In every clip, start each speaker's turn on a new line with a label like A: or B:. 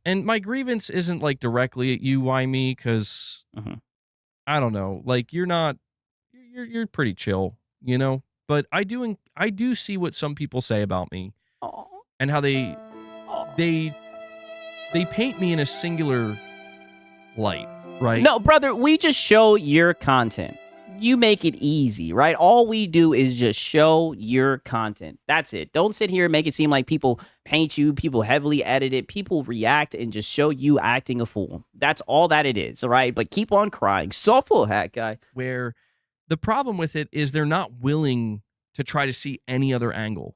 A: And my grievance isn't like directly at you, why me? Because I don't know. Like you're pretty chill, you know. But I do see what some people say about me
B: Oh.
A: and how they paint me in a singular light, right?
B: No, brother, we just show your content. You make it easy, right? All we do is just show your content. That's it. Don't sit here and make it seem like people paint you, people heavily edit it, people react and just show you acting a fool. That's all that it is, all right? But keep on crying. Soulful hat guy.
A: Where the problem with it is they're not willing to try to see any other angle.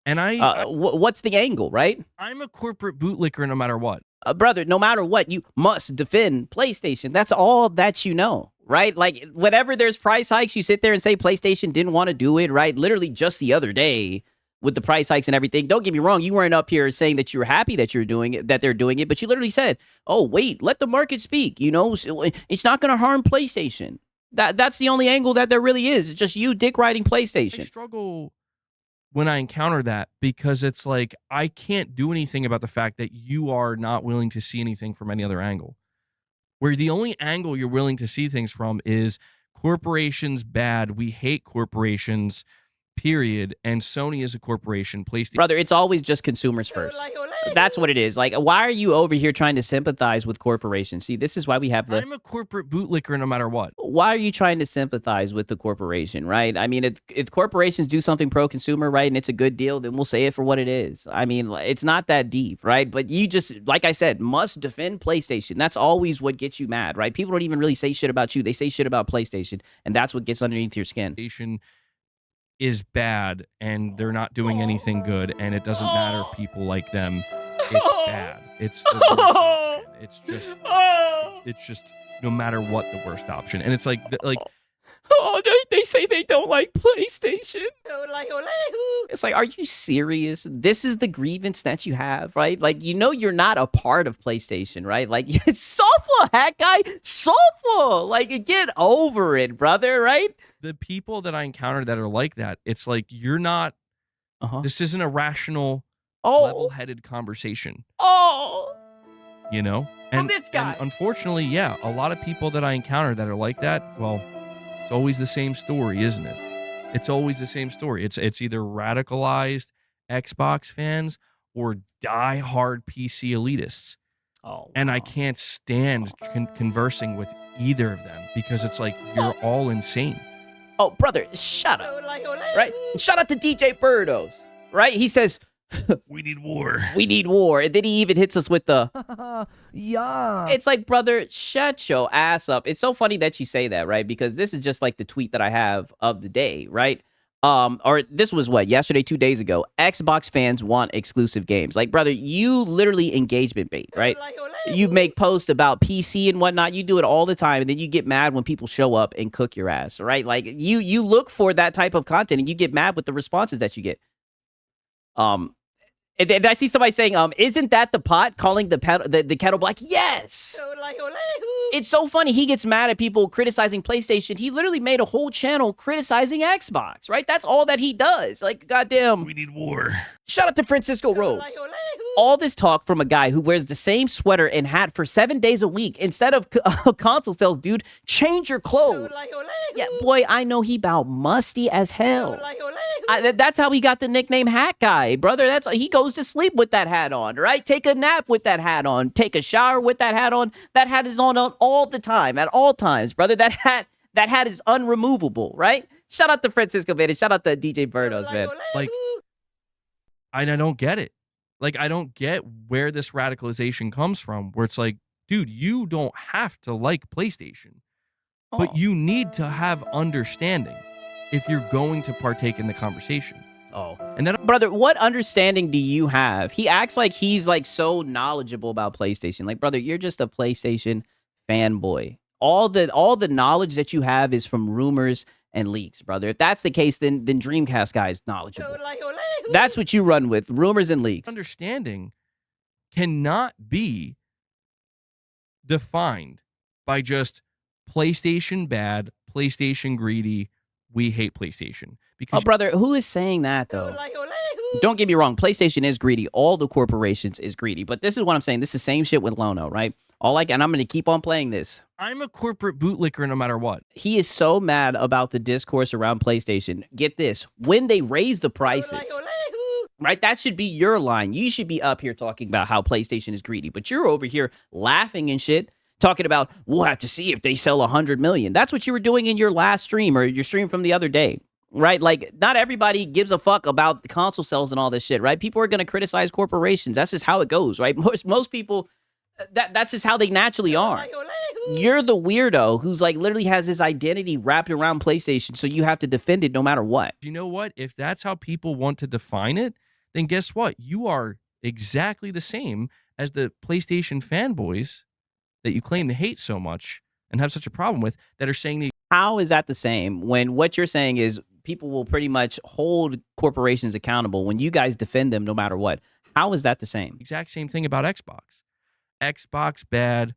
A: And
B: what's the angle, right?
A: I'm a corporate bootlicker no matter what.
B: Brother, no matter what, you must defend PlayStation. That's all that you know, right? Like, whenever there's price hikes, you sit there and say PlayStation didn't want to do it, right? Literally just the other day with the price hikes and everything. Don't get me wrong. You weren't up here saying that you were happy that you're doing it, that they're doing it, but you literally said, oh, wait, let the market speak. You know, it's not going to harm PlayStation. That's the only angle that there really is. It's just you dick riding PlayStation.
A: I struggle when I encounter that because it's like I can't do anything about the fact that you are not willing to see anything from any other angle. Where the only angle you're willing to see things from is corporations bad, we hate corporations, period, and Sony is a corporation. PlayStation.
B: Brother, it's always just consumers first. That's what it is. Like, why are you over here trying to sympathize with corporations? See, this is why we have the...
A: I'm a corporate bootlicker no matter what.
B: Why are you trying to sympathize with the corporation, right? I mean, if corporations do something pro-consumer, right, and it's a good deal, then we'll say it for what it is. I mean, it's not that deep, right? But you just, like I said, must defend PlayStation. That's always what gets you mad, right? People don't even really say shit about you. They say shit about PlayStation, and that's what gets underneath your skin.
A: PlayStation is bad, and they're not doing anything good, and it doesn't matter if people like them. It's bad. It's the worst option. It's just no matter what the worst option. And it's like
B: oh, they say they don't like PlayStation. It's like, are you serious? This is the grievance that you have, right? Like, you know, you're not a part of PlayStation, right? Like, it's soulful, hat guy, soulful. Like, get over it, brother, right?
A: The people that I encounter that are like that, it's like you're not. This isn't a rational, level-headed conversation. You know, and
B: this guy.
A: And unfortunately, yeah, a lot of people that I encounter that are like that. Well, it's always the same story, isn't it? It's always the same story. It's either radicalized Xbox fans or die-hard PC elitists. And I can't stand conversing with either of them because it's like you're all insane.
B: Oh, brother, shut up. Right? And shout out to DJ Birdos. Right? He says,
A: we need war.
B: We need war. And then he even hits us with the,
C: yeah.
B: It's like, brother, shut your ass up. It's so funny that you say that, right? Because this is just like the tweet that I have of the day, right? Or this was what, yesterday, 2 days ago. Xbox fans want exclusive games. Like, brother, you literally engagement bait, right? You make posts about PC and whatnot. You do it all the time, and then you get mad when people show up and cook your ass, right? Like, you look for that type of content, and you get mad with the responses that you get. And I see somebody saying, isn't that the pot calling the kettle black? Yes! It's so funny. He gets mad at people criticizing PlayStation. He literally made a whole channel criticizing Xbox, right? That's all that he does. Like, goddamn.
A: We need war.
B: Shout out to Francisco Rose. All this talk from a guy who wears the same sweater and hat for 7 days a week instead of console sales, dude. Change your clothes. Yeah, boy, I know he about musty as hell. That's how he got the nickname Hat Guy, brother. He goes to sleep with that hat on, right? Take a nap with that hat on. Take a shower with that hat on. That hat is on all the time, at all times, brother. That hat is unremovable, right? Shout out to Francisco, man. And shout out to DJ Birdos, man.
A: Like, I don't get it. Like, I don't get where this radicalization comes from, where it's like, dude, you don't have to like PlayStation, but you need to have understanding if you're going to partake in the conversation. And then,
B: brother, what understanding do you have? He acts like he's like so knowledgeable about PlayStation. Like, brother, you're just a PlayStation fanboy. All the knowledge that you have is from rumors and leaks, brother. If that's the case, then Dreamcast guy is knowledgeable. That's what you run with, rumors and leaks.
A: Understanding cannot be defined by just PlayStation bad, PlayStation greedy, we hate PlayStation. Because
B: brother, who is saying that, though? Don't get me wrong, PlayStation is greedy. All the corporations is greedy. But this is what I'm saying. This is the same shit with Lono, right? And I'm going to keep on playing this.
A: I'm a corporate bootlicker no matter what.
B: He is so mad about the discourse around PlayStation. Get this. When they raise the prices, right? That should be your line. You should be up here talking about how PlayStation is greedy. But you're over here laughing and shit, talking about, we'll have to see if they sell 100 million. That's what you were doing in your last stream or your stream from the other day, right? Like, not everybody gives a fuck about the console sales and all this shit, right? People are going to criticize corporations. That's just how it goes, right? Most people, that's just how they naturally are. You're the weirdo who's like literally has his identity wrapped around PlayStation, so you have to defend it no matter what.
A: You know what? If that's how people want to define it, then guess what? You are exactly the same as the PlayStation fanboys that you claim to hate so much and have such a problem with that are saying that.
B: How is that the same when what you're saying is people will pretty much hold corporations accountable when you guys defend them no matter what? How is that the same?
A: Exact same thing about Xbox. Xbox bad.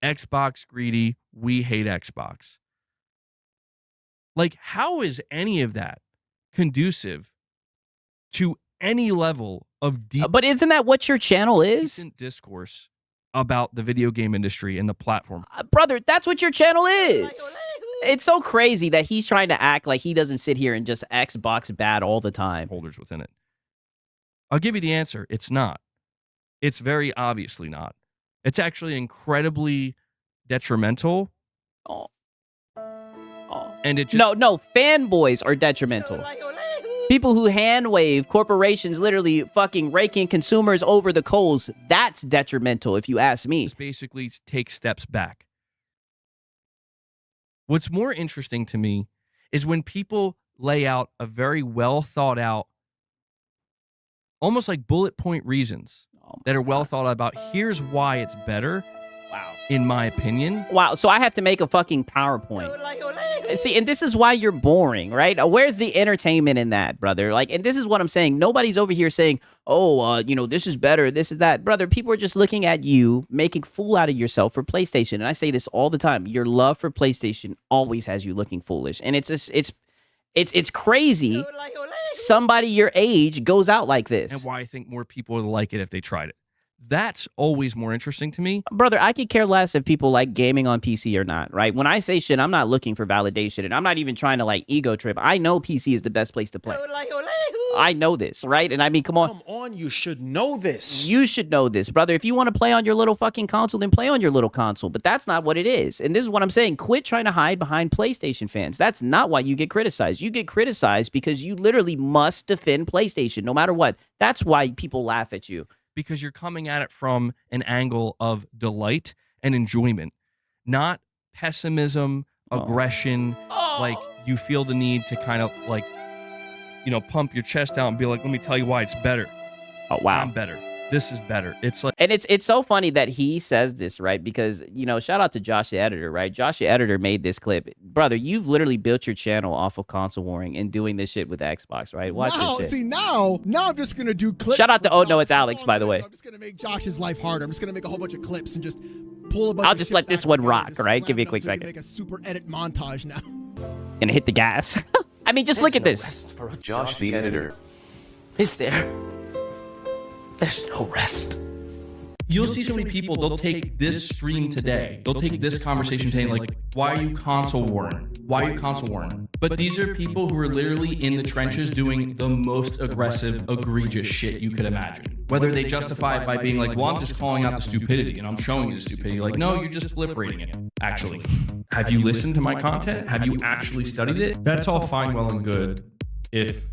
A: Xbox greedy. We hate Xbox. Like, how is any of that conducive to any level of deep,
B: but isn't that what your channel is?
A: decent discourse about the video game industry and the platform?
B: Brother, that's what your channel is. It's so crazy that he's trying to act like he doesn't sit here and just Xbox bad all the time.
A: Holders within it. I'll give you the answer. It's not. It's very obviously not. It's actually incredibly detrimental.
B: Oh.
A: And it just,
B: No, fanboys are detrimental. People who hand wave corporations literally fucking raking consumers over the coals, that's detrimental if you ask me.
A: just basically take steps back. What's more interesting to me is when people lay out a very well thought out, almost like bullet point reasons that are well thought out about here's why it's better.
B: Wow.
A: In my opinion.
B: Wow, so I have to make a fucking PowerPoint. See, and this is why you're boring, right? Where's the entertainment in that, brother? Like, and this is what I'm saying. Nobody's over here saying, oh, this is better, this is that. Brother, people are just looking at you, making fool out of yourself for PlayStation. And I say this all the time. Your love for PlayStation always has you looking foolish. And it's crazy somebody your age goes out like this.
A: And why I think more people would like it if they tried it. That's always more interesting to me.
B: Brother, I could care less if people like gaming on PC or not, right? When I say shit, I'm not looking for validation, and I'm not even trying to like ego trip. I know PC is the best place to play. I know this, right? And I mean, come on.
D: Come on, you should know this.
B: You should know this, brother. If you want to play on your little fucking console, then play on your little console. But that's not what it is. And this is what I'm saying. Quit trying to hide behind PlayStation fans. That's not why you get criticized. You get criticized because you literally must defend PlayStation no matter what. That's why people laugh at you.
A: Because you're coming at it from an angle of delight and enjoyment, not pessimism, aggression. Like you feel the need to kind of like, pump your chest out and be like, let me tell you why it's better.
B: Oh, wow.
A: I'm better. This is better. It's like,
B: and it's so funny that he says this, right? Because, shout out to Josh the editor, right? Josh the editor made this clip. Brother, you've literally built your channel off of console warring and doing this shit with Xbox, right? Watch this shit.
E: See, now I'm just going to do clips.
B: Shout out to, oh no, it's Alex, by the way.
E: I'm just going to make Josh's life harder. I'm just going to make a whole bunch of clips and just pull a bunch
B: I'll
E: of
B: just
E: shit
B: let this
E: back
B: one
E: together
B: rock,
E: and
B: right?
E: slam
B: Give me a
E: it up
B: quick
E: so we can
B: second.
E: Make a super edit montage now.
B: Gonna hit the gas. I mean, just look at this.
F: Josh the editor.
D: Is there? There's no rest.
A: you'll see so many people, they'll take this stream today, they'll take this conversation today, like, why are you console warring? Why are you console warring? But these are people who are literally in the trenches doing the most aggressive, egregious shit you could imagine. Whether they justify it by being like, well, I'm just calling out the stupidity and I'm showing you the stupidity. Like, no, you're just proliferating it, actually. Have you listened to my content? Have you actually studied it? That's all fine, well, and good if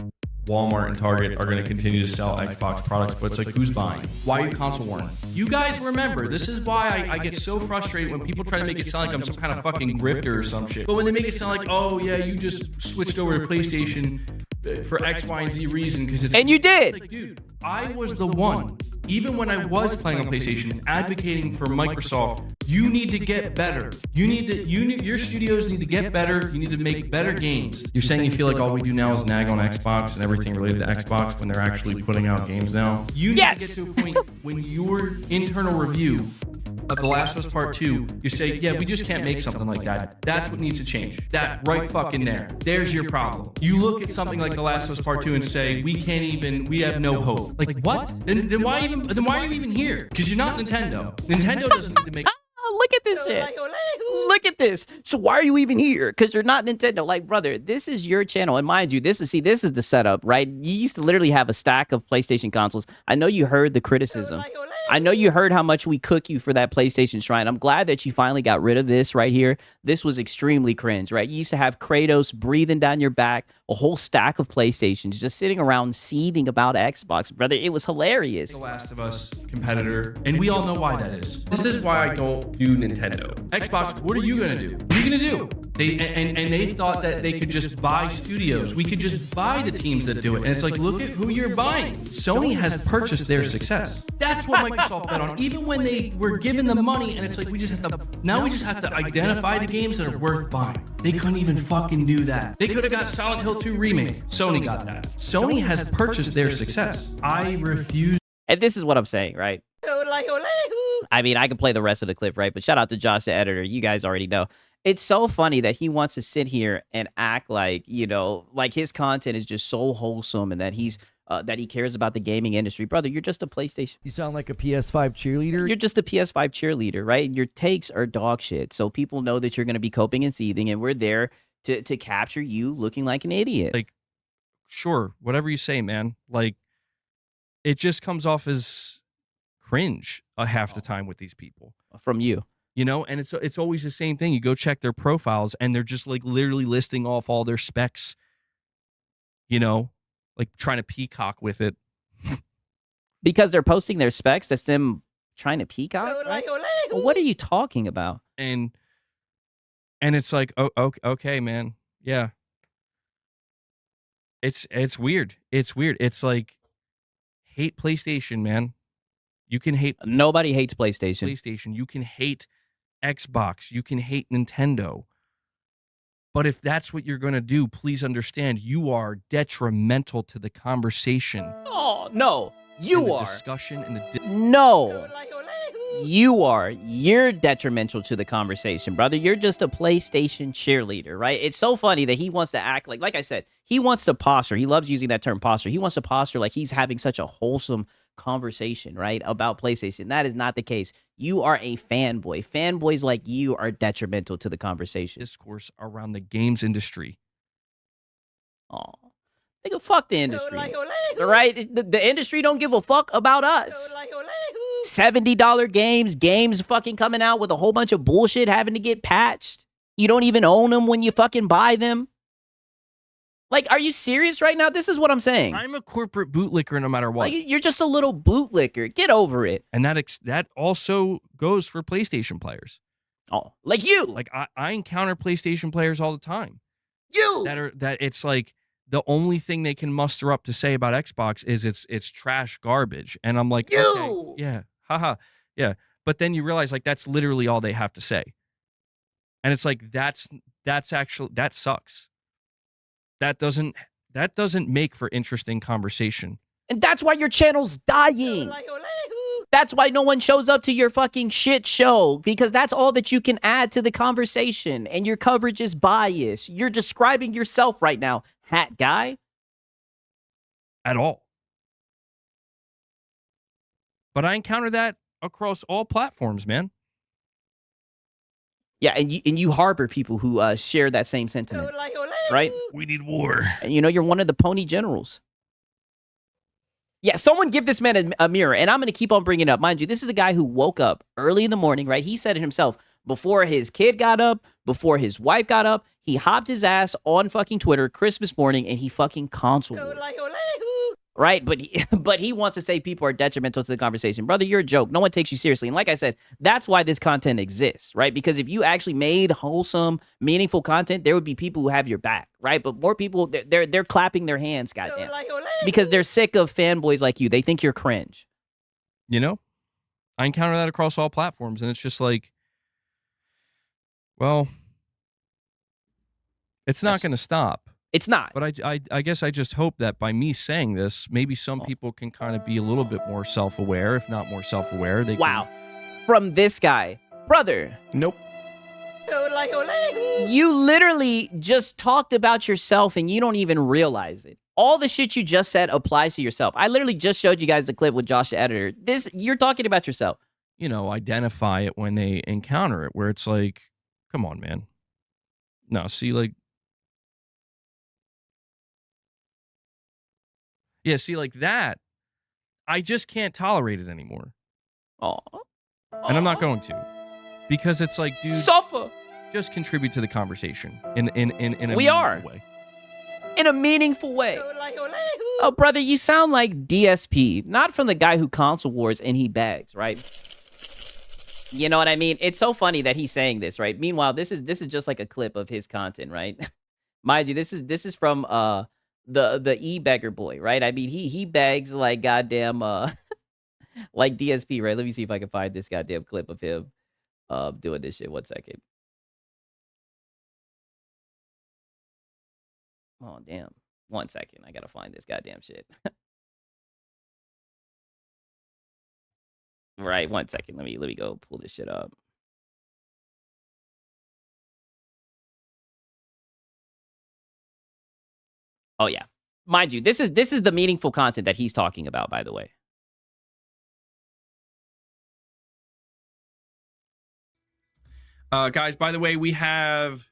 A: Walmart and Target are going to continue to sell Xbox products, but it's like, who's buying? Why are you console warring? You guys remember, this is why I get so frustrated when people try to make it sound like I'm some kind of fucking grifter or some shit. But when they make it sound like, oh yeah, you just switched over to PlayStation for X, Y, and Z reason because it's...
B: And you did!
A: Like, dude, I was the one, even when I was playing on PlayStation, advocating for Microsoft, you need to get better. Your studios need to get better. You need to make better games. You're saying you feel like all we do now is nag on Xbox and everything related to Xbox when they're actually putting out games now? You need to get to a point when your internal review of The Last of Us Part 2, you say, yeah, we just can't make something like that. That's what needs to change. That right fucking there. There's your problem. You look at something like The Last of Us Part 2 and say, we have no hope. Like, what? Then why are you even here? Because you're not Nintendo. Nintendo doesn't need to make...
B: Look at this shit. Look at this. So why are you even here? Because you're not Nintendo. Like, brother, this is your channel. And mind you, this is the setup, right? You used to literally have a stack of PlayStation consoles. I know you heard the criticism. I know you heard how much we cook you for that PlayStation Shrine. I'm glad that you finally got rid of this right here. This was extremely cringe, right? You used to have Kratos breathing down your back, a whole stack of PlayStations just sitting around seething about Xbox, brother. It was hilarious.
A: The Last of Us competitor, and we all know why that is. This is why I don't do Nintendo. Xbox, what are you gonna do? What are you gonna do? They thought that they could just buy studios. We could just buy the teams that do it. And it's like, look at who you're buying. Sony has purchased their success. That's what Microsoft bet on. Even when they were given the money, and it's like, we just have to identify the games that are worth buying. They couldn't even fucking do that. They could have got Silent Hill 2 remake. Sony got that. Sony has purchased their success. I refuse.
B: And this is what I'm saying, right? I mean, I can play the rest of the clip, right? But shout out to Josh, the editor. You guys already know. It's so funny that he wants to sit here and act like, you know, like his content is just so wholesome and that that he cares about the gaming industry. Brother, you're just a PlayStation.
C: You sound like a PS5 cheerleader.
B: You're just a PS5 cheerleader, right? Your takes are dog shit. So people know that you're going to be coping and seething, and we're there to capture you looking like an idiot.
A: Like, sure, whatever you say, man. Like, it just comes off as cringe half the time with these people.
B: From you.
A: You know, and it's always the same thing. You go check their profiles, and they're just like literally listing off all their specs. You know, like trying to peacock with it.
B: Because they're posting their specs, that's them trying to peacock, right? Well, what are you talking about?
A: And it's like, oh, okay, man, yeah. It's weird. It's weird. It's like, hate PlayStation, man. You can hate.
B: Nobody hates PlayStation.
A: PlayStation. You can hate Xbox. You can hate Nintendo. But if that's what you're going to do, please understand you are detrimental to the conversation.
B: Oh, no. You are.
A: Discussion and the
B: no. You are. You're detrimental to the conversation, brother. You're just a PlayStation cheerleader, right? It's so funny that he wants to act like I said, he wants to posture. He loves using that term posture. He wants to posture like he's having such a wholesome conversation, right, about PlayStation. That is not the case. You are a fanboy. Fanboys like you are detrimental to the conversation.
A: Discourse around the games industry.
B: Oh, nigga, fuck the industry. All right? The industry don't give a fuck about us. $70 games fucking coming out with a whole bunch of bullshit having to get patched. You don't even own them when you fucking buy them. Like, are you serious right now? This is what I'm saying.
A: I'm a corporate bootlicker no matter what.
B: Like, you're just a little bootlicker. Get over it.
A: And that also goes for PlayStation players.
B: Oh, like you.
A: Like, I encounter PlayStation players all the time.
B: You.
A: That it's like the only thing they can muster up to say about Xbox is it's trash garbage. And I'm like,
B: you.
A: Okay, yeah, haha, yeah. But then you realize, like, that's literally all they have to say. And it's like, that sucks. That doesn't make for interesting conversation.
B: And that's why your channel's dying. That's why no one shows up to your fucking shit show, because that's all that you can add to the conversation, and your coverage is biased. You're describing yourself right now, hat guy.
A: At all. But I encounter that across all platforms, man.
B: Yeah, and you harbor people who share that same sentiment, right?
A: We need war.
B: And you know, you're one of the pony generals. Yeah, someone give this man a mirror, and I'm going to keep on bringing it up. Mind you, this is a guy who woke up early in the morning, right? He said it himself. Before his kid got up, before his wife got up, he hopped his ass on fucking Twitter Christmas morning, and he fucking console warred. Right? But he wants to say people are detrimental to the conversation. Brother, you're a joke. No one takes you seriously. And like I said, that's why this content exists, right? Because if you actually made wholesome, meaningful content, there would be people who have your back, right? But more people, they're clapping their hands, goddamn. Because they're sick of fanboys like you. They think you're cringe.
A: You know? I encounter that across all platforms, and it's just like, well, it's not going to stop.
B: It's not.
A: But I guess I just hope that by me saying this, maybe some people can kind of be a little bit more self-aware, if not more self-aware. They
B: wow. from this guy. Brother,
D: Nope.
B: you literally just talked about yourself and you don't even realize it. All the shit you just said applies to yourself. I literally just showed you guys the clip with Josh the editor. You're talking about yourself.
A: You know, identify it when they encounter it, where it's like, come on, man. No, see, like, yeah, see, like that, I just can't tolerate it anymore.
B: Aw.
A: And I'm not going to. Because it's like, dude,
B: Suffer.
A: just contribute to the conversation in a
B: We are.
A: meaningful way.
B: In a meaningful way. Oh, brother, you sound like DSP, not from the guy who console wars and he bags, right? You know what I mean? It's so funny that he's saying this, right? Meanwhile, this is just like a clip of his content, right? Mind you, this is from the e-beggar boy, right? I mean, he begs like goddamn like DSP, right? Let me see if I can find this goddamn clip of him doing this shit. 1 second. Oh, damn. 1 second. I gotta find this goddamn shit. Right, 1 second. Let me go pull this shit up. Oh yeah. Mind you, this is the meaningful content that he's talking about, by the way.
A: Guys, by the way, we have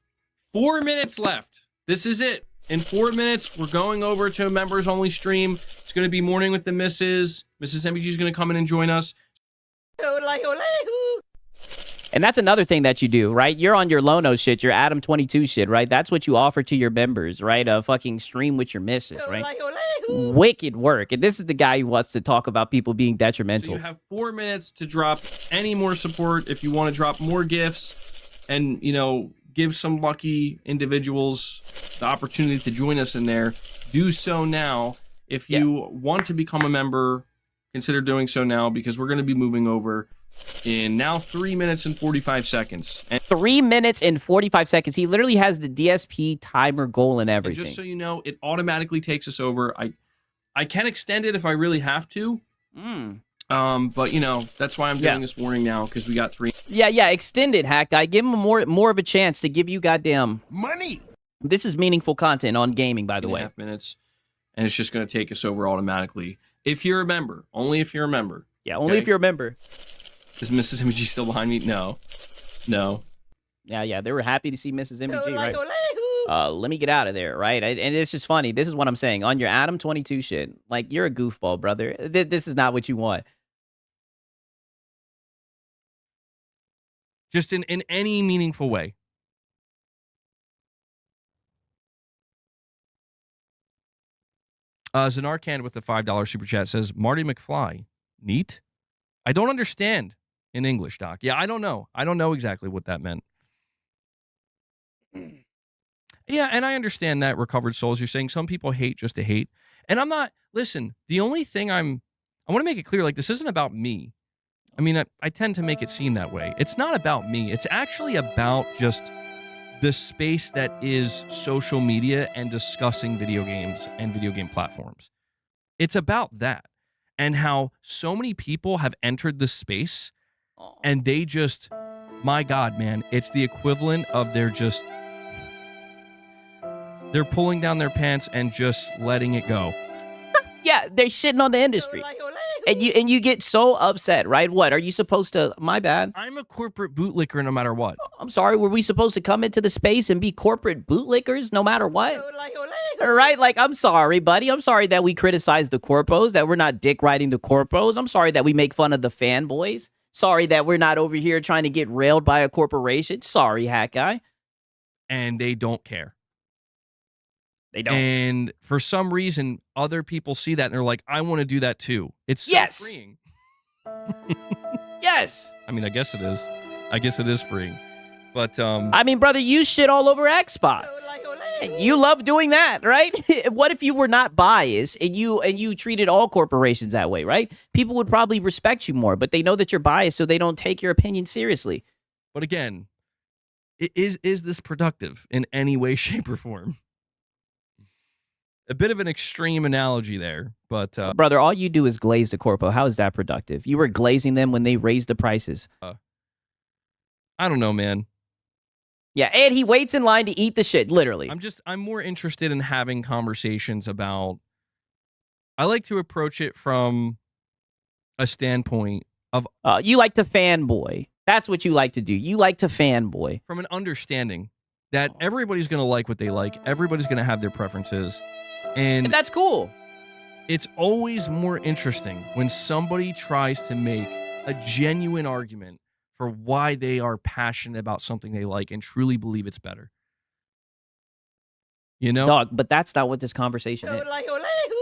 A: 4 minutes left. This is it. In 4 minutes, we're going over to a members-only stream. It's going to be Morning with the Misses. Mrs. MBG is going to come in and join us.
B: And that's another thing that you do, right? You're on your Lono shit, your Adam 22 shit, right? That's what you offer to your members, right? A fucking stream with your missus, right? Wicked work. And this is the guy who wants to talk about people being detrimental.
A: So you have 4 minutes to drop any more support if you want to drop more gifts and, you know, give some lucky individuals the opportunity to join us in there. Do so now. If you want to become a member, consider doing so now because we're going to be moving over in now 3 minutes and 45 seconds. And
B: 3 minutes and 45 seconds. He literally has the DSP timer goal and everything.
A: And just so you know, it automatically takes us over. I can extend it if I really have to. But you know, that's why I'm doing this warning now because we got 3.
B: Yeah, extend it, hack guy. Give him more of a chance to give you goddamn
E: Money.
B: This is meaningful content on gaming, by the way.
A: 3.5 minutes, and it's just going to take us over automatically. If you're a member, only if you're a member.
B: Yeah, only if you're a member.
A: Is Mrs. MBG still behind me? No.
B: Yeah, they were happy to see Mrs. MBG, right? Let me get out of there, right? And it's just funny. This is what I'm saying. On your Adam 22 shit, like, you're a goofball, brother. This is not what you want.
A: Just in any meaningful way. Zanarkand with the $5 super chat says, Marty McFly, neat? I don't understand in English, Doc. Yeah, I don't know. I don't know exactly what that meant. Yeah, and I understand that, Recovered Souls. You're saying some people hate just to hate. And I'm not, listen, the only thing I want to make it clear, like, this isn't about me. I mean, I tend to make it seem that way. It's not about me. It's actually about just the space that is social media and discussing video games and video game platforms. It's about that and how so many people have entered this space and they just, my God, man, it's the equivalent of they're pulling down their pants and just letting it go.
B: Yeah, they're shitting on the industry. And you get so upset, right? What, are you supposed to, my bad.
A: I'm a corporate bootlicker no matter what.
B: I'm sorry, were we supposed to come into the space and be corporate bootlickers no matter what? Right? Like, I'm sorry, buddy. I'm sorry that we criticize the corpos, that we're not dick riding the corpos. I'm sorry that we make fun of the fanboys. Sorry that we're not over here trying to get railed by a corporation. Sorry, hack guy.
A: And they don't care.
B: They don't.
A: And for some reason, other people see that and they're like, I want to do that too. It's so freeing.
B: Yes.
A: I mean, I guess it is. I guess it is freeing. But
B: I mean, brother, you shit all over Xbox. You love doing that, right? What if you were not biased and you treated all corporations that way, right? People would probably respect you more, but they know that you're biased, so they don't take your opinion seriously.
A: But again, is this productive in any way, shape, or form? a bit of an extreme analogy there, but
B: Brother, all you do is glaze the corpo. How is that productive? You were glazing them when they raised the prices.
A: I don't know, man.
B: Yeah, and he waits in line to eat the shit, literally.
A: I'm more interested in having conversations about. I like to approach it from a standpoint of
B: You like to fanboy. That's what you like to do. You like to fanboy.
A: from an understanding that everybody's going to like what they like. Everybody's going to have their preferences.
B: And
A: And
B: that's cool.
A: it's always more interesting when somebody tries to make a genuine argument for why they are passionate about something they like and truly believe it's better. You know?
B: Dog, but that's not what this conversation is.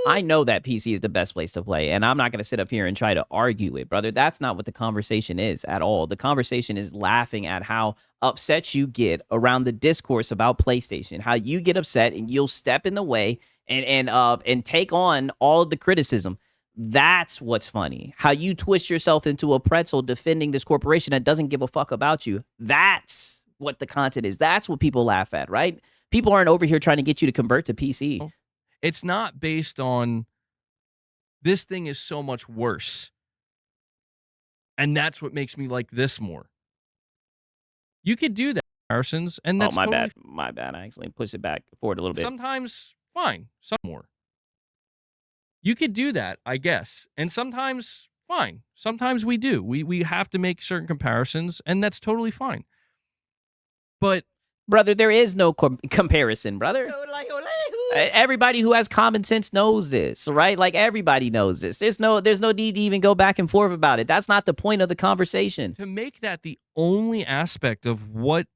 B: I know that PC is the best place to play, and I'm not going to sit up here and try to argue it, brother. That's not what the conversation is at all. The conversation is laughing at how upset you get around the discourse about PlayStation, how you get upset and you'll step in the way and take on all of the criticism. That's what's funny. How you twist yourself into a pretzel defending this corporation that doesn't give a fuck about you. That's what the content is. That's what people laugh at, right? People aren't over here trying to get you to convert to PC.
A: It's not based on this thing is so much worse. And that's what makes me like this more. You could do that, comparisons, and that's
B: my
A: totally
B: bad. My bad. I actually pushed it back forward a little bit.
A: sometimes fine, some more. You could do that, I guess. And sometimes fine. Sometimes we do. We have to make certain comparisons, and that's totally fine. But
B: Brother, there is no comparison, brother. Everybody who has common sense knows this, right? Like everybody knows this. There's no need to even go back and forth about it. That's not the point of the conversation.
A: to make that the only aspect of what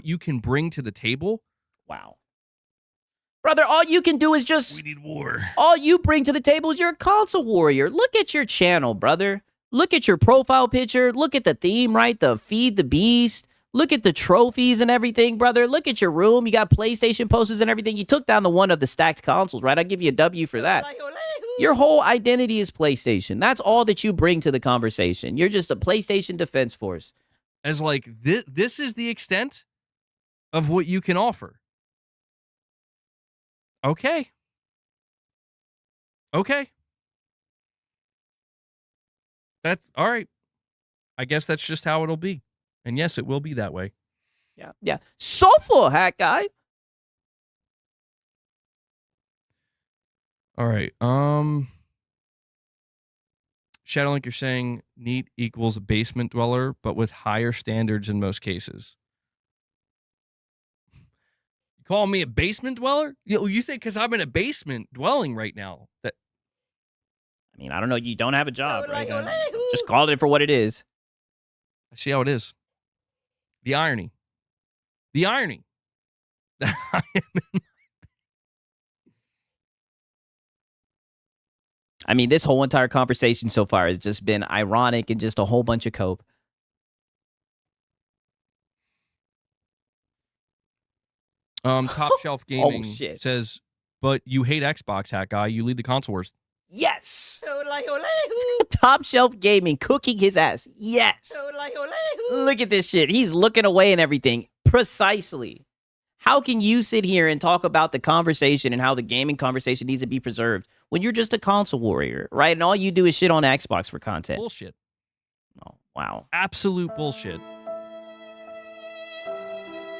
A: you can bring to the table,
B: Wow. Brother, all you can do is just
A: we need war.
B: all you bring to the table is you're a console warrior. Look at your channel, brother. Look at your profile picture. Look at the theme, right? The feed the beast. Look at the trophies and everything, brother. Look at your room. You got PlayStation posters and everything. You took down the one of the stacked consoles, right? I'll give you a W for that. Your whole identity is PlayStation. That's all that you bring to the conversation. You're just a PlayStation defense force.
A: As like this is the extent of what you can offer. Okay. That's all right. I guess that's just how it'll be. And yes, it will be that way.
B: Yeah. Sofa hack guy.
A: All right. Shadowlink, you're saying neat equals basement dweller, but with higher standards in most cases. You call me a basement dweller? You think because I'm in a basement dwelling right now that
B: I mean, I don't know. You don't have a job, right? Just call it for what it is.
A: I see how it is. The irony. The irony.
B: I mean, this whole entire conversation so far has just been ironic and just a whole bunch of cope.
A: Top Shelf Gaming
B: shit.
A: says, but you hate Xbox, hack guy. You lead the console wars.
B: Yes. Top Shelf Gaming cooking his ass. Yes. Look at this shit. He's looking away and everything. Precisely. How can you sit here and talk about the conversation and how the gaming conversation needs to be preserved when you're just a console warrior, right? And all you do is shit on Xbox for content.
A: Bullshit.
B: Oh, wow.
A: Absolute bullshit.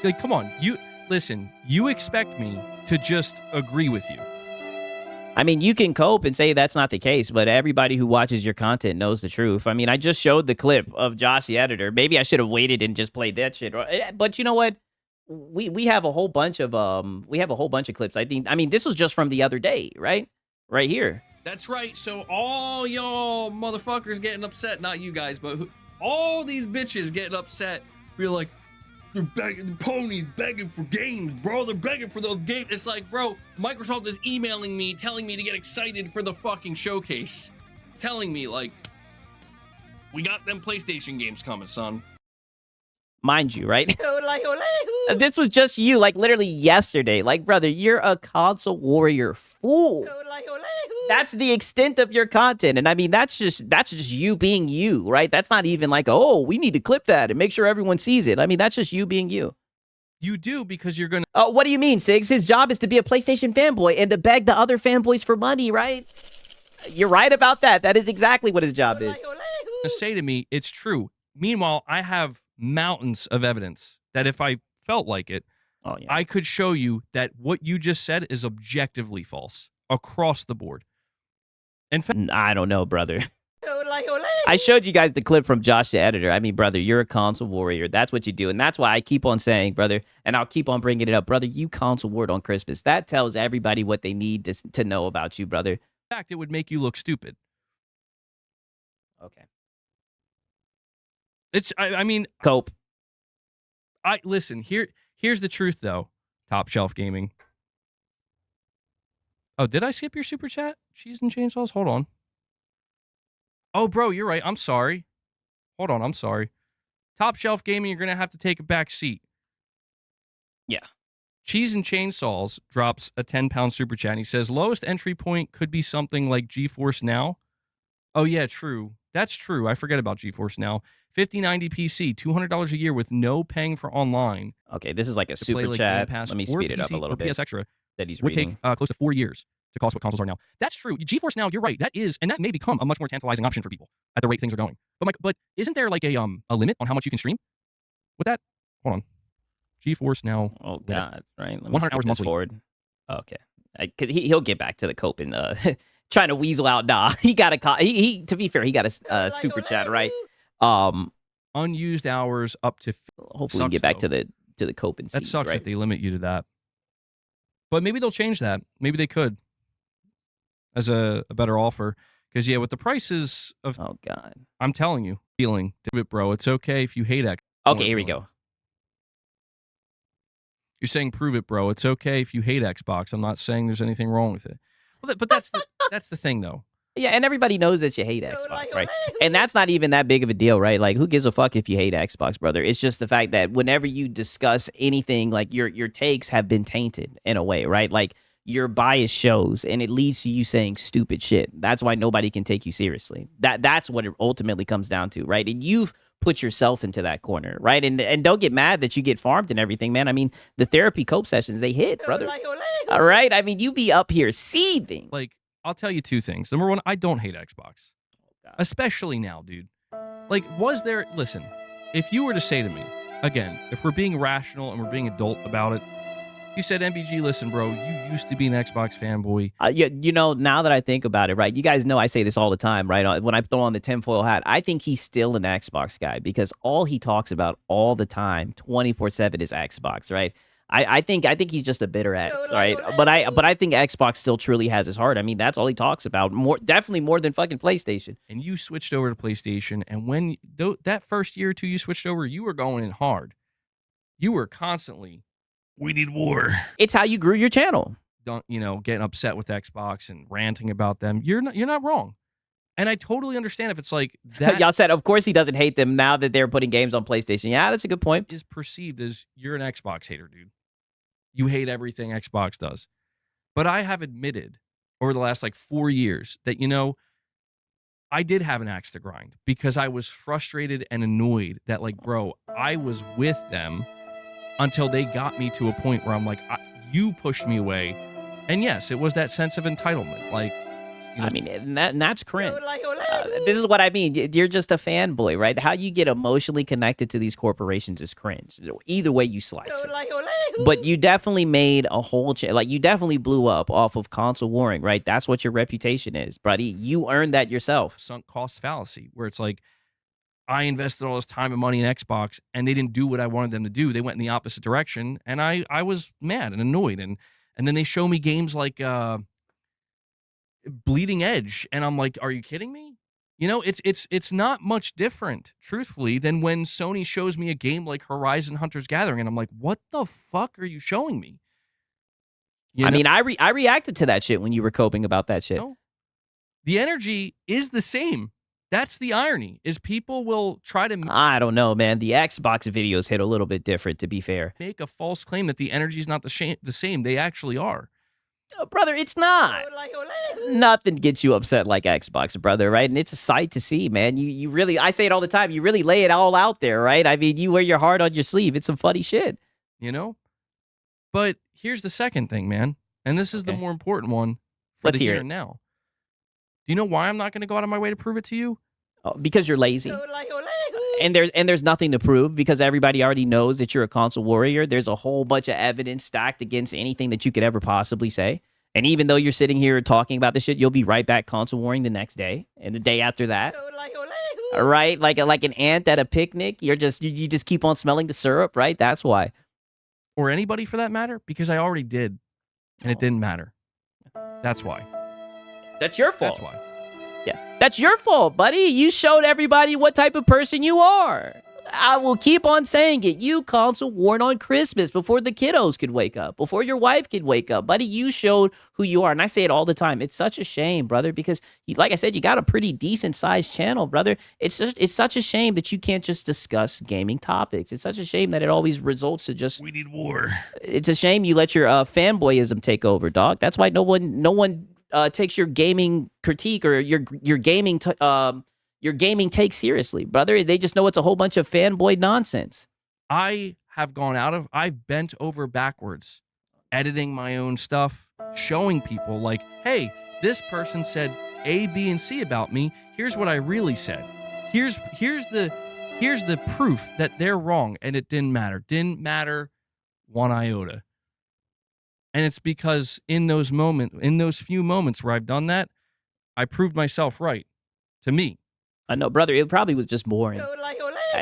A: Like, come on. Listen, you expect me to just agree with you.
B: I mean, you can cope and say that's not the case, but everybody who watches your content knows the truth. I mean, I just showed the clip of Josh the editor. Maybe I should have waited and just played that shit. But you know what? We have a whole bunch of clips. I mean, this was just from the other day, right? Right here.
A: That's right. So all y'all motherfuckers getting upset, not you guys, but all these bitches getting upset. We're like, they're begging, the ponies begging for games, bro. They're begging for those games. It's like, bro, Microsoft is emailing me, telling me to get excited for the fucking showcase. Telling me, like, we got them PlayStation games coming, son.
B: Mind you, right? This was just you, like, literally yesterday. Like, brother, you're a console warrior fool. That's the extent of your content. And I mean, that's just you being you, right? That's not even like, oh, we need to clip that and make sure everyone sees it. I mean, that's just you being you.
A: You do because you're gonna
B: What do you mean, Sigs? His job is to be a PlayStation fanboy and to beg the other fanboys for money, right? You're right about that. That is exactly what his job is.
A: say to me, it's true. Meanwhile, I have mountains of evidence that if I felt like it, I could show you that what you just said is objectively false across the board. In fact,
B: I don't know, brother. I showed you guys the clip from Josh the editor. I mean, brother, you're a console warrior. That's what you do. And that's why I keep on saying, brother, and I'll keep on bringing it up. Brother, you console ward on Christmas. That tells everybody what they need to know about you, brother.
A: in fact, it would make you look stupid.
B: Okay.
A: I mean,
B: Cope.
A: Listen, here's the truth, though. Top Shelf Gaming. Oh, did I skip your super chat? Cheese and chainsaws? Hold on. Oh, bro, you're right. I'm sorry. Hold on, I'm sorry. Top Shelf Gaming, you're going to have to take a back seat.
B: Yeah.
A: Cheese and Chainsaws drops a 10-pound super chat, and he says, lowest entry point could be something like GeForce Now. Oh, yeah, true. That's true. I forget about GeForce Now. 5090 PC, $200 a year with no paying for online.
B: Okay, this is like a
A: to play,
B: super
A: like,
B: chat.
A: Game Pass
B: Let me
A: or
B: speed it up
A: PC
B: a little
A: or
B: bit.
A: PS Extra
B: That he's
A: would
B: reading.
A: take close to 4 years to cost what consoles are now. That's true. GeForce Now, you're right. That is, and that may become a much more tantalizing option for people at the rate things are going. But Mike, isn't there like a limit on how much you can stream with that? Hold on. GeForce Now.
B: Oh God, right. Let me
A: 100
B: skip
A: hours
B: this
A: monthly.
B: forward. Okay, he'll get back to the cope and trying to weasel out. Nah, he got a he. To be fair, he got a super chat right.
A: Unused hours up to.
B: Hopefully, we can get back to the cope and
A: that
B: seed,
A: sucks
B: right?
A: that they limit you to that. But maybe they'll change that. Maybe they could, as a better offer. Because yeah, with the prices of.
B: Oh God.
A: I'm telling you, feeling do it, bro. It's okay if you hate X.
B: Okay, here we go.
A: You're saying prove it, bro. It's okay if you hate Xbox. I'm not saying there's anything wrong with it. Well, but that's the thing, though.
B: Yeah, and everybody knows that you hate Xbox, right? And that's not even that big of a deal, right? Like, who gives a fuck if you hate Xbox, brother? It's just the fact that whenever you discuss anything, like your takes have been tainted in a way, right? Like your bias shows, and it leads to you saying stupid shit. That's why nobody can take you seriously. That's what it ultimately comes down to, right? And you've put yourself into that corner, right? And don't get mad that you get farmed and everything, man. I mean, the therapy cope sessions, they hit, brother. All right? I mean, you be up here seething.
A: Like, I'll tell you two things. Number one, I don't hate Xbox. Especially now, dude. Like, listen, if you were to say to me, again, if we're being rational and we're being adult about it, you said, MBG, listen, bro, you used to be an Xbox fanboy.
B: You know, now that I think about it, right, you guys know I say this all the time, right? When I throw on the tinfoil hat, I think he's still an Xbox guy because all he talks about all the time, 24/7, is Xbox, right? I think he's just a bitter X, right? But I think Xbox still truly has his heart. I mean, that's all he talks about. Definitely more than fucking PlayStation.
A: And you switched over to PlayStation, and when that first year or two you switched over, you were going in hard. You were constantly, we need war.
B: It's how you grew your channel.
A: Getting upset with Xbox and ranting about them. You're not wrong. And I totally understand if it's like that.
B: Y'all said, of course he doesn't hate them now that they're putting games on PlayStation. Yeah, that's a good point.
A: Is perceived as you're an Xbox hater, dude. You hate everything Xbox does. But I have admitted over the last 4 years that, I did have an axe to grind because I was frustrated and annoyed that, bro, I was with them until they got me to a point where I'm like, you pushed me away. And yes, it was that sense of entitlement.
B: I mean, and that's cringe. This is what I mean. You're just a fanboy, right? How you get emotionally connected to these corporations is cringe. Either way you slice it. But you definitely made a whole you definitely blew up off of console warring, right? That's what your reputation is, buddy. You earned that yourself.
A: Sunk cost fallacy, where it's like, I invested all this time and money in Xbox, and they didn't do what I wanted them to do. They went in the opposite direction, and I was mad and annoyed. And then they show me games like Bleeding Edge, and I'm like, are you kidding me? It's not much different, truthfully, than when Sony shows me a game like Horizon Hunter's Gathering, and I'm like, what the fuck are you showing me?
B: I mean, I reacted to that shit when you were coping about that shit.
A: No. The energy is the same. That's the irony, is people will try to
B: I don't know, man. The Xbox videos hit a little bit different, to be fair.
A: make a false claim that the energy is not the same. They actually are.
B: Brother, it's not. Nothing gets you upset like Xbox, brother, right? And it's a sight to see, man. You really, I say it all the time, you really lay it all out there, right? I mean, you wear your heart on your sleeve. It's some funny shit.
A: you know? But here's the second thing, man. And this is the
B: Okay.
A: more important one for
B: Let's
A: the
B: hear
A: here
B: it.
A: and now. Do you know why I'm not going to go out of my way to prove it to you?
B: Because you're lazy. And there's nothing to prove because everybody already knows that you're a console warrior. There's a whole bunch of evidence stacked against anything that you could ever possibly say. And even though you're sitting here talking about this shit, you'll be right back console warring the next day and the day after that. All right, like an ant at a picnic. You just keep on smelling the syrup, right? That's why.
A: Or anybody for that matter? Because I already did. And it didn't matter. That's why.
B: That's your fault.
A: That's why.
B: Yeah, that's your fault, buddy. You showed everybody what type of person you are. I will keep on saying it. You console warred on Christmas before the kiddos could wake up, before your wife could wake up. Buddy, you showed who you are. And I say it all the time. It's such a shame, brother, because like I said, you got a pretty decent sized channel, brother. It's such a shame that you can't just discuss gaming topics. It's such a shame that it always results to just...
A: We need war.
B: It's a shame you let your fanboyism take over, dog. That's why no one takes your gaming critique or your gaming your gaming take seriously, brother. They just know it's a whole bunch of fanboy nonsense.
A: I've bent over backwards, editing my own stuff, showing people like, hey, this person said A, B, and C about me. Here's what I really said. Here's the proof that they're wrong, and it didn't matter. Didn't matter one iota. And it's because in those few moments where I've done that, I proved myself right. To me.
B: I know, brother. It probably was just boring.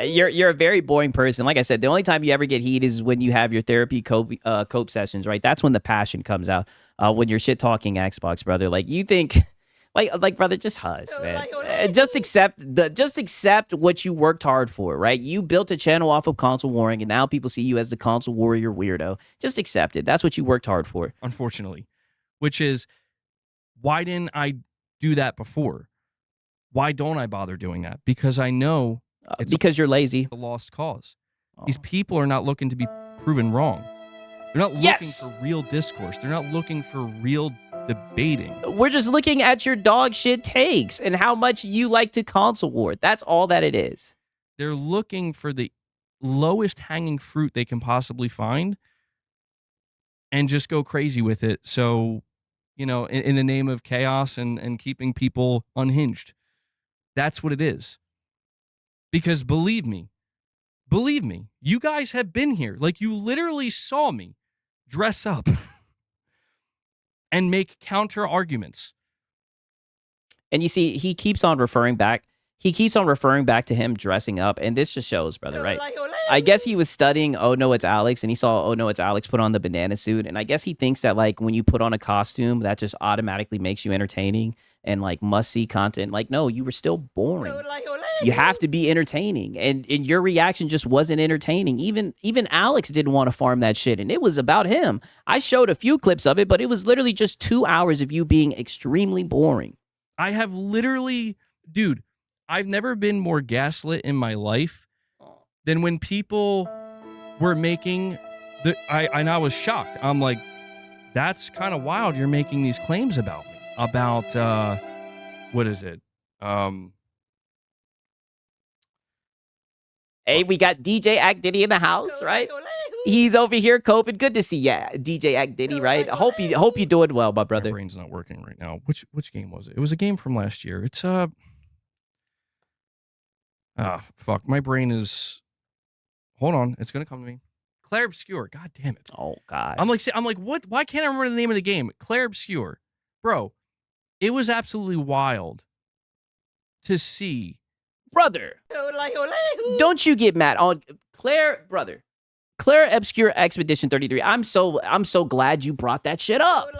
B: You're a very boring person. Like I said, the only time you ever get heat is when you have your therapy cope sessions, right? That's when the passion comes out. When you're shit talking Xbox, brother. Like you think, like brother, just hush, man. Just accept what you worked hard for, right? You built a channel off of console warring, and now people see you as the console warrior weirdo. Just accept it. That's what you worked hard for.
A: Unfortunately, which is why didn't I do that before? Why don't I bother doing that? Because I know it's
B: because you're lazy.
A: a lost cause. These people are not looking to be proven wrong. They're not looking for real discourse. They're not looking for real debating.
B: We're just looking at your dog shit takes and how much you like to console war. That's all that it is.
A: They're looking for the lowest hanging fruit they can possibly find and just go crazy with it. So, in the name of chaos and keeping people unhinged. That's what it is. Because believe me, you guys have been here. Like you literally saw me dress up and make counter arguments.
B: And you see, he keeps on referring back to him dressing up. And this just shows, brother, right? I guess he was studying Oh No, It's Alex, and he saw Oh No, It's Alex put on the banana suit. And I guess he thinks that like when you put on a costume, that just automatically makes you entertaining and like must-see content. Like, no, you were still boring. You have to be entertaining. And your reaction just wasn't entertaining. Even Alex didn't want to farm that shit. And it was about him. I showed a few clips of it, but it was literally just 2 hours of you being extremely boring.
A: I have literally, dude, I've never been more gaslit in my life than when people were making and I was shocked. I'm like, that's kind of wild. You're making these claims about me. About, what is it?
B: Hey, we got DJ Act Diddy in the house, right? He's over here coping. Good to see you, DJ Act Diddy, right? I hope you're doing well, my brother.
A: My brain's not working right now. Which game was it? It was a game from last year. It's fuck. My brain is. Hold on, it's gonna come to me. Claire Obscure. God damn it.
B: Oh God.
A: I'm like, what? Why can't I remember the name of the game? Claire Obscure, bro. It was absolutely wild to see.
B: Brother, don't you get mad on Claire, brother. Claire Obscure Expedition 33. I'm so glad you brought that shit up.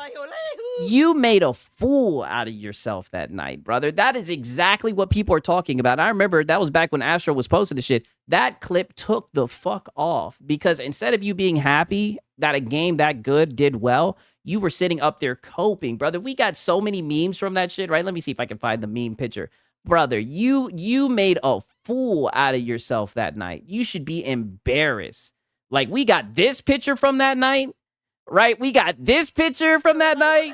B: You made a fool out of yourself that night, brother. That is exactly what people are talking about. I remember that was back when Astro was posting the shit. That clip took the fuck off because instead of you being happy that a game that good did well, you were sitting up there coping, brother. We got so many memes from that shit, right? Let me see if I can find the meme picture. Brother, you made a fool out of yourself that night. You should be embarrassed. Like, we got this picture from that night, right? We got this picture from that night.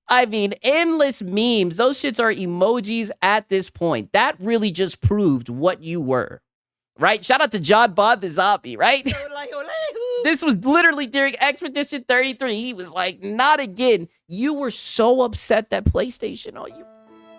B: I mean, endless memes. Those shits are emojis at this point. That really just proved what you were, right? Shout out to John Bod the Zombie, right? This was literally during Expedition 33. He was like, not again. You were so upset that PlayStation, you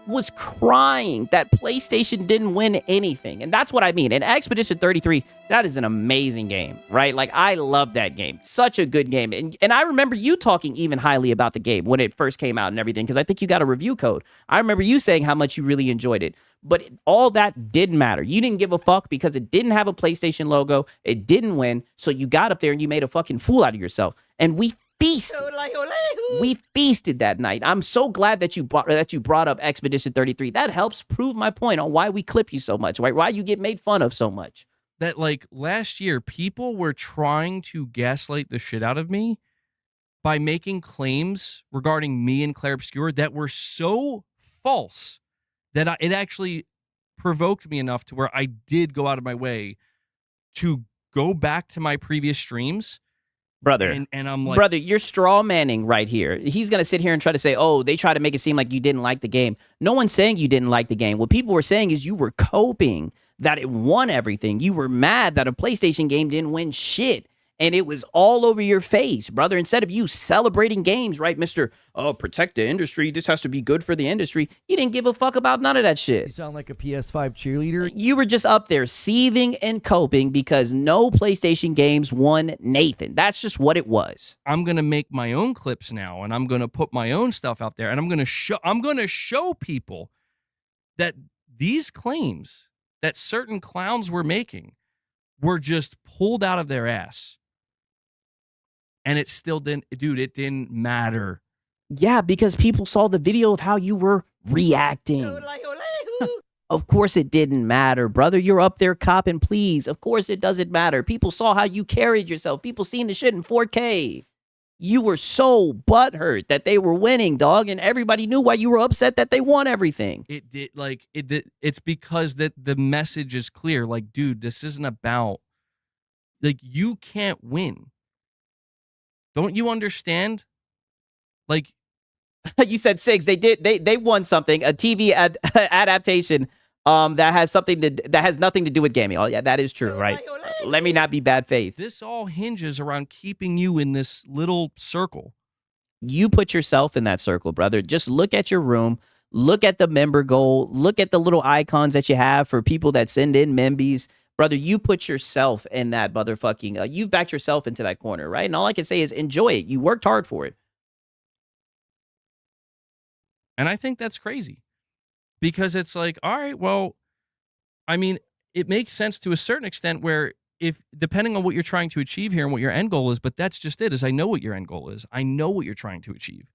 B: was crying that PlayStation didn't win anything. And that's what I mean. And Expedition 33, that is an amazing game, right? Like, I love that game. Such a good game. And I remember you talking even highly about the game when it first came out and everything, because I think you got a review code. I remember you saying how much you really enjoyed it. But all that didn't matter. You didn't give a fuck because it didn't have a PlayStation logo. It didn't win. So you got up there and you made a fucking fool out of yourself. And we feasted. We feasted that night. I'm so glad that you brought up Expedition 33. That helps prove my point on why we clip you so much, right? Why you get made fun of so much.
A: That, like, last year, people were trying to gaslight the shit out of me by making claims regarding me and Claire Obscure that were so false that it actually provoked me enough to where I did go out of my way to go back to my previous streams.
B: Brother,
A: and I'm like,
B: brother, you're straw manning right here. He's going to sit here and try to say, oh, they try to make it seem like you didn't like the game. No one's saying you didn't like the game. What people were saying is you were coping that it won everything. You were mad that a PlayStation game didn't win shit. And it was all over your face, brother. Instead of you celebrating games, right, Mr. Oh, protect the industry. This has to be good for the industry. You didn't give a fuck about none of that
C: You
B: shit.
C: sound like a PS5 cheerleader.
B: You were just up there seething and coping because no PlayStation games won Nathan. That's just what it was.
A: I'm gonna make my own clips now, and I'm gonna put my own stuff out there, and I'm gonna show people that these claims that certain clowns were making were just pulled out of their ass. And it still didn't, dude, it didn't matter.
B: Yeah, because people saw the video of how you were reacting. Of course it didn't matter, brother. You're up there copping, please. Of course it doesn't matter. People saw how you carried yourself. People seen the shit in 4K. You were so butthurt that they were winning, dog, and everybody knew why you were upset that they won everything.
A: It's because that the message is clear. Like, dude, this isn't about, like, you can't win. Don't you understand? Like,
B: You said Sigs, they won something, a TV adaptation that has nothing to do with gaming. Oh yeah, that is true, right? Let me not be bad faith.
A: this all hinges around keeping you in this little circle.
B: You put yourself in that circle, brother. Just look at your room, look at the member goal, look at the little icons that you have for people that send in membies. Brother, you put yourself in that motherfucking, you've backed yourself into that corner, right? And all I can say is enjoy it. You worked hard for it.
A: And I think that's crazy because it's like, all right, well, I mean, it makes sense to a certain extent where if depending on what you're trying to achieve here and what your end goal is, but that's just it, is I know what your end goal is. I know what you're trying to achieve.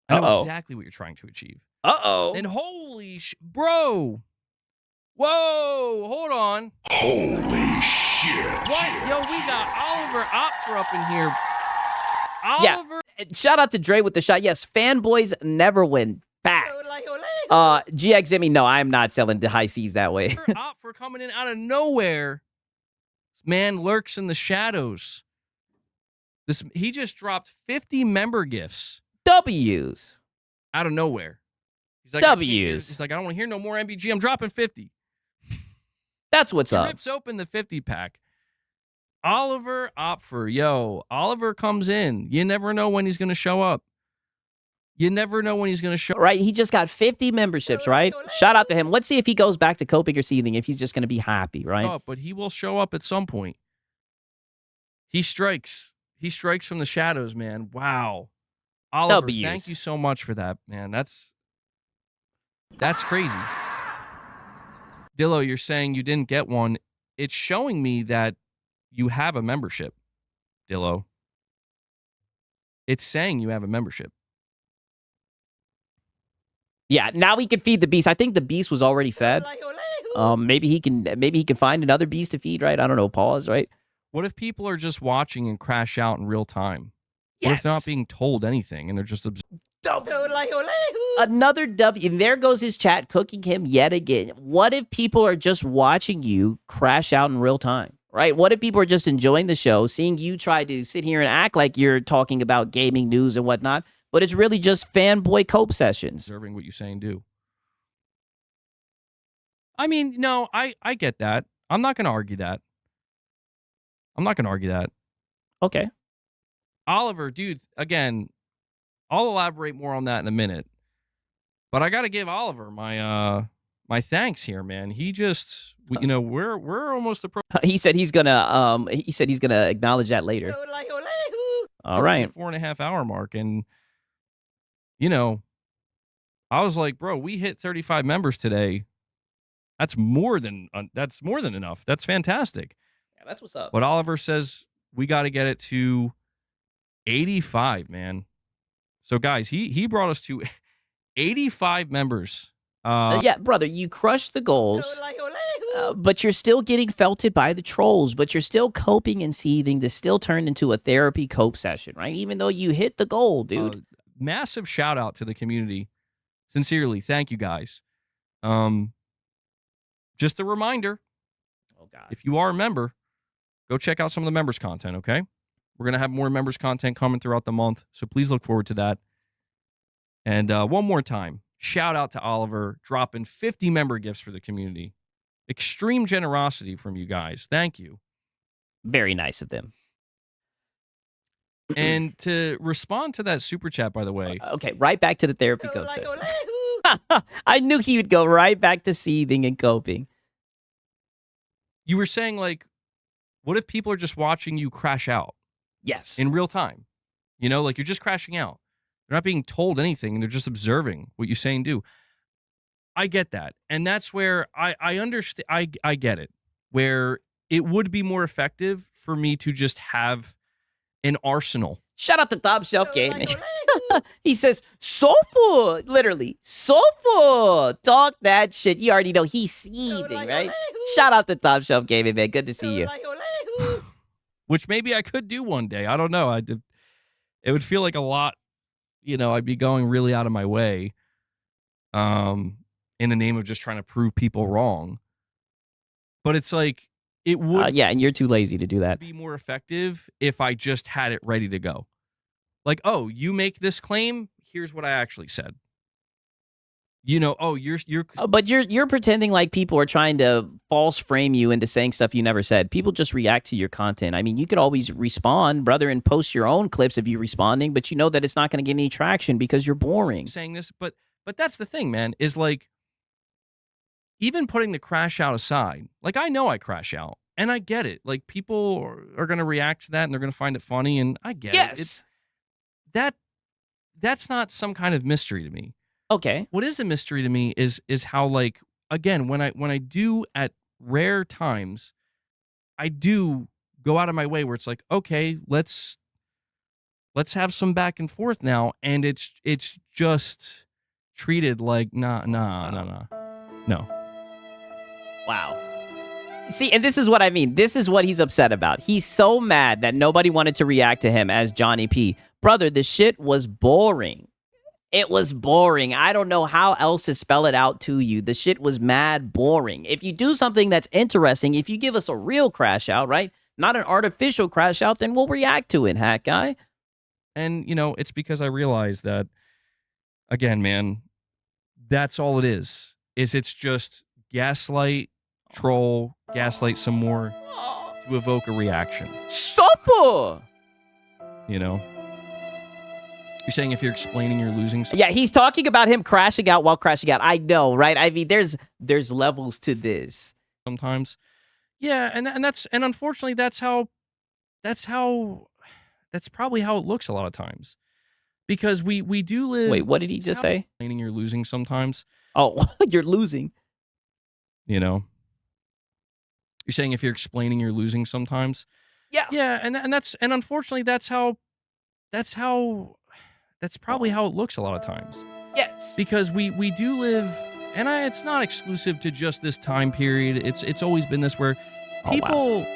A: I know exactly what you're trying to achieve.
B: Uh-oh.
A: And holy bro. Whoa, hold on.
F: Holy shit.
A: What? Yo, we got Oliver Opfer up in here.
B: Yeah.
A: Oliver
B: Shout out to Dre with the shot. Yes, fanboys never win. Fact. GX Zimmy, no, I am not selling the high C's that way.
A: Opfer coming in out of nowhere. This man lurks in the shadows. He just dropped 50 member gifts
B: W's.
A: out of nowhere. He's like,
B: W's.
A: He's like, I don't want to hear no more MBG. I'm dropping 50.
B: That's what's
A: He
B: up.
A: rips open the 50 pack. Oliver Opfer, yo, Oliver comes in. You never know when he's going to show up. You never know when he's going to show up.
B: Right? He just got 50 memberships, right? Shout out to him. Let's see if he goes back to coping or seething, if he's just going to be happy, right?
A: But he will show up at some point. He strikes. He strikes from the shadows, man. Wow. Oliver,
B: W's.
A: thank you so much for that, man. That's crazy. Dillo, you're saying you didn't get one. It's showing me that you have a membership, Dillo. It's saying you have a membership.
B: Yeah, now he can feed the beast. I think the beast was already fed. Maybe he can find another beast to feed, right? I don't know. Pause, right?
A: What if people are just watching and crash out in real time? What if they're not being told anything and they're just
B: Another W. And there goes his chat cooking him yet again. What if people are just watching you crash out in real time? Right? What if people are just enjoying the show, seeing you try to sit here and act like you're talking about gaming news and whatnot, but it's really just fanboy cope sessions?
A: observing what you're saying do? I mean, no, I get that. I'm not going to argue that.
B: Okay.
A: Oliver, dude, again, I'll elaborate more on that in a minute. But I got to give Oliver my thanks here, man. He just, we're almost approaching
B: He said he's gonna acknowledge that later. All
A: the
B: right.
A: 4.5 hour mark, and you know, I was like, bro, we hit 35 members today. That's more than enough. That's fantastic.
B: Yeah, that's what's up.
A: But Oliver says we got to get it to 85, man. So guys, he brought us to 85 members.
B: Yeah, brother, you crushed the goals, but you're still getting felted by the trolls, but you're still coping and seething. This still turned into a therapy cope session, right? Even though you hit the goal, dude.
A: Massive shout out to the community. Sincerely, thank you guys. Just a reminder,
B: Oh, God.
A: if you are a member, go check out some of the members content, okay? We're going to have more members content coming throughout the month, so please look forward to that. And one more time, shout out to Oliver dropping 50 member gifts for the community. Extreme generosity from you guys. Thank you.
B: Very nice of them.
A: And to respond to that super chat, by the way,
B: Okay, right back to the therapy cope session. I knew he would go right back to seething and coping.
A: you were saying, like, what if people are just watching you crash out
B: Yes.
A: in real time? You know, like you're just crashing out. They're not being told anything, and they're just observing what you say and do. I get that. And that's where I understand. I get it. Where it would be more effective for me to just have an arsenal.
B: Shout out to Top Shelf Gaming. He says, Sofa! Literally, Sofa! Talk that shit. You already know he's seething, right? Shout out to Top Shelf Gaming, man. Good to see you.
A: Which maybe I could do one day. I don't know. It would feel like a lot. I'd be going really out of my way in the name of just trying to prove people wrong. But it's like, it would
B: Yeah, and you're too lazy to do that.
A: be more effective if I just had it ready to go. Like, oh, you make this claim, here's what I actually said. You're
B: But you're pretending like people are trying to false frame you into saying stuff you never said. People just react to your content. I mean, you could always respond, brother, and post your own clips of you responding, but you know that it's not going to get any traction because you're boring.
A: saying this, but that's the thing, man, is like, even putting the crash out aside, like, I know I crash out, and I get it. Like, people are going to react to that, and they're going to find it funny, and I get it.
B: Yes.
A: That's not some kind of mystery to me.
B: Okay.
A: What is a mystery to me is how, like, again, when I do at rare times, I do go out of my way where it's like, okay, let's have some back and forth now, and it's just treated like no.
B: Wow. See, and this is what I mean. This is what he's upset about. He's so mad that nobody wanted to react to him as Johnny P. Brother, the shit was boring. It was boring. I don't know how else to spell it out to you. The shit was mad boring. If you do something that's interesting, if you give us a real crash out, right? Not an artificial crash out, then we'll react to it, Hat Guy.
A: And, it's because I realize that, again, man, that's all it is it's just gaslight, troll, gaslight some more to evoke a reaction.
B: Suffer!
A: You're saying if you're explaining you're losing something?
B: Yeah, he's talking about him crashing out while crashing out. I know, right? I mean, there's levels to this.
A: Sometimes. Yeah, and unfortunately that's probably how it looks a lot of times. Because we do live.
B: Wait, what did he just say?
A: Explaining you're losing sometimes.
B: Oh, you're losing.
A: You're saying if you're explaining you're losing sometimes.
B: Yeah.
A: Yeah, and unfortunately that's probably how it looks a lot of times.
B: Yes.
A: Because we do live, and it's not exclusive to just this time period. It's always been this where people.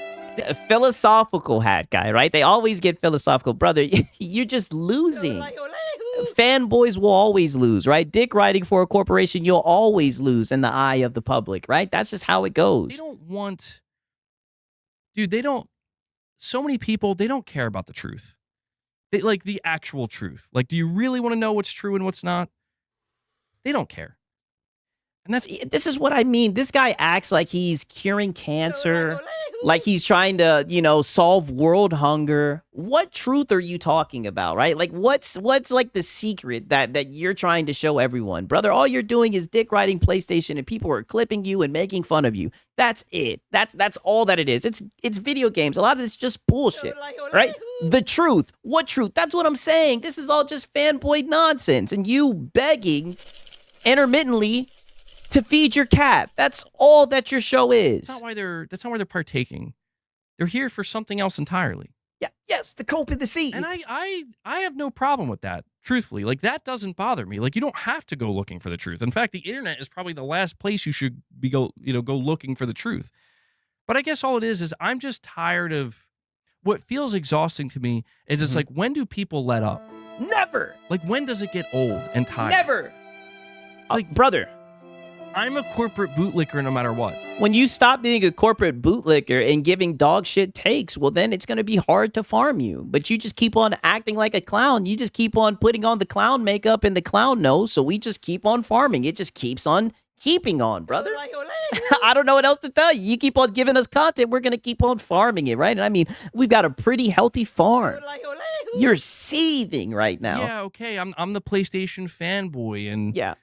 B: Philosophical Hat Guy, right? They always get philosophical. Brother, you're just losing. Fanboys will always lose, right? Dick riding for a corporation, you'll always lose in the eye of the public, right? That's just how it goes.
A: They don't want. Dude, so many people, they don't care about the truth. They like the actual truth. Like, do you really want to know what's true and what's not? They don't care. And that's
B: This is what I mean. This guy acts like he's curing cancer, like he's trying to, solve world hunger. What truth are you talking about, right? Like what's like the secret that you're trying to show everyone? Brother, all you're doing is dick riding PlayStation and people are clipping you and making fun of you. That's it. That's all that it is. It's video games. A lot of it's just bullshit, right? The truth. What truth? That's what I'm saying. This is all just fanboy nonsense and you begging intermittently to feed your cat. That's all that your show is.
A: not why that's not why they're partaking. They're here for something else entirely.
B: Yeah, yes, the cope in the sea.
A: And I have no problem with that, truthfully. Like, that doesn't bother me. Like, you don't have to go looking for the truth. In fact, the internet is probably the last place you should go looking for the truth. But I guess all it is I'm just tired of what feels exhausting to me is it's like, when do people let up?
B: Never.
A: Like, when does it get old and tired?
B: Never.
A: Like,
B: brother,
A: I'm a corporate bootlicker no matter what.
B: when you stop being a corporate bootlicker and giving dog shit takes, well, then it's going to be hard to farm you. But you just keep on acting like a clown. You just keep on putting on the clown makeup and the clown nose. So we just keep on farming. It just keeps on keeping on, brother. I don't know what else to tell you. You keep on giving us content, we're going to keep on farming it, right? And I mean, we've got a pretty healthy farm. You're seething right now.
A: Yeah, okay. I'm the PlayStation fanboy, and
B: Yeah.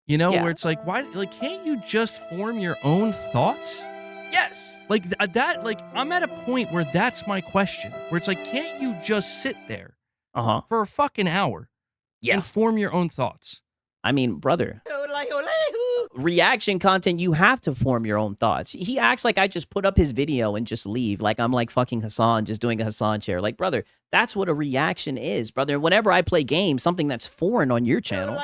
A: where it's like, why? Like, can't you just form your own thoughts?
B: Yes.
A: Like that. Like, I'm at a point where that's my question. Where it's like, can't you just sit there
B: Uh-huh.
A: for a fucking hour and form your own thoughts?
B: I mean, brother, reaction content, you have to form your own thoughts. He acts like I just put up his video and just leave, like I'm like fucking Hassan, just doing a Hassan chair. Like, brother, that's what a reaction is, brother. Whenever I play games, something that's foreign on your channel,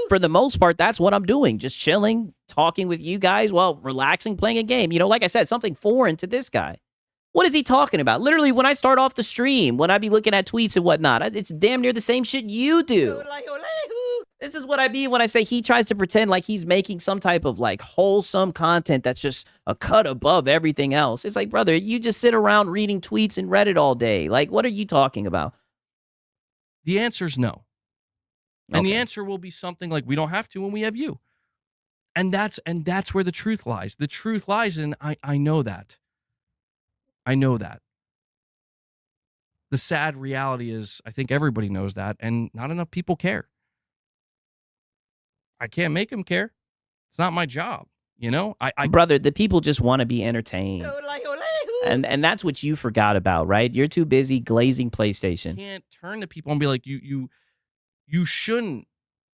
B: for the most part, that's what I'm doing. Just chilling, talking with you guys while relaxing, playing a game. Like I said, something foreign to this guy. What is he talking about? Literally, when I start off the stream, when I be looking at tweets and whatnot, it's damn near the same shit you do. This is what I mean when I say he tries to pretend like he's making some type of like wholesome content that's just a cut above everything else. It's like, brother, you just sit around reading tweets and Reddit all day. Like, what are you talking about?
A: The answer's no. And the
B: Okay.
A: answer will be something like, we don't have to when we have you. And that's where the truth lies. The truth lies in, I know that. I know that. The sad reality is, I think everybody knows that, and not enough people care. I can't make them care. It's not my job. I
B: Brother, the people just want to be entertained. And that's what you forgot about, right? You're too busy glazing PlayStation.
A: can't turn to people and be like, you shouldn't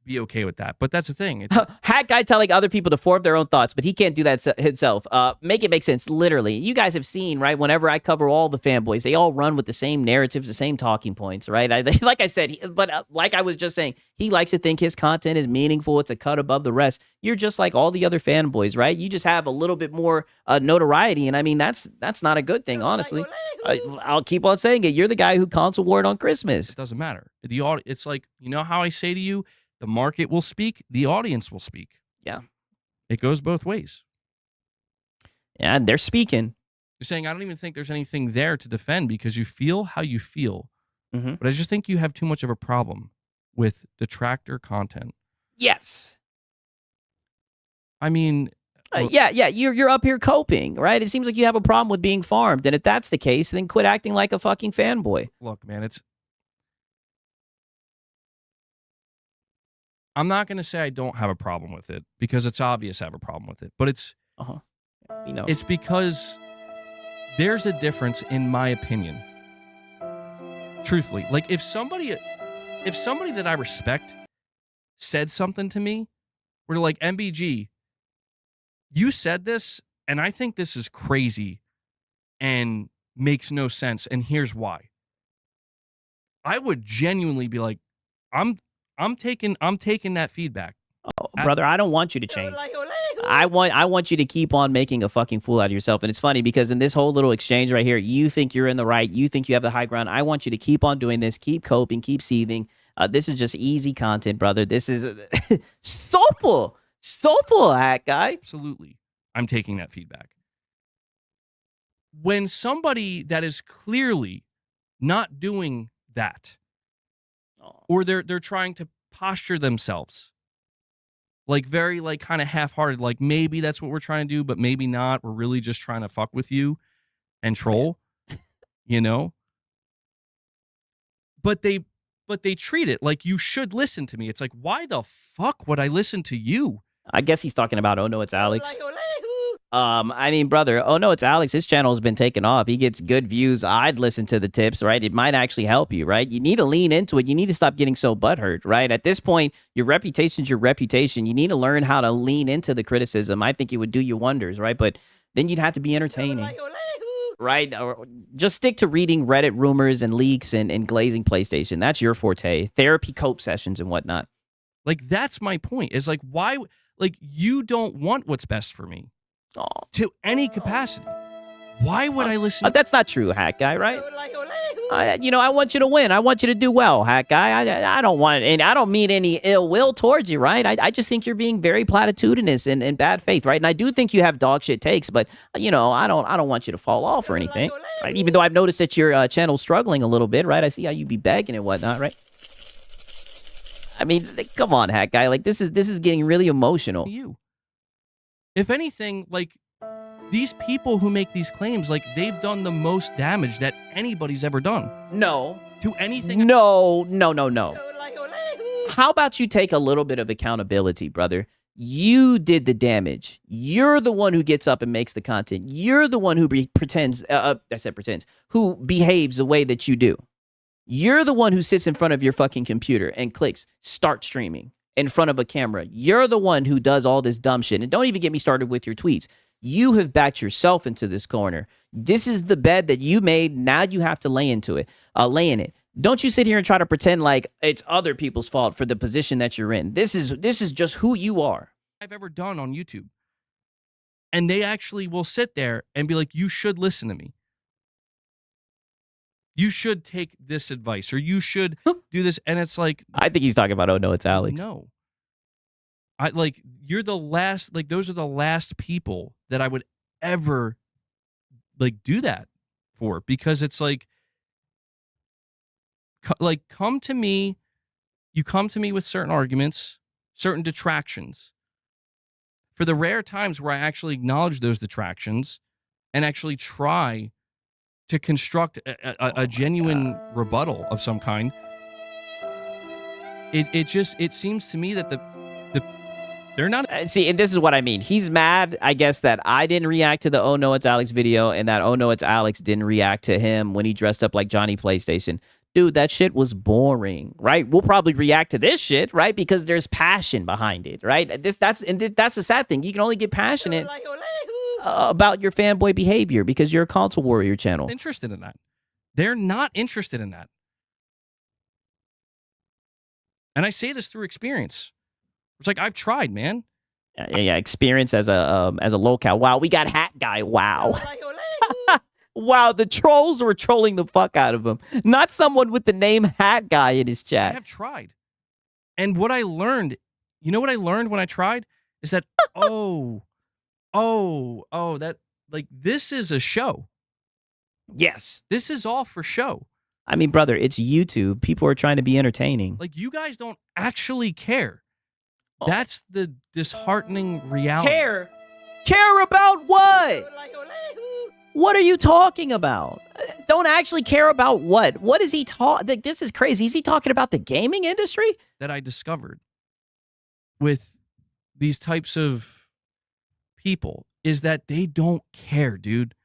A: be okay with that. But that's the thing.
B: Hat guy telling other people to form their own thoughts, but he can't do that himself. Make it make sense, literally. You guys have seen, right, whenever I cover all the fanboys, they all run with the same narratives, the same talking points, right? Like I said, like I was just saying, he likes to think his content is meaningful. It's a cut above the rest. You're just like all the other fanboys, right? You just have a little bit more notoriety, and I mean, that's not a good thing, honestly. I'll keep on saying it. You're the guy who console warred on Christmas.
A: It doesn't matter. It's like, how I say to you, the market will speak, the audience will speak.
B: Yeah.
A: It goes both ways.
B: Yeah, and they're speaking.
A: You're saying, I don't even think there's anything there to defend because you feel how you feel.
B: Mhm.
A: But I just think you have too much of a problem with detractor content.
B: Yes.
A: I mean,
B: Yeah, you're up here coping, right? It seems like you have a problem with being farmed, and if that's the case, then quit acting like a fucking fanboy.
A: look, man, I'm not going to say I don't have a problem with it because it's obvious I have a problem with it. But it's it's because there's a difference in my opinion. Truthfully, like if somebody that I respect said something to me, where they're like, MBG, you said this, and I think this is crazy and makes no sense, and here's why. I would genuinely be like, I'm taking that feedback.
B: Oh, brother, I don't want you to change. I want you to keep on making a fucking fool out of yourself. And it's funny because in this whole little exchange right here, you think you're in the right. You think you have the high ground. I want you to keep on doing this. Keep coping. Keep seething. This is just easy content, brother. This is soulful, hat guy.
A: Absolutely. I'm taking that feedback. When somebody that is clearly not doing that, or they're trying to posture themselves Like very like kind of half-hearted, like maybe that's what we're trying to do, but maybe not. We're really just trying to fuck with you and troll, you know? But they treat it like you should listen to me. It's like, why the fuck would I listen to you?
B: I guess he's talking about, oh no, it's Alex. I mean, brother, oh no, it's Alex. His channel has been taken off. He gets good views. I'd listen to the tips, right? It might actually help you, right? You need to lean into it. You need to stop getting so butthurt, right? At this point, your reputation's your reputation. You need to learn how to lean into the criticism. I think it would do you wonders, right? But then you'd have to be entertaining, right? Or just stick to reading Reddit rumors and leaks and glazing PlayStation. That's your forte. Therapy cope sessions and whatnot.
A: Like, that's my point. Is like, why, like, you don't want what's best for me.
B: Oh.
A: To any capacity. Why would I listen?
B: That's not true, Hat Guy, right? I want you to win. I want you to do well, Hat Guy. I don't want it, and I don't mean any ill will towards you, right? I just think you're being very platitudinous and in bad faith, right? And I do think you have dog shit takes, but I don't want you to fall off or anything, right? Even though I've noticed that your channel's struggling a little bit, right? I see how you be begging and whatnot, right? I mean, come on, Hat Guy. Like this is getting really emotional.
A: You. If anything, like, these people who make these claims, like, they've done the most damage that anybody's ever done.
B: No.
A: To anything.
B: No. How about you take a little bit of accountability, brother? You did the damage. You're the one who gets up and makes the content. You're the one who pretends, who behaves the way that you do. You're the one who sits in front of your fucking computer and clicks start streaming in front of a camera. You're the one who does all this dumb shit. And don't even get me started with your tweets. You have backed yourself into this corner. This is the bed that you made. Now you have to lay in it. Don't you sit here and try to pretend like it's other people's fault for the position that you're in. This is just who you are.
A: I've ever done on YouTube. And they actually will sit there and be like, you should listen to me. You should take this advice, or you should do this. And it's like,
B: I think he's talking about, oh no, it's Alex.
A: No. You're the last, like, those are the last people that I would ever, like, do that for, because it's like come to me, you come to me with certain arguments, certain detractions. For the rare times where I actually acknowledge those detractions and actually try to construct a genuine rebuttal of some kind, it seems to me that they're not.
B: See, and this is what I mean. He's mad, I guess, that I didn't react to the Oh No It's Alex video, and that Oh No It's Alex didn't react to him when he dressed up like Johnny PlayStation. Dude, that shit was boring, right? We'll probably react to this shit, right? Because there's passion behind it, right? That's the sad thing. You can only get passionate about your fanboy behavior because you're a console warrior channel.
A: Interested in that. They're not interested in that. And I say this through experience. It's like, I've tried, man.
B: Yeah, experience as a locale. Wow, we got Hat Guy. Wow. Wow, the trolls were trolling the fuck out of him. Not someone with the name Hat Guy in his chat.
A: I have tried. And what I learned, you know what I learned when I tried? Is that, that, like, this is a show.
B: Yes.
A: This is all for show.
B: I mean, brother, it's YouTube. People are trying to be entertaining.
A: Like, you guys don't actually care. That's the disheartening reality.
B: Care about what? What are you talking about? Don't actually care about what? What is he talking? This is crazy. Is he talking about the gaming industry?
A: That I discovered with these types of people is that they don't care, dude.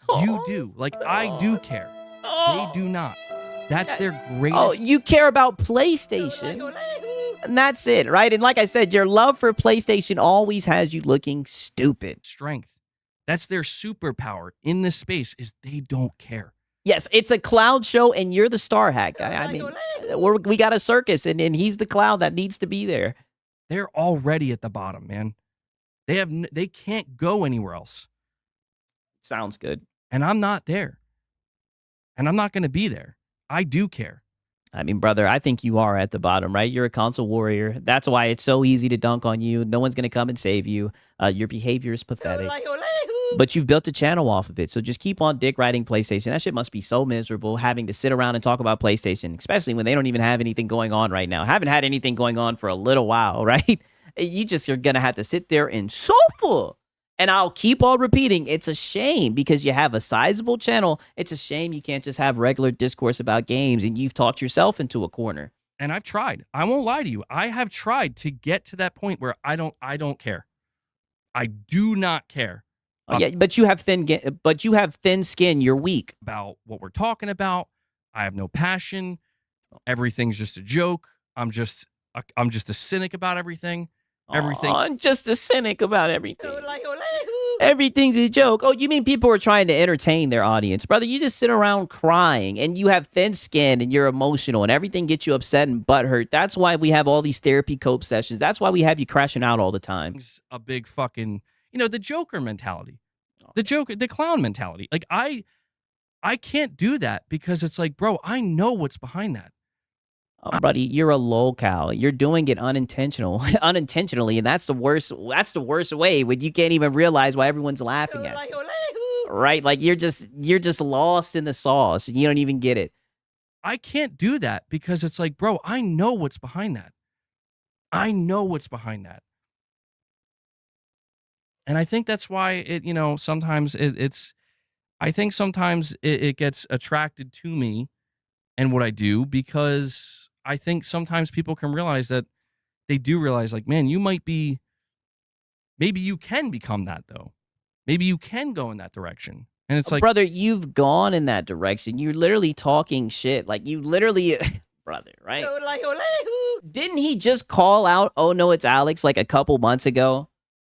A: You do. Like, I do care. They do not. That's their greatest.
B: Oh, you care about PlayStation. And that's it, right? And like I said, your love for PlayStation always has you looking stupid.
A: Strength. That's their superpower in this space, is they don't care.
B: Yes, it's a clown show, and you're the star, Hat Guy. I mean, we got a circus, and he's the clown that needs to be there.
A: They're already at the bottom, man. They can't go anywhere else.
B: Sounds good.
A: And I'm not there. And I'm not going to be there. I do care.
B: I mean, brother, I think you are at the bottom, right? You're a console warrior. That's why it's so easy to dunk on you. No one's going to come and save you. Your behavior is pathetic. But you've built a channel off of it. So just keep on dick riding PlayStation. That shit must be so miserable, having to sit around and talk about PlayStation, especially when they don't even have anything going on right now. Haven't had anything going on for a little while, right? You just are gonna have to sit there and suffer. And I'll keep on repeating, it's a shame because you have a sizable channel. It's a shame you can't just have regular discourse about games, and you've talked yourself into a corner.
A: And I've tried. I won't lie to you. I have tried to get to that point where I don't care. I do not care
B: Oh, yeah, but you have thin skin. You're weak.
A: about what we're talking about. I have no passion. Everything's just a joke. I'm just a cynic about everything. Everything.
B: I'm just a cynic about everything. Everything's a joke. Oh, you mean people are trying to entertain their audience? Brother, you just sit around crying and you have thin skin and you're emotional and everything gets you upset and butthurt. That's why we have all these therapy cope sessions. That's why we have you crashing out all the time.
A: A big fucking, the Joker mentality. The clown mentality. Like I can't do that because it's like, bro, I know what's behind that.
B: Oh, buddy, you're a lolcow. You're doing it unintentionally, and that's the worst. That's the worst way when you can't even realize why everyone's laughing at you. Right? Like you're just lost in the sauce, and you don't even get it.
A: I can't do that because it's like, bro, I know what's behind that. I know what's behind that. And I think that's why sometimes I think sometimes it gets attracted to me and what I do, because I think sometimes people can realize that they do realize, like, man, maybe you can become that though. Maybe you can go in that direction. And it's like,
B: brother, you've gone in that direction. You're literally talking shit. Like you literally, brother, right? Didn't he just call out, "Oh no, it's Alex," like a couple months ago?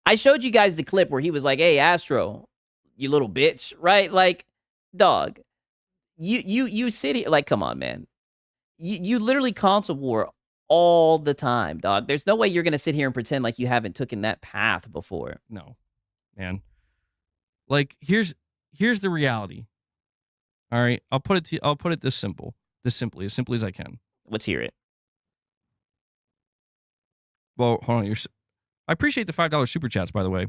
B: I showed you guys the clip where he was like, "Hey, Astro, you little bitch," right? Like, dog, you sit here, like, come on, man. You literally console war all the time, dog. There's no way you're gonna sit here and pretend like you haven't taken that path before.
A: no, man. Like, here's the reality. All right, I'll put it this simply as I can.
B: Let's hear it.
A: Well, hold on. I appreciate the $5 super chats, by the way.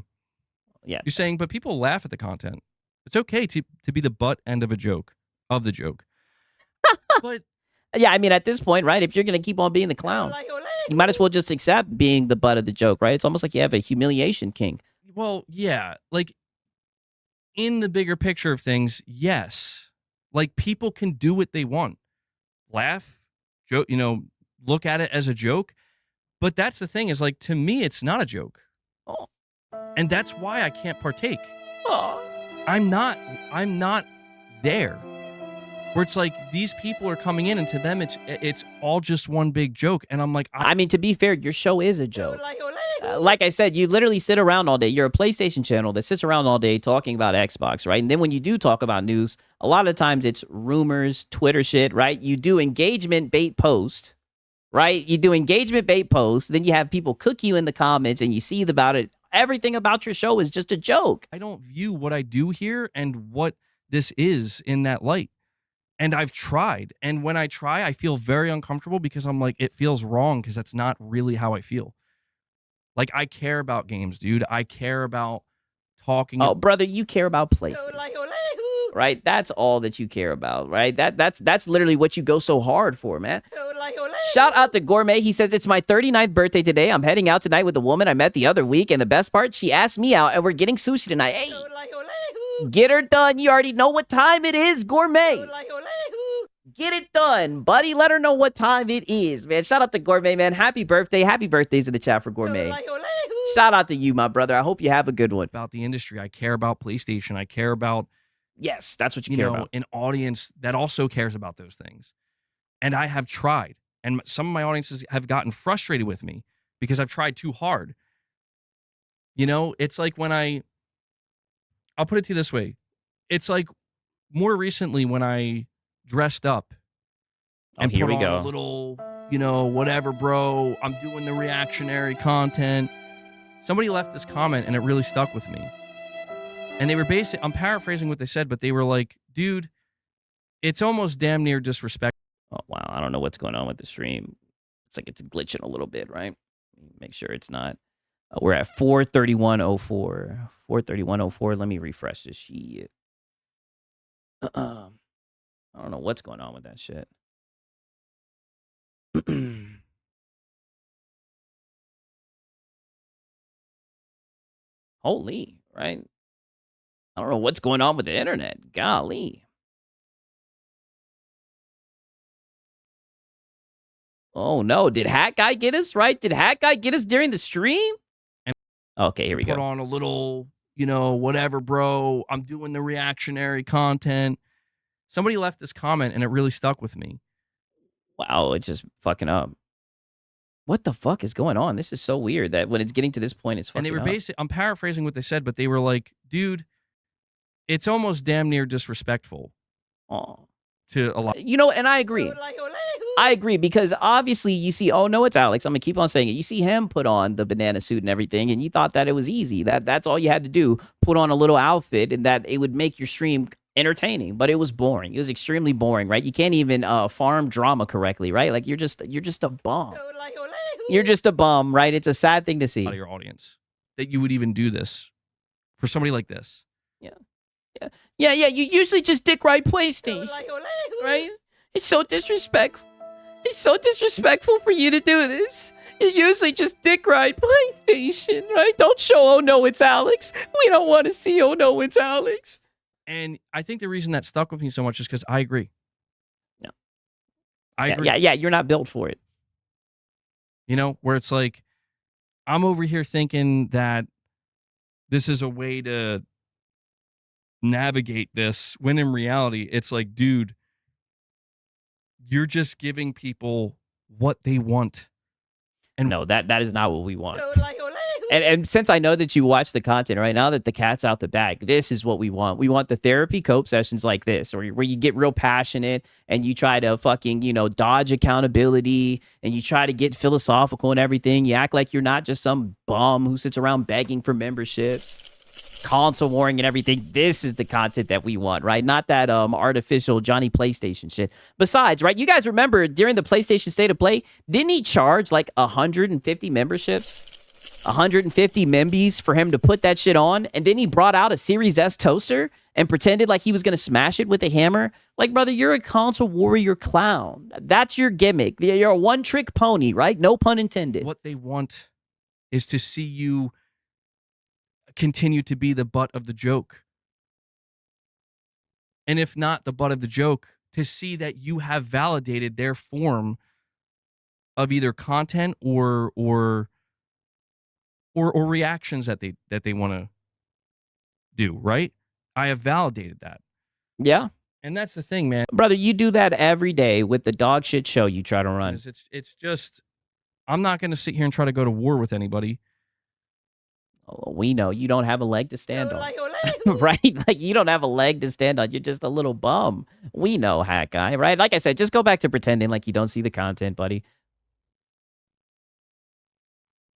B: Yeah.
A: You're saying, but people laugh at the content. It's okay to be the butt end of the joke. But
B: Yeah, I mean, at this point, right, if you're going to keep on being the clown, you might as well just accept being the butt of the joke, right? It's almost like you have a humiliation kink.
A: well, yeah, like in the bigger picture of things, yes. Like people can do what they want. Laugh, joke, look at it as a joke. But that's the thing is, like, to me, it's not a joke.
B: Oh.
A: And that's why I can't partake.
B: Oh.
A: I'm not there. Where it's like these people are coming in and to them it's all just one big joke. And I'm like,
B: I mean, to be fair, your show is a joke. Like I said, you literally sit around all day. You're a PlayStation channel that sits around all day talking about Xbox, right? And then when you do talk about news, a lot of times it's rumors, Twitter shit, right? You do engagement bait post, right? You do engagement bait post. Then you have people cook you in the comments and you see about it. Everything about your show is just a joke.
A: I don't view what I do here and what this is in that light. And I've tried. And when I try, I feel very uncomfortable because I'm like, it feels wrong because that's not really how I feel. Like, I care about games, dude. I care about talking.
B: Oh, brother, you care about PlayStation, right? That's all that you care about, right? That's literally what you go so hard for, man. Shout out to Gourmet. He says, it's my 39th birthday today. I'm heading out tonight with a woman I met the other week. And the best part, she asked me out and we're getting sushi tonight. Hey, get her done. You already know what time it is, Gourmet. Get it done, buddy. Let her know what time it is, man. Shout out to Gourmet, man. Happy birthday. Happy birthdays in the chat for Gourmet. Shout out to you, my brother. I hope you have a good one.
A: About the industry. I care about PlayStation. I care about,
B: yes, that's what you care about.
A: An audience that also cares about those things. And I have tried. And some of my audiences have gotten frustrated with me because I've tried too hard. It's like when I'll put it to you this way. It's like more recently when I dressed up and
B: here
A: put
B: we
A: on
B: go.
A: a little, whatever, bro. I'm doing the reactionary content. Somebody left this comment and it really stuck with me. And they were I'm paraphrasing what they said, but they were like, dude, it's almost damn near disrespectful.
B: Oh, wow. I don't know what's going on with the stream. It's like it's glitching a little bit, right? Make sure it's not. We're at 431.04. 431.04. Let me refresh this shit. I don't know what's going on with that shit. Holy, right? I don't know what's going on with the internet. Golly. Oh no, did Hat Guy get us, right? Did Hat Guy get us during the stream? Okay, here we
A: Put
B: go.
A: on a little, whatever, bro. I'm doing the reactionary content. Somebody left this comment and it really stuck with me.
B: Wow, it's just fucking up. What the fuck is going on? This is so weird that when it's getting to this point, it's fucking
A: And they were
B: up.
A: basically, I'm paraphrasing what they said, but they were like, dude, it's almost damn near disrespectful
B: Oh.
A: to a lot.
B: And I agree. I agree because obviously you see, oh no, it's Alex. I'm gonna keep on saying it. You see him put on the banana suit and everything, and you thought that it was easy. That's all you had to do, put on a little outfit, and that it would make your stream entertaining. But it was boring. It was extremely boring, right? You can't even farm drama correctly, right? Like you're just a bum. You're just a bum, right? It's a sad thing to see.
A: Out of your audience that you would even do this for somebody like this.
B: Yeah. You usually just dick ride PlayStation, right? It's so disrespectful. It's so disrespectful for you to do this. You usually just dick ride PlayStation, right? Don't show, oh no, it's Alex. We don't want to see, oh no, it's Alex.
A: And I think the reason that stuck with me so much is because I agree.
B: No.
A: I agree.
B: Yeah, you're not built for it.
A: Where it's like, I'm over here thinking that this is a way to navigate this, when in reality, it's like, dude, you're just giving people what they want. And
B: no, that is not what we want. And since I know that you watch the content right now, that the cat's out the bag, this is what we want. We want the therapy cope sessions like this, where you get real passionate and you try to fucking, dodge accountability and you try to get philosophical and everything. You act like you're not just some bum who sits around begging for memberships, console warring and everything. This is the content that we want, right? Not that artificial Johnny PlayStation shit. Besides, right, you guys remember during the PlayStation State of Play, didn't he charge like 150 memberships? 150 membies for him to put that shit on, and then he brought out a Series S toaster and pretended like he was gonna smash it with a hammer. Like, brother, you're a console warrior clown. That's your gimmick. You're a one-trick pony, right? No pun intended.
A: what they want is to see you continue to be the butt of the joke. And if not the butt of the joke, to see that you have validated their form of either content or reactions that they want to do, right? I have validated that.
B: Yeah.
A: And that's the thing, man.
B: Brother, you do that every day with the dog shit show you try to run.
A: It's just, I'm not going to sit here and try to go to war with anybody.
B: Oh, we know you don't have a leg to stand on. Right? Like, you don't have a leg to stand on. You're just a little bum. We know, Hat Guy, right? Like I said, just go back to pretending like you don't see the content, buddy.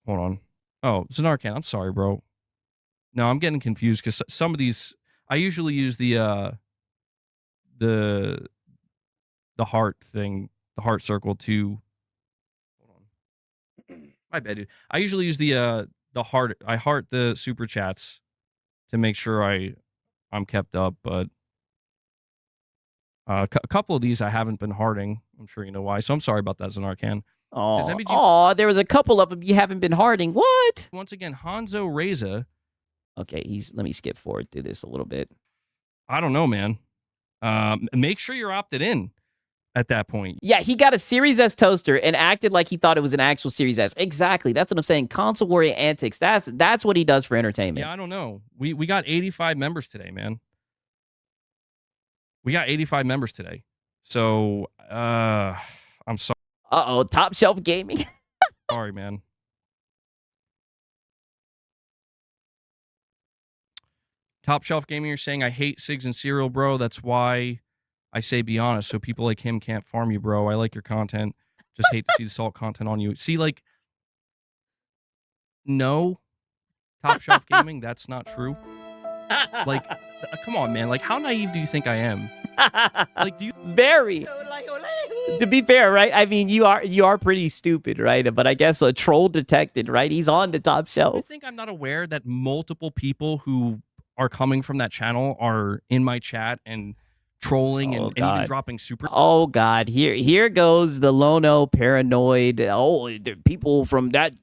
A: Hold on. Oh, Zanarkand, I'm sorry, bro. No, I'm getting confused because some of these, I usually use the heart thing, the heart circle to. Hold on. My bad, dude. I usually use the heart. I heart the super chats to make sure I'm kept up, but a couple of these I haven't been hearting. I'm sure you know why. So I'm sorry about that, Zanarkand.
B: Oh, there was a couple of them you haven't been harding. What?
A: Once again, Hanzo Reza.
B: Okay, let me skip forward through this a little bit.
A: I don't know, man. Make sure you're opted in at that point.
B: Yeah, he got a Series S toaster and acted like he thought it was an actual Series S. Exactly. That's what I'm saying. Console warrior antics. That's what he does for entertainment.
A: Yeah, I don't know. We got 85 members today, man. We got 85 members today. So, I'm sorry.
B: Uh-oh, Top Shelf Gaming.
A: Sorry, man. Top Shelf Gaming, you're saying I hate Sigs and Cereal, bro. That's why I say be honest. So people like him can't farm you, bro. I like your content. Just hate to see the salt content on you. See, like, no, Top Shelf Gaming, that's not true. Like, come on, man. Like, how naive do you think I am? Like, do you?
B: Very. To be fair, right? I mean, you are pretty stupid, right? But I guess a troll detected, right? He's on the top
A: I
B: shelf.
A: think I'm not aware that multiple people who are coming from that channel are in my chat and trolling and even dropping super.
B: Oh God, here goes the Lono paranoid. Oh, the people from that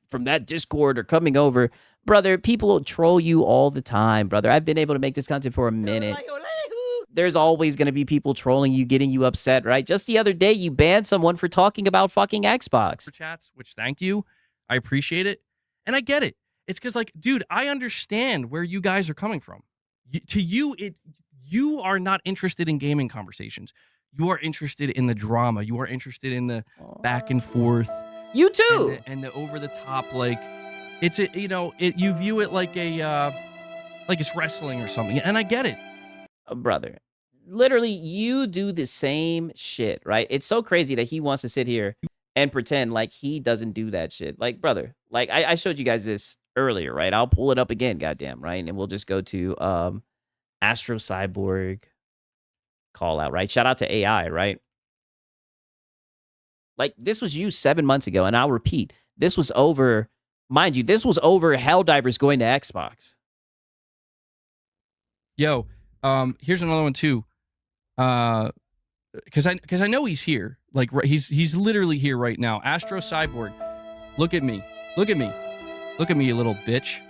B: Discord are coming over. Brother, people troll you all the time, brother. I've been able to make this content for a minute. There's always going to be people trolling you, getting you upset, right? Just the other day, you banned someone for talking about fucking Xbox.
A: Chats, which thank you. I appreciate it. And I get it. It's because, like, dude, I understand where you guys are coming from. To you, you are not interested in gaming conversations. You are interested in the drama. You are interested in the back and forth.
B: You too.
A: And the over the top, like, it's a, you view it like like it's wrestling or something. And I get it.
B: Brother, literally, you do the same shit, right? It's so crazy that he wants to sit here and pretend like he doesn't do that shit. Like, brother, like I showed you guys this earlier, right? I'll pull it up again, goddamn, right? And we'll just go to Astro Cyborg call out, right? Shout out to AI, right? Like, this was used 7 months ago, and I'll repeat, this was over, mind you, this was over Helldivers going to Xbox.
A: Yo, here's another one too. Because I know he's here. Like, he's literally here right now. Astro Cyborg, look at me. Look at me. Look at me, you little bitch.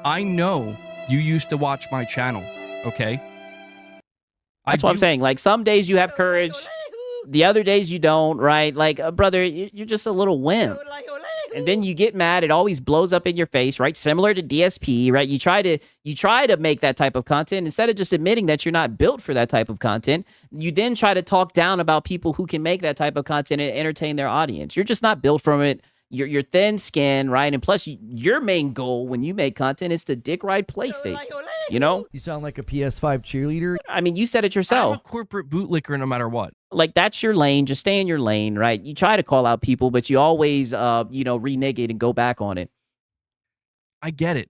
A: I know you used to watch my channel, okay?
B: That's what I'm saying. Like, some days you have courage, the other days you don't, right? Like, brother, you're just a little wimp. And then you get mad, it always blows up in your face, right? Similar to DSP, right? You try to make that type of content. Instead of just admitting that you're not built for that type of content, you then try to talk down about people who can make that type of content and entertain their audience. You're just not built from it. You're thin skinned, right? And plus, your main goal when you make content is to dick ride PlayStation. You know?
C: You sound like a PS5 cheerleader.
B: I mean, you said it
A: I'm
B: yourself.
A: a corporate bootlicker no matter what.
B: Like, that's your lane. Just stay in your lane, right? You try to call out people, but you always, renege it and go back on it.
A: I get it.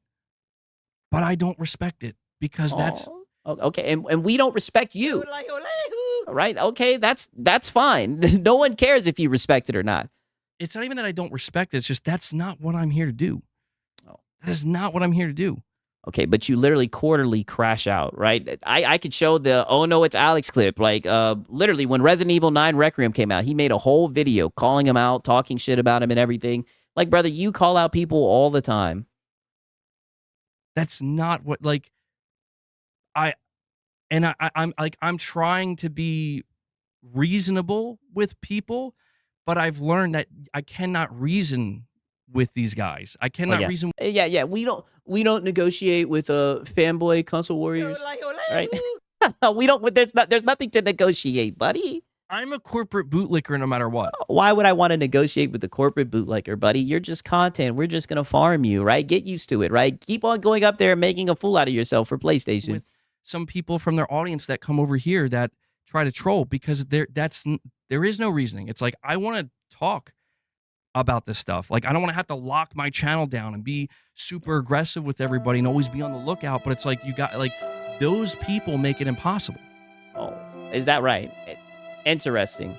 A: But I don't respect it because that's...
B: Okay, and we don't respect you. Right? Okay, that's fine. No one cares if you respect it or not.
A: It's not even that I don't respect it. It's just that's not what I'm here to do. That is not what I'm here to do.
B: Okay, but you literally quarterly crash out, right? I could show the, oh no, it's Alex clip. Like, literally, when Resident Evil 9 Requiem came out, he made a whole video calling him out, talking shit about him and everything. Like, brother, you call out people all the time.
A: That's not what, like, I'm trying to be reasonable with people, but I've learned that I cannot reason with these guys. I cannot reason.
B: Yeah. We don't negotiate with fanboy console warriors, right? We don't. There's nothing to negotiate, buddy.
A: I'm a corporate bootlicker no matter what.
B: Why would I want to negotiate with the corporate bootlicker, buddy? You're just content. We're just gonna farm you, right? Get used to it, right? Keep on going up there and making a fool out of yourself for PlayStation.
A: With some people from their audience that come over here that try to troll because there is no reasoning. It's like, I want to talk about this stuff. Like, I don't want to have to lock my channel down and be super aggressive with everybody and always be on the lookout. But it's like, you got, like, those people make it impossible.
B: Oh, is that right? Interesting.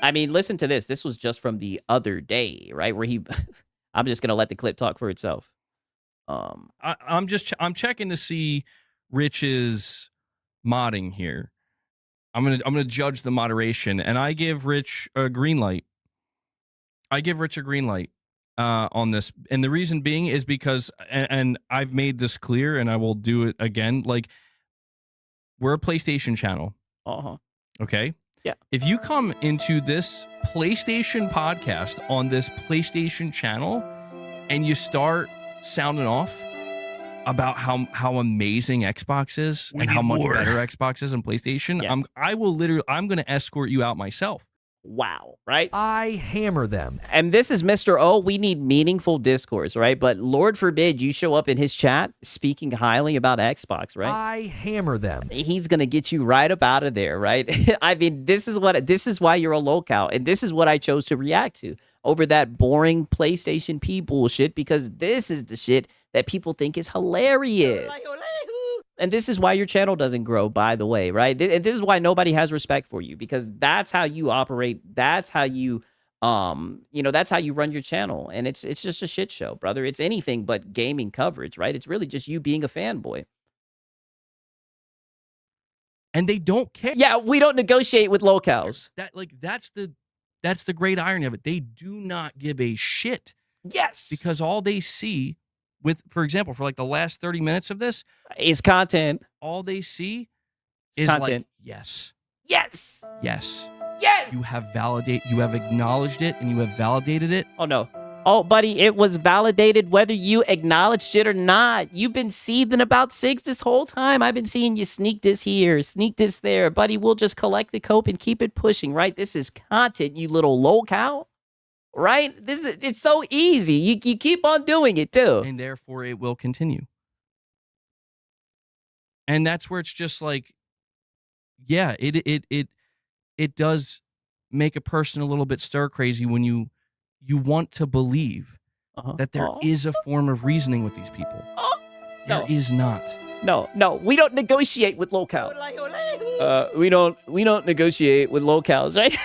B: I mean, listen to this. This was just from the other day, right? Where I'm just gonna let the clip talk for itself.
A: I'm checking to see Rich's modding here. I'm gonna judge the moderation, and I give Rich a green light. On this, and the reason being is because, and I've made this clear, and I will do it again. Like, we're a PlayStation channel. Okay.
B: Yeah.
A: If you come into this PlayStation podcast on this PlayStation channel, and you start sounding off about how amazing Xbox is and how much better Xbox is than PlayStation,
B: yeah.
A: I'm going to escort you out myself.
B: Wow, right?
C: I hammer them.
B: And this is Mr. O. We need meaningful discourse, right? But Lord forbid you show up in his chat speaking highly about Xbox, right?
C: I hammer them.
B: He's gonna get you right up out of there, right? I mean, this is why you're a locale, and this is what I chose to react to over that boring PlayStation P bullshit, because this is the shit that people think is hilarious. And this is why your channel doesn't grow, by the way, right? And this is why nobody has respect for you, because that's how you operate. That's how you, that's how you run your channel. And it's just a shit show, brother. It's anything but gaming coverage, right? It's really just you being a fanboy.
A: And they don't care.
B: Yeah, we don't negotiate with locales.
A: That's the great irony of it. They do not give a shit.
B: Yes.
A: Because all they see for example, for like the last 30 minutes of this,
B: It's content.
A: all they see is
B: Content.
A: like, yes,
B: Yes.
A: yes.
B: Yes.
A: You have acknowledged it and you have validated it.
B: Oh, no. Oh, buddy, it was validated whether you acknowledged it or not. You've been seething about Sigs this whole time. I've been seeing you sneak this here, sneak this there. Buddy, we'll just collect the cope and keep it pushing, right? This is content, you little lolcow. Right? It's so easy. You keep on doing it, too.
A: And therefore it will continue. And that's where it's just like, yeah, it does make a person a little bit stir crazy when you want to believe that there is a form of reasoning with these people. There is not.
B: No, we don't negotiate with locals. We don't negotiate with locals, right?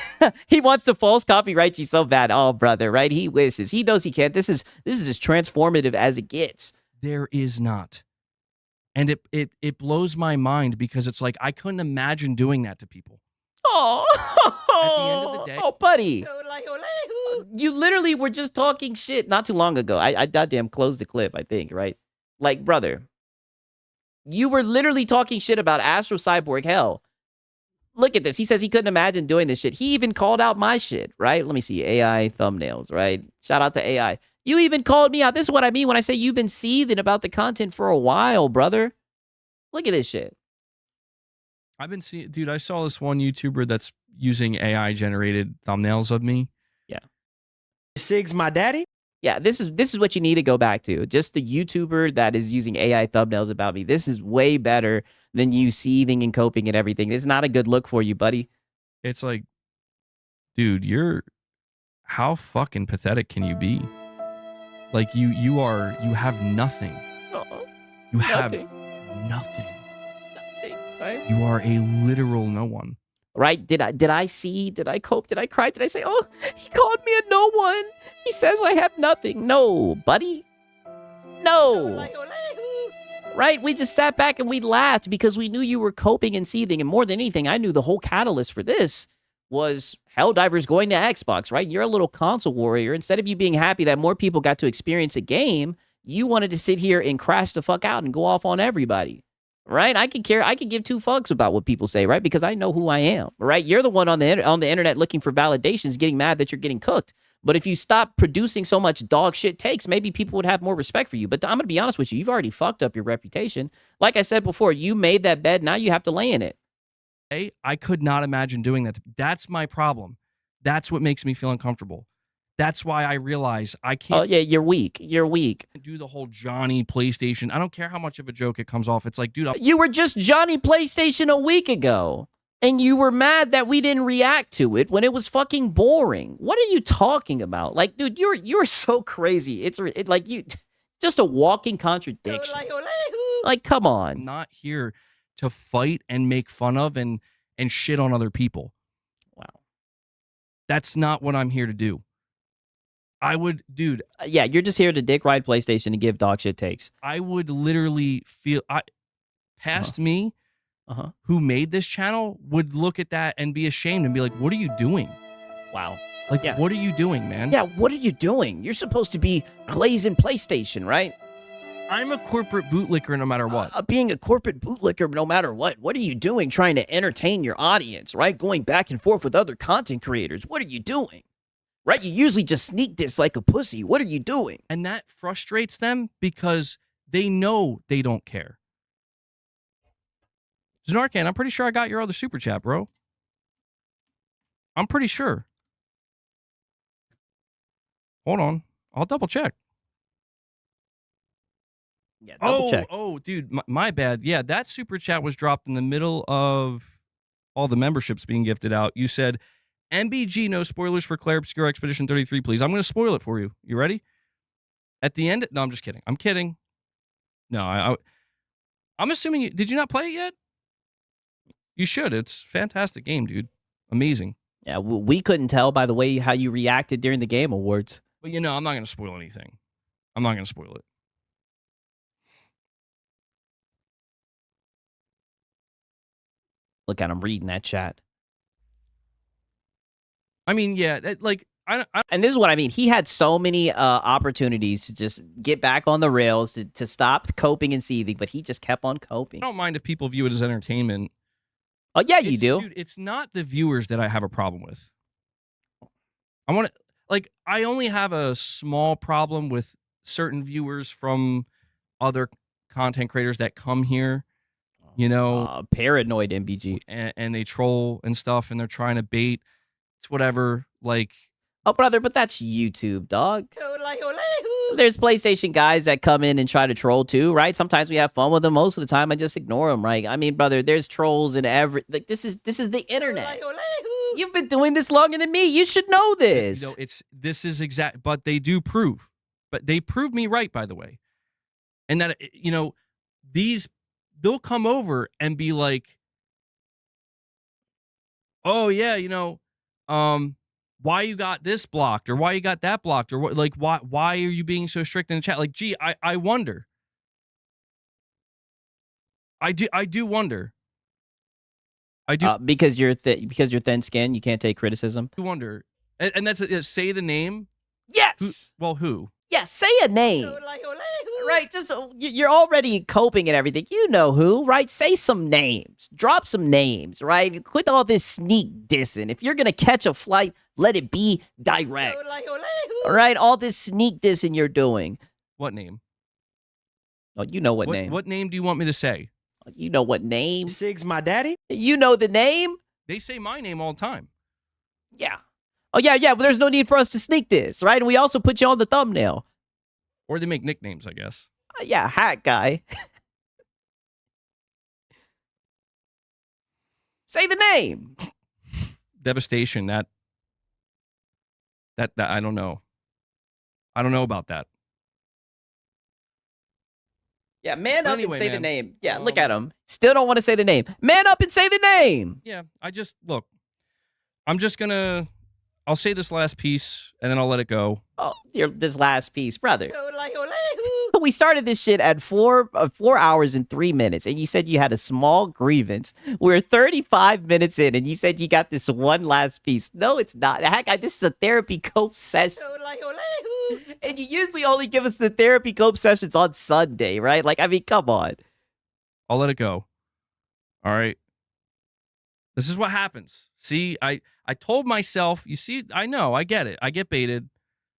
B: He wants to false copyright you so bad. Oh, brother, right? He wishes. He knows he can't. This is as transformative as it gets.
A: There is not. And it blows my mind because it's like I couldn't imagine doing that to people.
B: Oh,
A: At the end of the day,
B: oh, buddy. You literally were just talking shit not too long ago. I goddamn closed the clip, I think, right? Like, brother, you were literally talking shit about Astro Cyborg Hell. Look at this. He says he couldn't imagine doing this shit. He even called out my shit, right? Let me see. AI thumbnails, right? Shout out to AI. You even called me out. This is what I mean when I say you've been seething about the content for a while, brother. Look at this shit.
A: I've been seeing, dude, I saw this one YouTuber that's using AI generated thumbnails of me.
B: Yeah.
D: Sig's my daddy?
B: Yeah, this is what you need to go back to. Just the YouTuber that is using AI thumbnails about me. This is way better than you seething and coping and everything. It's not a good look for you, buddy.
A: It's like, dude, how fucking pathetic can you be? Like you have nothing. You have nothing.
B: Right?
A: You are a literal no one.
B: Right? Did I see? Did I cope? Did I cry? Did I say, oh, he called me a no one? He says I have nothing. No, buddy. No. Right? We just sat back and we laughed because we knew you were coping and seething. And more than anything, I knew the whole catalyst for this was Helldivers going to Xbox, right? You're a little console warrior. Instead of you being happy that more people got to experience a game, you wanted to sit here and crash the fuck out and go off on everybody. Right? I could give two fucks about what people say, right? Because I know who I am, right? You're the one on the internet looking for validations, getting mad that you're getting cooked. But if you stop producing so much dog shit takes, maybe people would have more respect for you. But I'm going to be honest with you. You've already fucked up your reputation. Like I said before, you made that bed. Now you have to lay in it.
A: Hey, I could not imagine doing that. That's my problem. That's what makes me feel uncomfortable. That's why I realize I can't.
B: Oh, yeah, you're weak. You're weak.
A: Do the whole Johnny PlayStation. I don't care how much of a joke it comes off. It's like, dude,
B: you were just Johnny PlayStation a week ago. And you were mad that we didn't react to it when it was fucking boring. What are you talking about? Like, dude, you're so crazy. It's like you just a walking contradiction. Like, come on.
A: I'm not here to fight and make fun of and shit on other people.
B: Wow.
A: That's not what I'm here to do. I would, dude.
B: Yeah, you're just here to dick ride PlayStation and give dog shit takes.
A: I would literally feel, past me, who made this channel, would look at that and be ashamed and be like, what are you doing?
B: Wow.
A: Like, what are you doing, man?
B: Yeah, what are you doing? You're supposed to be glazing PlayStation, right?
A: I'm a corporate bootlicker no matter what.
B: Being a corporate bootlicker no matter what. What are you doing trying to entertain your audience, right? Going back and forth with other content creators. What are you doing? Right? You usually just sneak diss like a pussy. What are you doing?
A: And that frustrates them because they know they don't care. Znarkan, I'm pretty sure I got your other super chat, bro. I'm pretty sure. Hold on. I'll double check.
B: Yeah, double check.
A: Oh, dude, my bad. Yeah, that super chat was dropped in the middle of all the memberships being gifted out. You said, MBG, no spoilers for Claire Obscure Expedition 33, please. I'm going to spoil it for you. You ready? At the end? No, I'm just kidding. I'm kidding. No, I'm assuming you... Did you not play it yet? You should. It's a fantastic game, dude. Amazing.
B: Yeah, we couldn't tell by the way how you reacted during the Game Awards.
A: But, I'm not going to spoil anything. I'm not going to spoil it.
B: Look at him reading that chat.
A: I mean, yeah,
B: And this is what I mean. He had so many opportunities to just get back on the rails, to stop coping and seething, but he just kept on coping.
A: don't mind if people view it as entertainment.
B: Oh, yeah, you do.
A: Dude, it's not the viewers that I have a problem with. I only have a small problem with certain viewers from other content creators that come here,
B: Paranoid MBG.
A: and they troll and stuff, and they're trying to bait. It's whatever. Like,
B: Oh, brother, but that's YouTube, dog. There's PlayStation guys that come in and try to troll too, right? Sometimes we have fun with them. Most of the time, I just ignore them, right? I mean, brother, there's trolls in every. Like, this is the internet. You've been doing this longer than me. You should know this.
A: this is exact, but they do prove. But they prove me right, by the way. And that, they'll come over and be like, oh, yeah, why you got this blocked, or why you got that blocked, or what, like, why are you being so strict in the chat? Like, gee, I wonder. I do wonder. I do
B: Because you're thin skinned, you can't take criticism.
A: wonder. And that's say the name.
B: Yes.
A: Who?
B: Yeah, say a name. Right, just you're already coping and everything. You know who, right? Say some names. Drop some names, right? Quit all this sneak dissing. If you're going to catch a flight, let it be direct. All right, all this sneak dissing you're doing.
A: What name?
B: Oh, you know what name.
A: What name do you want me to say?
B: You know what name.
D: Sig's my daddy?
B: You know the name?
A: They say my name all the time.
B: Yeah. Oh, yeah, but there's no need for us to sneak this, right? And we also put you on the thumbnail.
A: Or they make nicknames, I guess.
B: Yeah, hat guy. Say the name.
A: Devastation. That I don't know. I don't know about that.
B: Yeah, man
A: But
B: up
A: anyway,
B: and say the
A: man,
B: name. Yeah, look at him. Still don't want to say the name. Man up and say the name.
A: Yeah, I'll say this last piece and then I'll let it go.
B: Oh, this last piece, brother. We started this shit at 4 hours and 3 minutes, and you said you had a small grievance. We're 35 minutes in, and you said you got this one last piece. No, it's not. Heck, this is a therapy cope session. And you usually only give us the therapy cope sessions on Sunday, right? Like, I mean, come on.
A: I'll let it go. All right. This is what happens. See, I told myself, you see, I know, I get it. I get baited.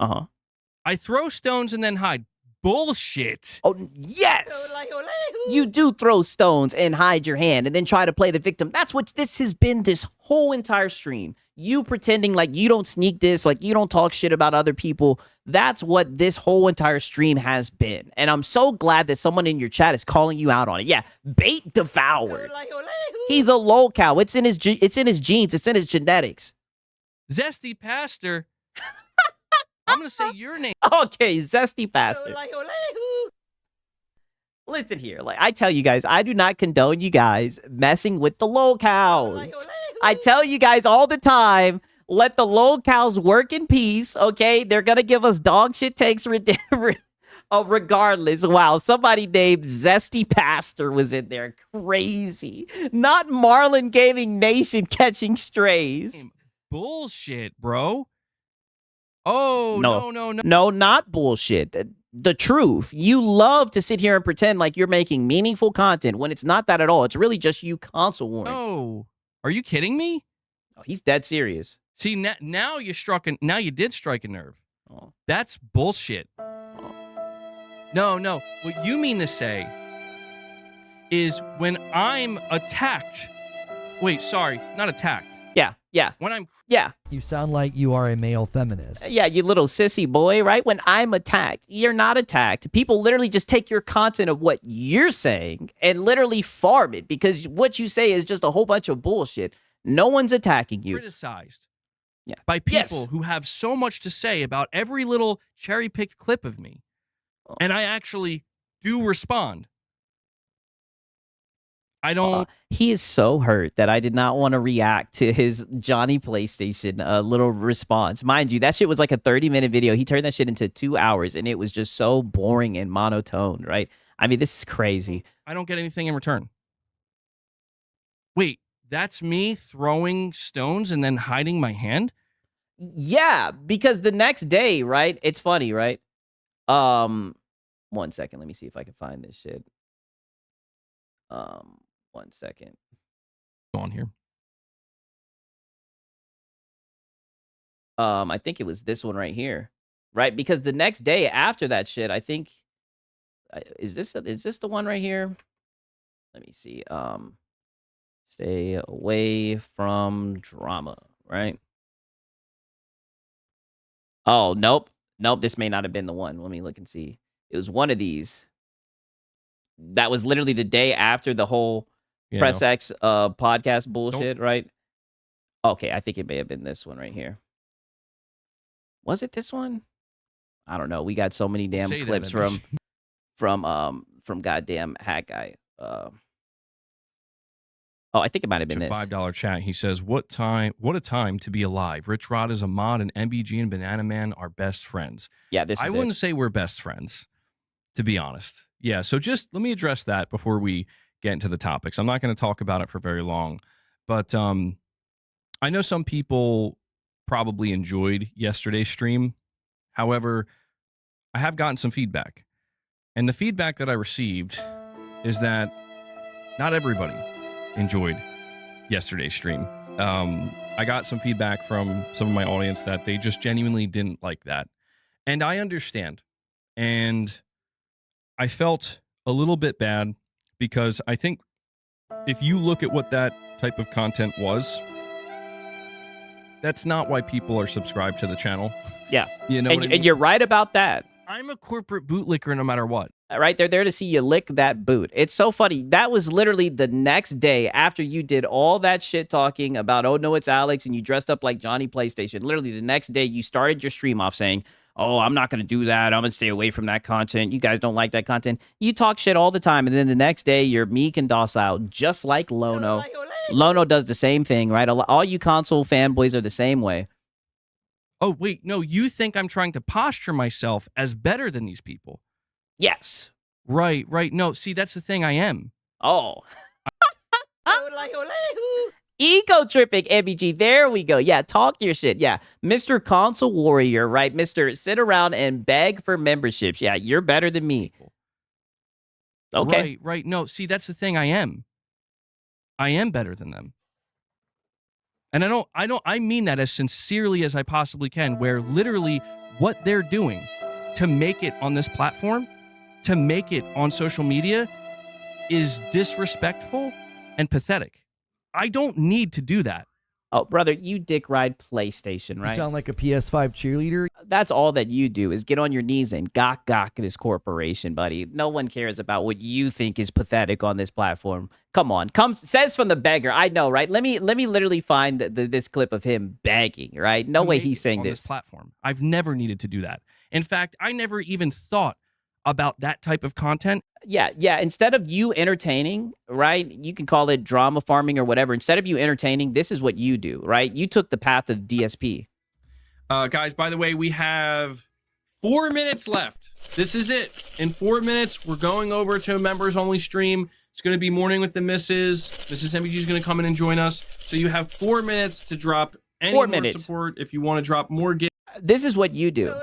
B: Uh-huh.
A: I throw stones and then hide. Bullshit.
B: Oh, yes. You do throw stones and hide your hand and then try to play the victim. That's what this has been this whole entire stream. You pretending like you don't sneak this, like you don't talk shit about other people. That's what this whole entire stream has been. And I'm so glad that someone in your chat is calling you out on it. Yeah, bait devoured. He's a lolcow. It's in his genes. It's in his genetics.
A: Zesty Pastor. I'm going to say your name.
B: Okay, Zesty Pastor. Listen here, like I tell you guys, I do not condone you guys messing with the lolcows. I tell you guys all the time, let the lolcows work in peace, okay? They're gonna give us dog shit takes regardless. Wow, somebody named Zesty Pastor was in there. Crazy. Not Marlin Gaming Nation catching strays.
A: Bullshit, bro. Oh, no.
B: No, not bullshit. The truth. You love to sit here and pretend like you're making meaningful content when it's not that at all. It's really just you console warring.
A: No. Are you kidding me?
B: Oh, he's dead serious.
A: See, now you did strike a nerve.
B: Oh.
A: That's bullshit. No. What you mean to say is when I'm attacked. Wait, sorry, not attacked.
B: Yeah.
A: When I'm
C: You sound like you are a male feminist.
B: Yeah, you little sissy boy, right? When I'm attacked, you're not attacked. People literally just take your content of what you're saying and literally farm it because what you say is just a whole bunch of bullshit. No one's attacking you.
A: criticized
B: Yeah.
A: by people who have so much to say about every little cherry-picked clip of me. And I actually do respond. I don't.
B: He is so hurt that I did not want to react to his Johnny PlayStation little response. Mind you, that shit was like a 30-minute video. He turned that shit into 2 hours, and it was just so boring and monotone, right? I mean, this is crazy.
A: I don't get anything in return. Wait, that's me throwing stones and then hiding my hand?
B: Yeah, because the next day, right? It's funny, right? 1 second. Let me see if I can find this shit. 1 second.
A: Go on here.
B: I think it was this one right here, right? Because the next day after that shit, I think is this the one right here? Let me see. Stay away from drama, right? Oh, nope. Nope, this may not have been the one. Let me look and see. It was one of these. That was literally the day after the whole
A: Yeah,
B: Press
A: no.
B: X podcast bullshit, right? Okay, I think it may have been this one right here. Was it this one? I don't know. We got so many damn
A: Say that,
B: clips
A: MBG.
B: from goddamn Hat Guy. Oh, I think it might have been
A: It's a
B: this.
A: $5 chat. He says, what a time to be alive. Rich Rod is a mod, and MBG and Banana Man are best friends.
B: Yeah, this is
A: I wouldn't say we're best friends, to be honest. Yeah, so just let me address that before we get into the topics. I'm not going to talk about it for very long, but I know some people probably enjoyed yesterday's stream. However, I have gotten some feedback, and the feedback that I received is that not everybody enjoyed yesterday's stream. I got some feedback from some of my audience that they just genuinely didn't like that. And I understand. And I felt a little bit bad because I think if you look at what that type of content was, that's not why people are subscribed to the channel.
B: Yeah.
A: You know
B: And,
A: what I mean?
B: and you're right about that.
A: I'm a corporate bootlicker no matter what.
B: Right? They're there to see you lick that boot. It's so funny. That was literally the next day after you did all that shit talking about, oh, no, it's Alex, and you dressed up like Johnny PlayStation. Literally the next day, you started your stream off saying, oh, I'm not going to do that. I'm going to stay away from that content. You guys don't like that content. You talk shit all the time. And then the next day, you're meek and docile, just like Lono. Lono does the same thing, right? All you console fanboys are the same way.
A: Oh, wait, no, you think I'm trying to posture myself as better than these people.
B: Yes.
A: Right. No, see, that's the thing. I am.
B: Oh. Ego tripping, MBG. There we go. Yeah, talk your shit. Yeah, Mr. Console Warrior, right? Mr. Sit around and beg for memberships. Yeah, you're better than me. Okay.
A: Right. No, see, that's the thing. I am. I am better than them. And I mean that as sincerely as I possibly can, where literally what they're doing to make it on this platform, to make it on social media, is disrespectful and pathetic. I don't need to do that.
B: Oh, brother, you dick ride PlayStation,
C: You
B: right?
C: sound like a PS5 cheerleader.
B: That's all that you do is get on your knees and gawk this corporation, buddy. No one cares about what you think is pathetic on this platform. Come on, says from the beggar. I know, right? Let me literally find this clip of him begging, right? No way he's saying
A: on
B: this.
A: Platform. I've never needed to do that. In fact, I never even thought about that type of content.
B: Yeah. Instead of you entertaining, right? You can call it drama farming or whatever. Instead of you entertaining, this is what you do, right? You took the path of DSP.
A: Guys, by the way, we have 4 minutes left. This is it. In 4 minutes, we're going over to a members only stream. It's going to be Morning with the Misses. Mrs. MBG is going to come in and join us. So you have 4 minutes to drop any
B: 4
A: more
B: minutes.
A: support. If you want to drop more gifts.
B: This is what you do.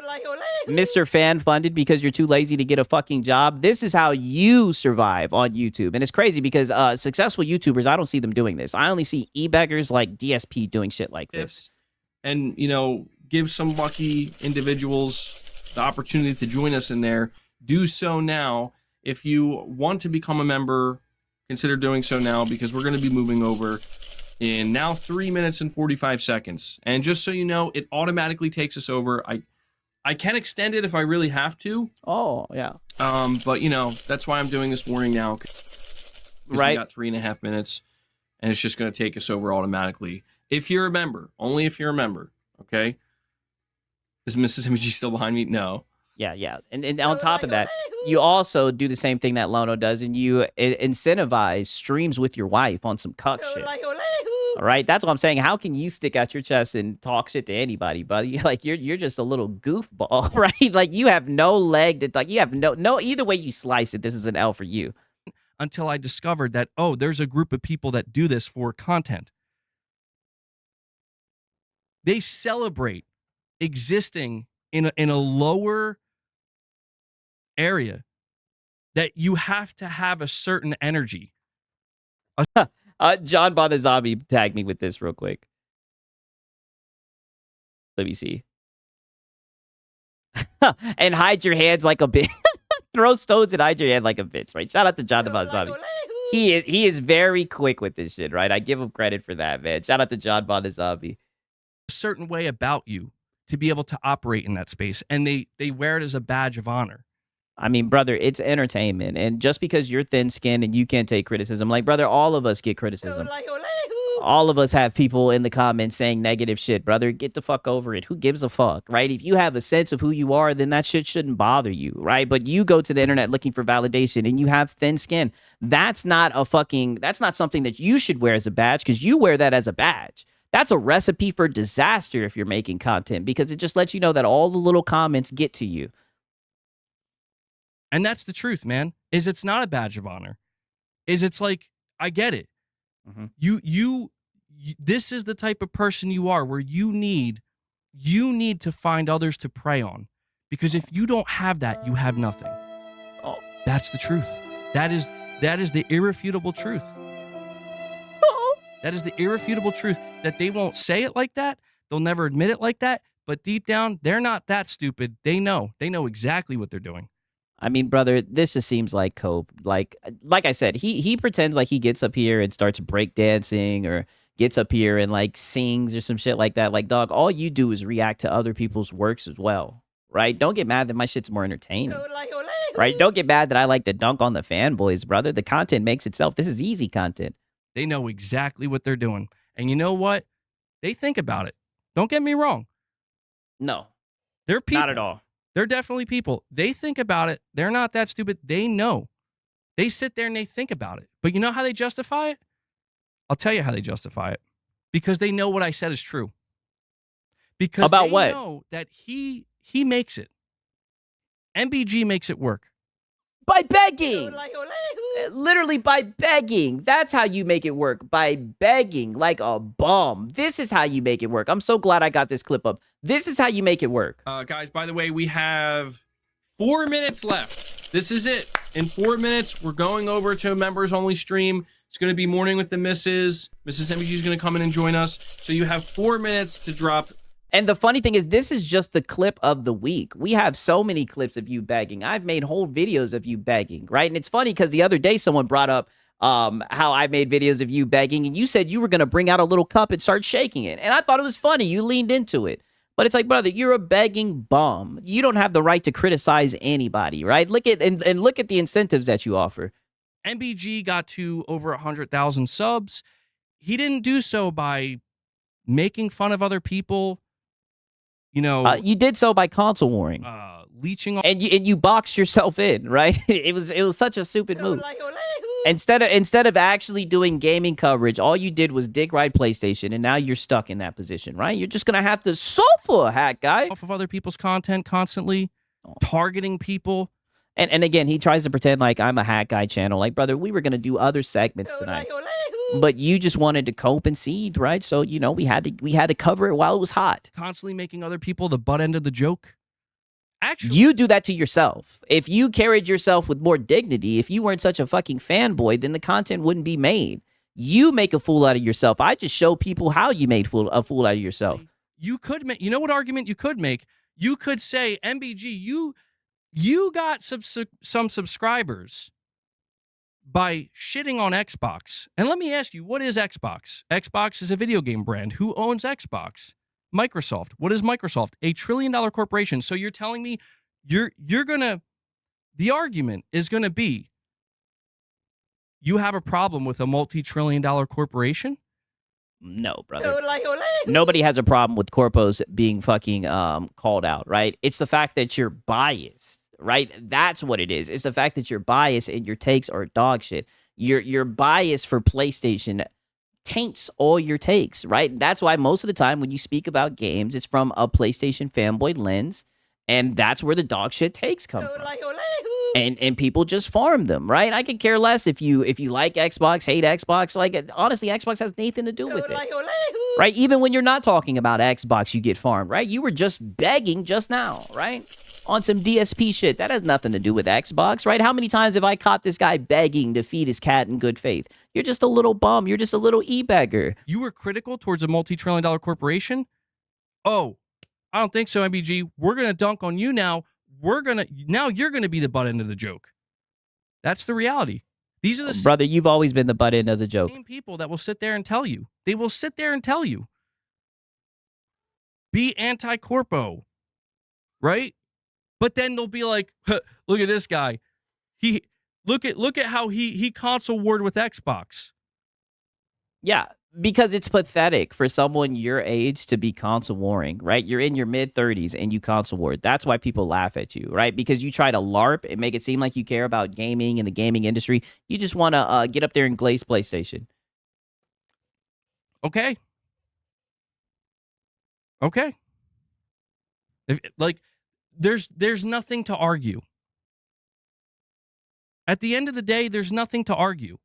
B: Mr. Fan funded because you're too lazy to get a fucking job. This is how you survive on YouTube. And it's crazy because successful YouTubers, I don't see them doing this. I only see e-beggars like DSP doing shit like this.
A: And, give some lucky individuals the opportunity to join us in there. Do so now. If you want to become a member, consider doing so now because we're going to be moving over in now 3 minutes and 45 seconds. And just so you know, it automatically takes us over. I can extend it if I really have to.
B: Oh, yeah.
A: But that's why I'm doing this warning now.
B: Right.
A: We got 3.5 minutes, and it's just going to take us over automatically. If you're a member, only if you're a member, okay? Is Mrs. MBG still behind me? No.
B: Yeah. And on top of that, you also do the same thing that Lono does, and you incentivize streams with your wife on some cuck shit. All right, that's what I'm saying. How can you stick out your chest and talk shit to anybody, buddy? Like you're just a little goofball, right? Like you have no leg to talk. You have no. Either way you slice it, this is an L for you.
A: Until I discovered that there's a group of people that do this for content. They celebrate existing in a lower area that you have to have a certain energy.
B: John Bonazami tagged me with this real quick. Let me see. And hide your hands like a bitch. Throw stones and hide your hand like a bitch, right? Shout out to John Bonazami. He is very quick with this shit, right? I give him credit for that, man. Shout out to John Bonazami.
A: A certain way about you to be able to operate in that space, and they wear it as a badge of honor.
B: I mean, brother, it's entertainment. And just because you're thin-skinned and you can't take criticism, like, brother, all of us get criticism. All of us have people in the comments saying negative shit, brother. Get the fuck over it. Who gives a fuck, right? If you have a sense of who you are, then that shit shouldn't bother you, right? But you go to the internet looking for validation and you have thin skin. That's not something that you should wear as a badge, because you wear that as a badge. That's a recipe for disaster if you're making content, because it just lets you know that all the little comments get to you.
A: And that's the truth, man, is it's not a badge of honor. It's like, I get it.
B: Mm-hmm.
A: You this is the type of person you are, where you need to find others to prey on, because if you don't have that, you have nothing.
B: Oh.
A: That's the truth. That is the irrefutable truth.
B: Oh.
A: That is the irrefutable truth, that they won't say it like that. They'll never admit it like that. But deep down, they're not that stupid. They know exactly what they're doing.
B: I mean, brother, this just seems like cope. Like I said, he pretends like he gets up here and starts breakdancing, or gets up here and like sings or some shit like that. Like, dog, all you do is react to other people's works as well, right? Don't get mad that my shit's more entertaining, right? Don't get mad that I like to dunk on the fanboys, brother. The content makes itself. This is easy content.
A: They know exactly what they're doing. And you know what? They think about it. Don't get me wrong.
B: No,
A: They're people.
B: not at all.
A: They're definitely people. They think about it. They're not that stupid. They know. They sit there and they think about it. But you know how they justify it? I'll tell you how they justify it. Because they know what I said is true. Because
B: About
A: they
B: what?
A: know that he makes it. MBG makes it work.
B: By begging. Literally by begging. That's how you make it work. By begging like a bum. This is how you make it work. I'm so glad I got this clip up. This is how you make it work.
A: Guys, by the way, we have 4 minutes left. This is it. In 4 minutes, we're going over to a members-only stream. It's going to be Morning with the Misses. Mrs. MBG is going to come in and join us. So you have 4 minutes to drop.
B: And the funny thing is, this is just the clip of the week. We have so many clips of you begging. I've made whole videos of you begging, right? And it's funny because the other day someone brought up how I made videos of you begging, and you said you were going to bring out a little cup and start shaking it. And I thought it was funny. You leaned into it. But it's like, brother, you're a begging bum. You don't have the right to criticize anybody, right? Look at and look at the incentives that you offer.
A: MBG got to over 100,000 subs. He didn't do so by making fun of other people. You know,
B: you did so by console warring,
A: leeching on,
B: and you boxed yourself in, right? It was such a stupid move. Instead of actually doing gaming coverage, all you did was dick ride PlayStation, and now you're stuck in that position, right? You're just gonna have to suffer, hat guy,
A: off of other people's content constantly, targeting people.
B: And again, he tries to pretend like I'm a hat guy channel. Like, brother, we were gonna do other segments tonight, but you just wanted to cope and seed, right? So you know we had to cover it while it was hot.
A: Constantly making other people the butt end of the joke. Actually,
B: you do that to yourself. If you carried yourself with more dignity, if you weren't such a fucking fanboy, then the content wouldn't be made. You make a fool out of yourself. I just show people how you made a fool out of yourself.
A: You could make. You know what argument you could make? You could say, MBG, you got some subscribers by shitting on Xbox. And let me ask you, what is Xbox? Xbox is a video game brand. Who owns Xbox? Microsoft. What is Microsoft? $1 trillion corporation. So you're telling me the argument is gonna be you have a problem with a multi-trillion-dollar corporation?
B: No, brother. Nobody has a problem with corpos being fucking called out, right? It's the fact that you're biased, right? That's what it is. It's the fact that you're biased and your takes are dog shit. Your bias for PlayStation taints all your takes, right? That's why most of the time when you speak about games, it's from a PlayStation fanboy lens, and that's where the dog shit takes come from. And people just farm them, right? I could care less if you like Xbox, hate Xbox. Like, honestly, Xbox has nothing to do with it. right? Even when you're not talking about Xbox, you get farmed, right? You were just begging just now, right? On some DSP shit. That has nothing to do with Xbox, right? How many times have I caught this guy begging to feed his cat in good faith? You're just a little bum. You're just a little e-beggar.
A: You were critical towards a multi-trillion-dollar corporation? Oh, I don't think so, MBG. We're going to dunk on you now. Now you're going to be the butt end of the joke. That's the reality. These are the
B: Brother, you've always been the butt end of the joke.
A: same people that will sit there and tell you. They will sit there and tell you. Be anti-corpo, right? But then they'll be like, look at this guy. Look at how he console warred with Xbox.
B: Yeah, because it's pathetic for someone your age to be console warring, right? You're in your mid-30s and you console war. That's why people laugh at you, right? Because you try to LARP and make it seem like you care about gaming and the gaming industry. You just want to get up there and glaze PlayStation.
A: Okay. There's nothing to argue. At the end of the day, there's nothing to argue.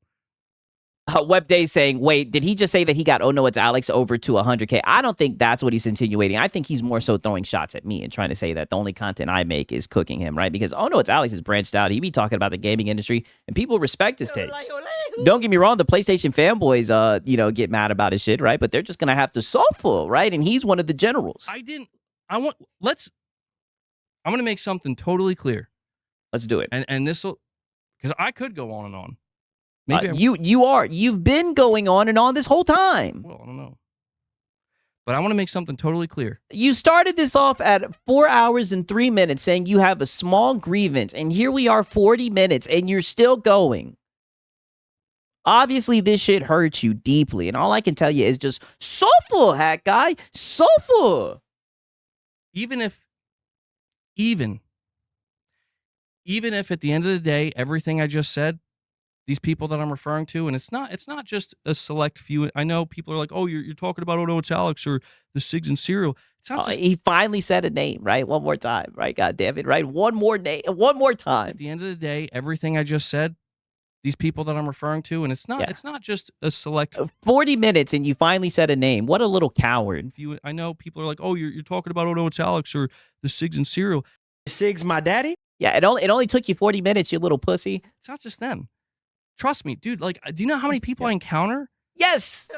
B: Web Day saying, wait, did he just say that he got Oh No It's Alex over to 100K? I don't think that's what he's insinuating. I think he's more so throwing shots at me and trying to say that the only content I make is cooking him, right? Because Oh No It's Alex is branched out. He be talking about the gaming industry and people respect his takes. Don't get me wrong, the PlayStation fanboys, get mad about his shit, right? But they're just going to have to suffer, right? And he's one of the generals.
A: I'm going to make something totally clear.
B: Let's do it.
A: And this will, because I could go on and on.
B: You've been going on and on this whole time.
A: Well, I don't know. But I want to make something totally clear.
B: You started this off at 4 hours and 3 minutes saying you have a small grievance, and here we are 40 minutes, and you're still going. Obviously, this shit hurts you deeply, and all I can tell you is just suffer, hack guy, suffer.
A: Even if at the end of the day, everything I just said, these people that I'm referring to, and it's not just a select few. I know people are like, oh, you're talking about Oh No It's Alex or the Sigs and Cereal. It's not just.
B: He finally said a name, right? One more time, right? God damn it, right? One more name, one more time.
A: At the end of the day, everything I just said, these people that I'm referring to, and it's not just a select
B: 40 minutes, and you finally said a name. What a little coward.
A: I know people are like, oh, you're talking about Oh No It's Alex or the Sigs and Cereal.
D: Sig's my daddy?
B: Yeah, it only took you 40 minutes, you little pussy.
A: It's not just them. Trust me, dude. Like, do you know how many people I encounter?
B: Yes.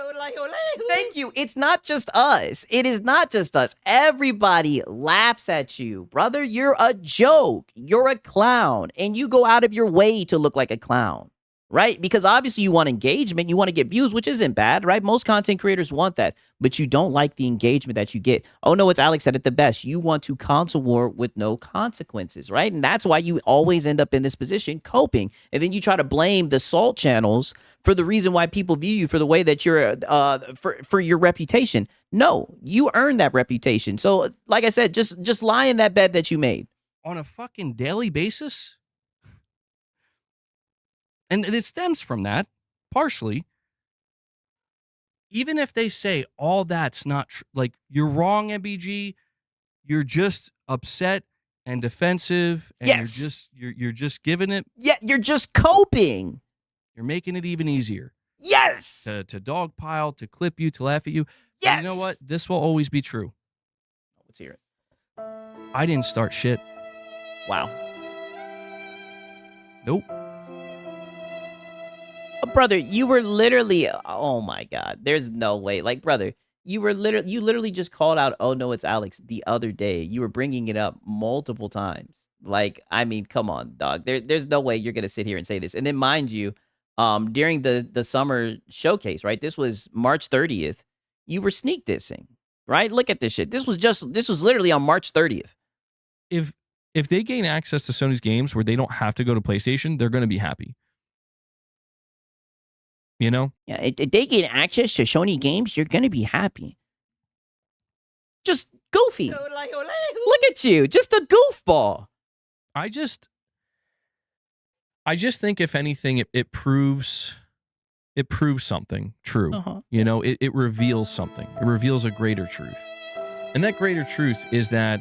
B: Thank you. It's not just us. It is not just us. Everybody laughs at you. Brother, you're a joke. You're a clown. And you go out of your way to look like a clown. Right? Because obviously you want engagement, you want to get views, which isn't bad, right? Most content creators want that, but you don't like the engagement that you get. Oh no, it's Alex said it the best. You want to console war with no consequences, right? And that's why you always end up in this position coping. And then you try to blame the salt channels for the reason why people view you for the way that you're, for your reputation. No, you earned that reputation. So like I said, just lie in that bed that you made.
A: On a fucking daily basis? And it stems from that, partially. Even if they say all that's not true, like, you're wrong, MBG, you're just upset and defensive, and
B: yes.
A: you're just giving it.
B: Yeah, you're just coping.
A: You're making it even easier.
B: Yes.
A: To dogpile, to clip you, to laugh at you.
B: Yes.
A: And you know what? This will always be true.
B: Let's hear it.
A: I didn't start shit.
B: Wow.
A: Nope.
B: Brother, you were literally, oh my God, there's no way. Like, brother, you literally just called out, oh no, it's Alex the other day. You were bringing it up multiple times. Like, I mean, come on, dog. There's no way you're going to sit here and say this. And then mind you, during the summer showcase, right? This was March 30th. You were sneak dissing, right? Look at this shit. This was literally on March 30th.
A: If they gain access to Sony's games where they don't have to go to PlayStation, they're going to be happy. You know?
B: Yeah, if they get access to Sony games, you're going to be happy. Just goofy. Look at you. Just a goofball.
A: I just think, if anything, it proves something true. You know, it reveals something. It reveals a greater truth. And that greater truth is that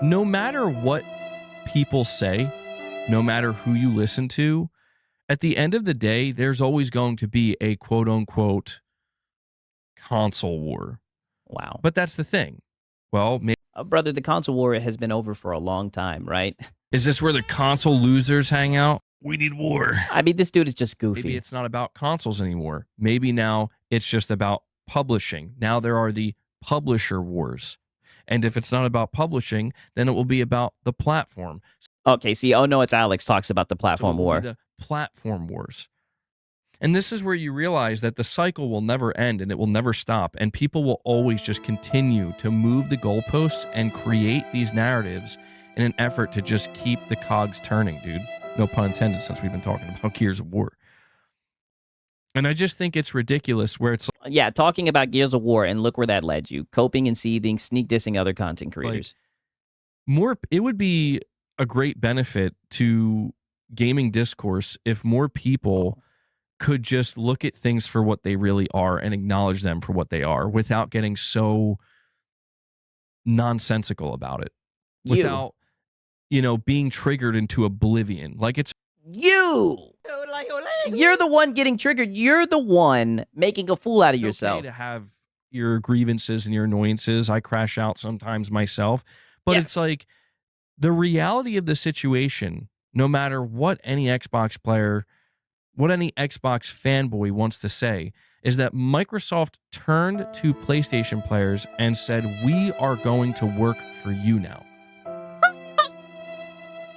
A: no matter what people say, no matter who you listen to, at the end of the day, there's always going to be a quote-unquote console war.
B: Wow.
A: But that's the thing. Well,
B: Brother, the console war has been over for a long time, right?
A: is this where the console losers hang out? We need war.
B: I mean, this dude is just goofy.
A: Maybe it's not about consoles anymore. Maybe now it's just about publishing. Now there are the publisher wars. And if it's not about publishing, then it will be about the platform.
B: Okay, see, oh no, it's Alex talks about the platform
A: So it will
B: war.
A: be the platform wars. And this is where you realize that the cycle will never end and it will never stop. And people will always just continue to move the goalposts and create these narratives in an effort to just keep the cogs turning, dude. No pun intended, since we've been talking about Gears of War. And I just think it's ridiculous where it's
B: Yeah, talking about Gears of War, and look where that led you. Coping and seething, sneak dissing other content creators.
A: more, it would be a great benefit to gaming discourse if more people could just look at things for what they really are and acknowledge them for what they are without getting so nonsensical about it. Without, being triggered into oblivion. Like it's
B: You're the one getting triggered. You're the one making a fool out of yourself.
A: okay to have your grievances and your annoyances. I crash out sometimes myself. But it's like the reality of the situation, no matter what any Xbox player, what any Xbox fanboy wants to say, is that Microsoft turned to PlayStation players and said, we are going to work for you now.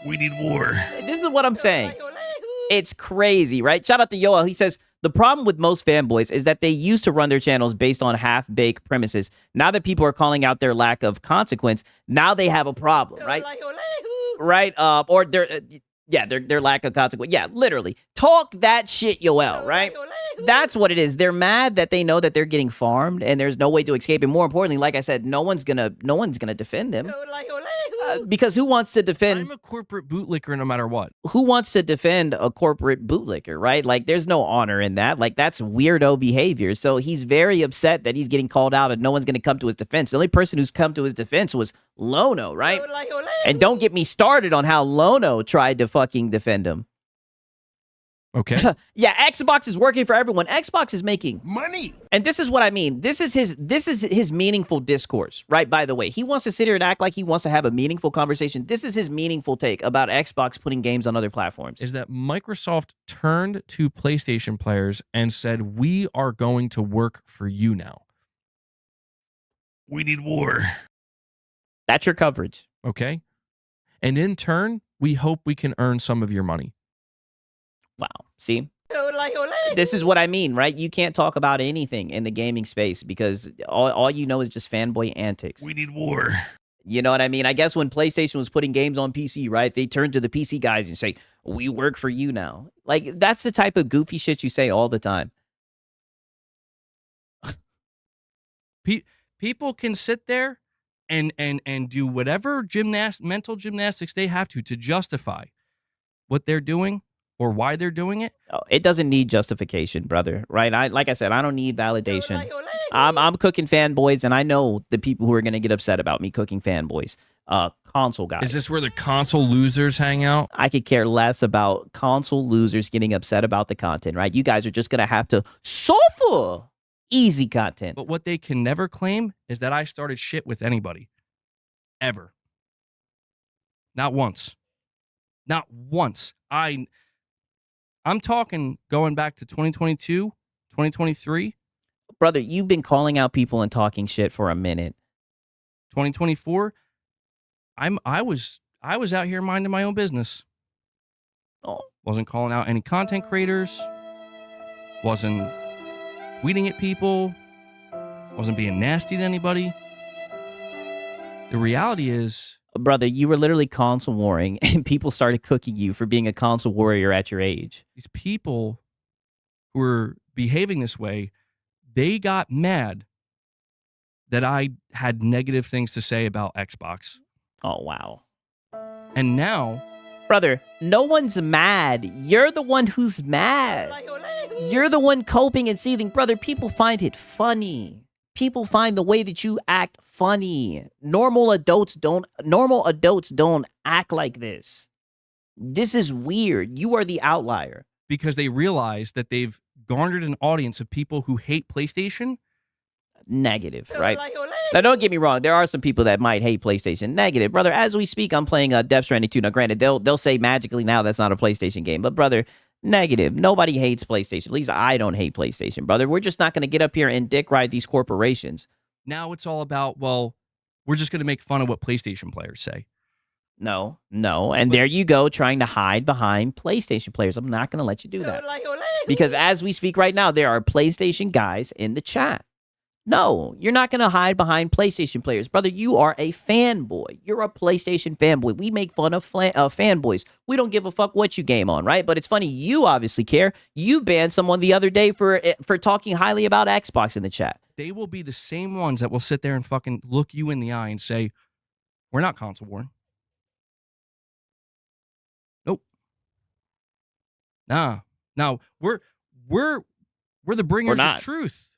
A: We need war.
B: This is what I'm saying. It's crazy, right? Shout out to Yoel. He says, the problem with most fanboys is that they used to run their channels based on half-baked premises. Now that people are calling out their lack of consequence, now they have a problem, right? Right? Or their lack of consequence. Yeah, literally. Talk that shit, Yoel, right? That's what it is. They're mad that they know that they're getting farmed and there's no way to escape. And more importantly, like I said, no one's gonna defend them. Because who wants to defend?
A: I'm a corporate bootlicker no matter what.
B: Who wants to defend a corporate bootlicker, right? Like, there's no honor in that. Like, that's weirdo behavior. So he's very upset that he's getting called out and no one's going to come to his defense. The only person who's come to his defense was Lono, right? And don't get me started on how Lono tried to fucking defend him.
A: Okay.
B: Yeah, Xbox is working for everyone. Xbox is making
E: Money.
B: And this is what I mean. This is his meaningful discourse, right? By the way, he wants to sit here and act like he wants to have a meaningful conversation. This is his meaningful take about Xbox putting games on other platforms.
A: Is that Microsoft turned to PlayStation players and said, we are going to work for you now. We need war.
B: That's your coverage.
A: Okay. And in turn, we hope we can earn some of your money.
B: Wow. See? This is what I mean, right? You can't talk about anything in the gaming space because all you know is just fanboy antics.
A: We need war.
B: You know what I mean? I guess when PlayStation was putting games on PC, right, they turned to the PC guys and say, we work for you now. Like, that's the type of goofy shit you say all the time.
A: People can sit there and do whatever mental gymnastics they have to justify what they're doing or why they're doing it.
B: Oh, it doesn't need justification, brother, right? Like I said, I don't need validation. I'm cooking fanboys, and I know the people who are going to get upset about me cooking fanboys. Console guys.
A: Is this where the console losers hang out?
B: I could care less about console losers getting upset about the content, right? You guys are just going to have to suffer easy content.
A: But what they can never claim is that I started shit with anybody. Ever. Not once. Not once. I'm talking going back to 2022, 2023.
B: Brother, you've been calling out people and talking shit for a minute.
A: 2024, I was out here minding my own business.
B: Oh.
A: Wasn't calling out any content creators. Wasn't tweeting at people. Wasn't being nasty to anybody. The reality is,
B: brother, you were literally console warring and people started cooking you for being a console warrior at your age.
A: these people who were behaving this way, they got mad that I had negative things to say about Xbox.
B: Oh, wow.
A: And now,
B: brother, no one's mad. You're the one who's mad. You're the one coping and seething. Brother, people find it funny. People find the way that you act funny. Normal adults don't act like this. This is weird. You are the outlier.
A: because they realize that they've garnered an audience of people who hate PlayStation
B: Negative, right? Now, don't get me wrong. There are some people that might hate PlayStation. Negative, brother. As we speak, I'm playing Death Stranding 2. Now, granted, they'll say magically now that's not a PlayStation game, but brother, negative. Nobody hates PlayStation. At least I don't hate PlayStation, brother. We're just not going to get up here and dick ride these corporations.
A: Now it's all about, well, we're just going to make fun of what PlayStation players say.
B: No. And there you go, trying to hide behind PlayStation players. I'm not going to let you do that. Because as we speak right now, there are PlayStation guys in the chat. No, you're not going to hide behind PlayStation players. Brother, you are a fanboy. You're a PlayStation fanboy. We make fun of fanboys. We don't give a fuck what you game on, right? But it's funny, you obviously care. You banned someone the other day for talking highly about Xbox in the chat.
A: They will be the same ones that will sit there and fucking look you in the eye and say, we're not console born. Nope. Nah. No, we're the bringers of truth.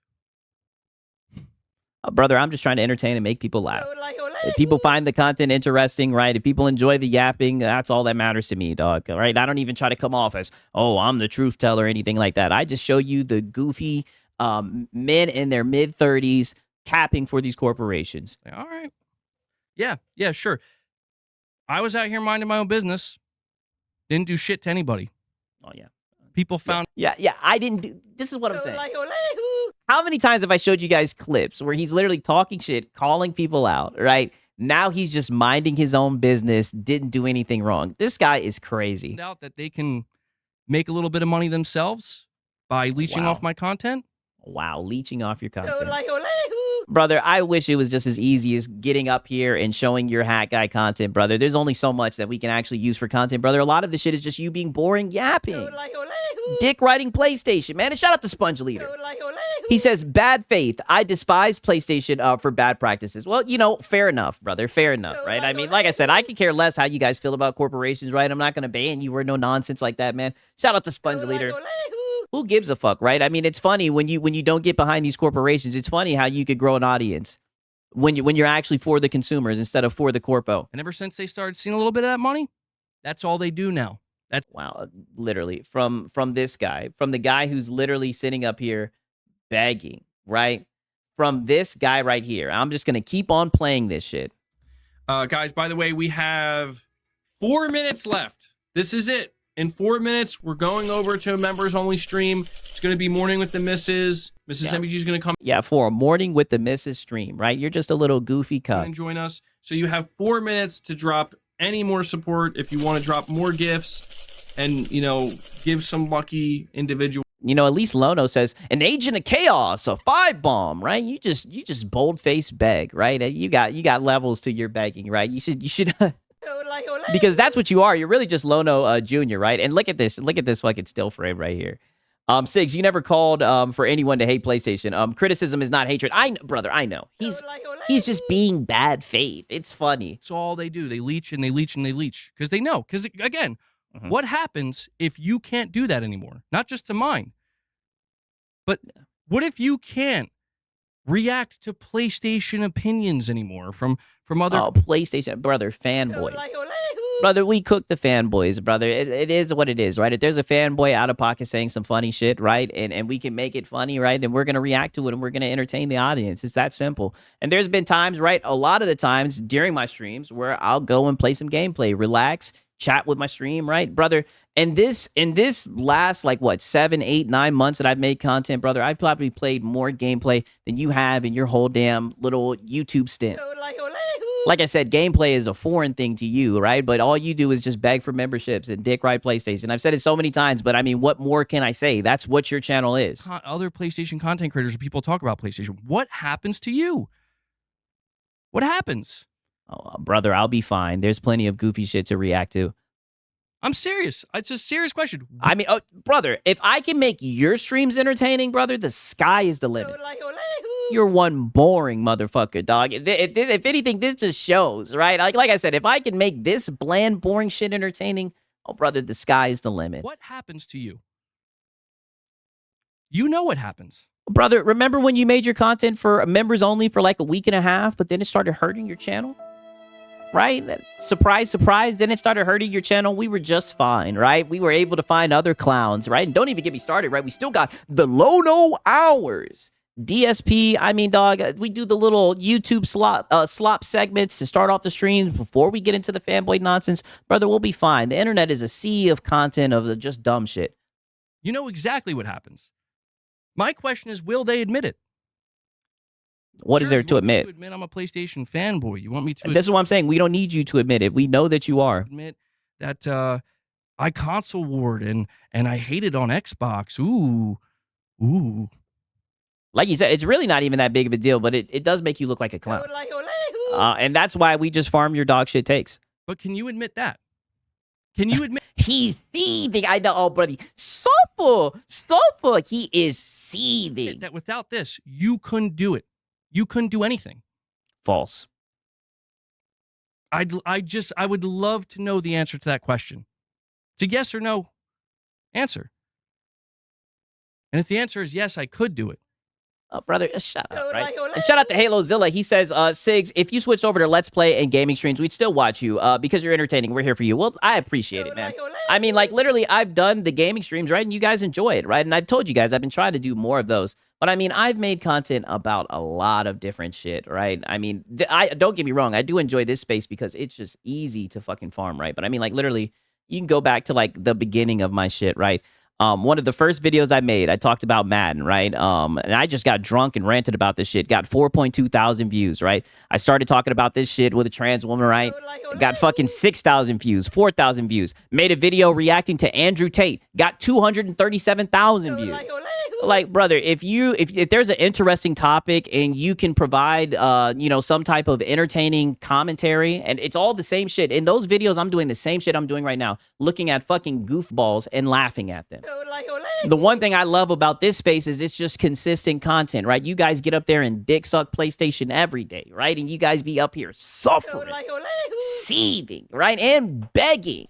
B: Brother, I'm just trying to entertain and make people laugh. If people find the content interesting, right? If people enjoy the yapping, that's all that matters to me, dog. Right? I don't even try to come off as, oh, I'm the truth teller or anything like that. I just show you the goofy men in their mid-30s capping for these corporations.
A: All right. Yeah, sure. I was out here minding my own business. Didn't do shit to anybody.
B: Oh, yeah.
A: People found...
B: Yeah, I didn't do... This is what I'm saying. How many times have I showed you guys clips where he's literally talking shit, calling people out, right? Now he's just minding his own business, didn't do anything wrong. This guy is crazy.
A: Out that they can make a little bit of money themselves by leeching off my content.
B: Wow, leeching off your content. Brother, I wish it was just as easy as getting up here and showing your hat guy content, brother. There's only so much that we can actually use for content, brother. A lot of this shit is just you being boring yapping. Dick riding PlayStation, man. And shout out to Sponge Leader. He says, bad faith. I despise PlayStation for bad practices. Well, you know, fair enough, brother. Fair enough, right? I mean, like I said, I could care less how you guys feel about corporations, right? I'm not going to ban you or no nonsense like that, man. Shout out to Sponge Leader. Who gives a fuck, right? I mean, it's funny when you don't get behind these corporations. It's funny how you could grow an audience when you're actually for the consumers instead of for the corpo.
A: And ever since they started seeing a little bit of that money, that's all they do now. That's
B: wow, literally from this guy, from the guy who's literally sitting up here begging, right? From this guy right here. I'm just gonna keep on playing this shit.
A: Guys, by the way, we have 4 minutes left. This is it. In 4 minutes, we're going over to a members-only stream. It's going to be Morning with the Misses. Mrs. MBG is going to come.
B: Yeah, for a Morning with the Misses stream, right? You're just a little goofy cunt.
A: And join us. So you have 4 minutes to drop any more support if you want to drop more gifts and, you know, give some lucky individual.
B: You know, at least Lono says, an agent of chaos, a 5-bomb, right? You just bold-faced beg, right? You got levels to your begging, right? You should because that's what you are. You're really just Lono Jr., right? And look at this fucking still frame right here. Sigs, you never called for anyone to hate PlayStation. Criticism is not hatred. Brother, I know. He's just being bad faith. It's funny.
A: It's all they do. They leech and they leech and they leech because they know. Because again, what happens if you can't do that anymore? Not just to mine, but what if you can't react to PlayStation opinions anymore from other
B: PlayStation, brother, fanboys. Brother, we cook the fanboys, brother. It is what it is, right? If there's a fanboy out of pocket saying some funny shit, right, and we can make it funny, right, then we're going to react to it and we're going to entertain the audience. It's that simple. And there's been times, right, a lot of the times during my streams where I'll go and play some gameplay, relax, chat with my stream, right, brother? And in this last, like, what, 7, 8, 9 months that I've made content, brother, I've probably played more gameplay than you have in your whole damn little YouTube stint. Like I said, gameplay is a foreign thing to you, right? But all you do is just beg for memberships and dick ride PlayStation. I've said it so many times, but I mean, what more can I say? That's what your channel is.
A: Other PlayStation content creators or people talk about PlayStation. What happens to you? What happens?
B: Oh, brother, I'll be fine. There's plenty of goofy shit to react to.
A: I'm serious. It's a serious question.
B: I mean, brother, if I can make your streams entertaining, brother, the sky is the limit. You're one boring motherfucker, dog. If anything, this just shows, right? Like I said, if I can make this bland, boring shit entertaining, oh, brother, the sky is the limit.
A: What happens to you? You know what happens.
B: Brother, remember when you made your content for members only for like a week and a half, but then it started hurting your channel? Right? Surprise, surprise. Then it started hurting your channel. We were just fine, right? We were able to find other clowns, right? And don't even get me started, right? We still got the Lono hours. DSP, I mean, dog, we do the little YouTube slop segments to start off the streams before we get into the fanboy nonsense. Brother, we'll be fine. The internet is a sea of content of just dumb shit.
A: You know exactly what happens. My question is, will they admit it?
B: What is
A: Sure,
B: there
A: you
B: to
A: want me
B: admit?
A: to admit I'm a PlayStation fanboy. You want me to
B: This is what I'm saying. We don't need you to admit it. We know that you are.
A: admit that I console warred and I hated on Xbox. Ooh.
B: Like you said, it's really not even that big of a deal, but it does make you look like a clown. And that's why we just farm your dog shit takes.
A: But can you admit that? Can you admit
B: He's seething. I know, oh, buddy. Suffer. He is seething.
A: that without this, you couldn't do it? You couldn't do anything.
B: False.
A: I would love to know the answer to that question. It's a yes or no answer. And if the answer is yes, I could do it.
B: Oh, brother, shut up, right? And shout out to HaloZilla. He says, Sigs, if you switched over to Let's Play and gaming streams, we'd still watch you because you're entertaining. We're here for you. Well, I appreciate it, man. I mean, like, literally, I've done the gaming streams, right? And you guys enjoy it, right? And I've told you guys, I've been trying to do more of those. But, I mean, I've made content about a lot of different shit, right? I mean, don't get me wrong. I do enjoy this space because it's just easy to fucking farm, right? But, I mean, like, literally, you can go back to, like, the beginning of my shit, right? One of the first videos I made, I talked about Madden, right? And I just got drunk and ranted about this shit. Got 4.2 thousand views, right? I started talking about this shit with a trans woman, right? Got fucking 6,000 views, 4,000 views. Made a video reacting to Andrew Tate. Got 237,000 views. Like, brother, if there's an interesting topic and you can provide, some type of entertaining commentary, and it's all the same shit. In those videos, I'm doing the same shit I'm doing right now, looking at fucking goofballs and laughing at them. The one thing I love about this space is it's just consistent content, right? You guys get up there and dick suck PlayStation every day, right? And you guys be up here suffering, seething, right? And begging.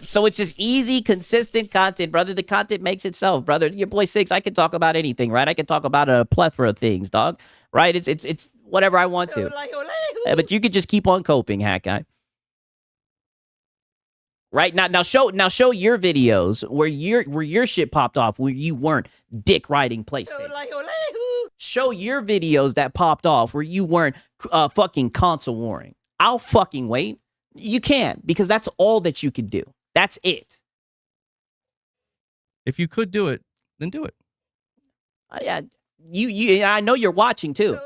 B: So it's just easy, consistent content, brother. The content makes itself, brother. Your boy Six, I can talk about anything, right? I can talk about a plethora of things, dog. Right? It's whatever I want to. But you could just keep on coping, hack guy. Right? Now show your videos where your shit popped off, where you weren't dick riding PlayStation. Show your videos that popped off where you weren't fucking console warring. I'll fucking wait. You can't, because that's all that you can do. That's it.
A: If you could do it, then do it.
B: Yeah, you. I know you're watching too.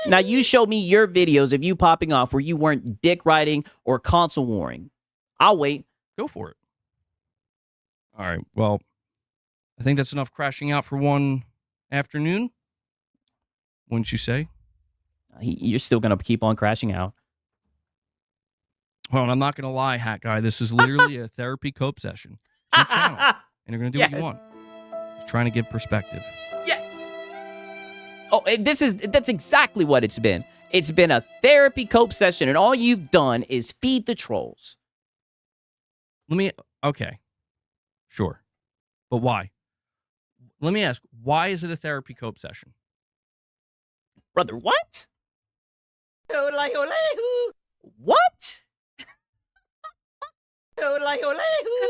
B: Now you show me your videos of you popping off where you weren't dick riding or console warring. I'll wait.
A: Go for it. All right. Well, I think that's enough crashing out for one afternoon. Wouldn't you say?
B: You're still gonna keep on crashing out.
A: Well, I'm not going to lie, Hat Guy. This is literally a therapy cope session. It's your channel, and you're going to do what you want. Just trying to give perspective.
B: Yes. Oh, and that's exactly what it's been. It's been a therapy cope session, and all you've done is feed the trolls.
A: Okay. Sure. But why? Let me ask, why is it a therapy cope session?
B: Brother, what? What?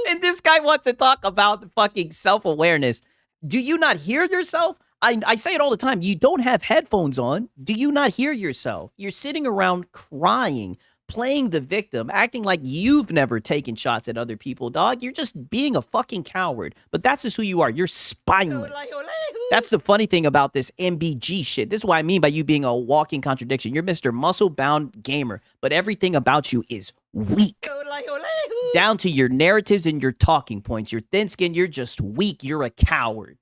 B: And this guy wants to talk about fucking self-awareness. Do you not hear yourself? I say it all the time. You don't have headphones on. Do you not hear yourself? You're sitting around crying, playing the victim, acting like you've never taken shots at other people, dog. You're just being a fucking coward. But that's just who you are. You're spineless. That's the funny thing about this MBG shit. This is what I mean by you being a walking contradiction. You're Mr. Muscle-bound gamer, but everything about you is weak. Down to your narratives and your talking points. You're thin-skinned. You're just weak. You're a coward.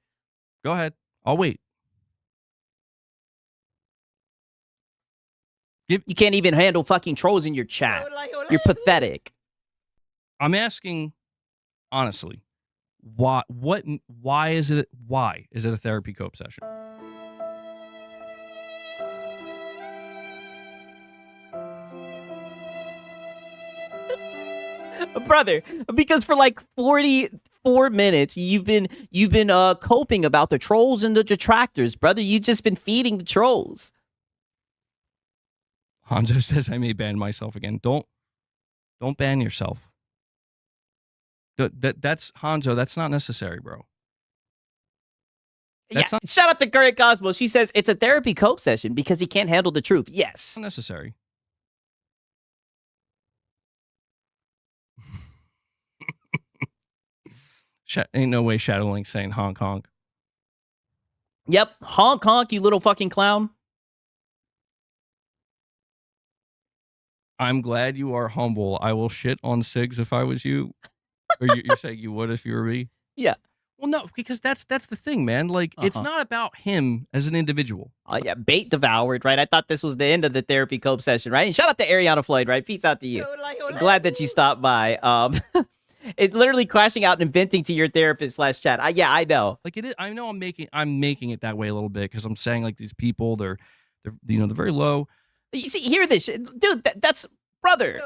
A: Go ahead. I'll wait.
B: You can't even handle fucking trolls in your chat. You're pathetic.
A: I'm asking, honestly, why is it a therapy cope session?
B: Brother, because for like 44 minutes you've been coping about the trolls and the detractors, brother. You've just been feeding the trolls.
A: Hanzo says I may ban myself again. Don't ban yourself. That's Hanzo. That's not necessary, bro. That's
B: yeah, shout out to Current Cosmos. She says it's a therapy cope session because he can't handle the truth. Yes.
A: not necessary. Ain't no way Shadowlink's saying honk honk.
B: Yep. Honk honk, you little fucking clown.
A: I'm glad you are humble. I will shit on Sigs if I was you. Or you're saying you would if you were me?
B: Yeah.
A: Well, no, because that's the thing, man. Like, it's not about him as an individual.
B: Oh, yeah. Bait devoured, right? I thought this was the end of the therapy cope session, right? And shout out to Ariana Floyd, right? Peace out to you. Glad that you stopped by. It's literally crashing out and venting to your therapist / chat. Yeah, I know.
A: Like, it is. I know I'm making it that way a little bit because I'm saying like these people, they're they're very low.
B: You see, hear this, dude. That's brother.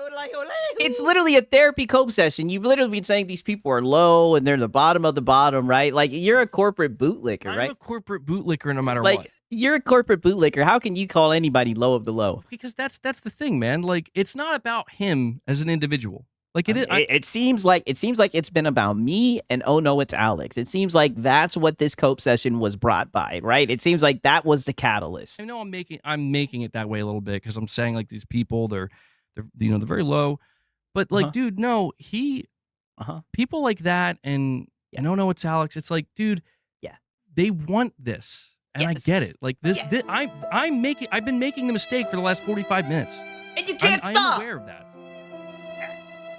B: It's literally a therapy cope session. You've literally been saying these people are low and they're the bottom of the bottom, right? Like you're a corporate bootlicker, right?
A: I'm a corporate bootlicker no matter
B: like,
A: what.
B: You're a corporate bootlicker. How can you call anybody low of the low?
A: Because that's the thing, man. Like, it's not about him as an individual. Like it is.
B: It seems like it's been about me and oh no, it's Alex. It seems like that's what this cope session was brought by, right? It seems like that was the catalyst.
A: I know I'm making it that way a little bit because I'm saying like these people, they're very low. But like, dude, no, people like that and oh no, it's Alex. It's like, dude, they want this. And I get it. Like this, I've been making the mistake for the last 45 minutes.
B: And you can't stop.
A: I'm aware of that.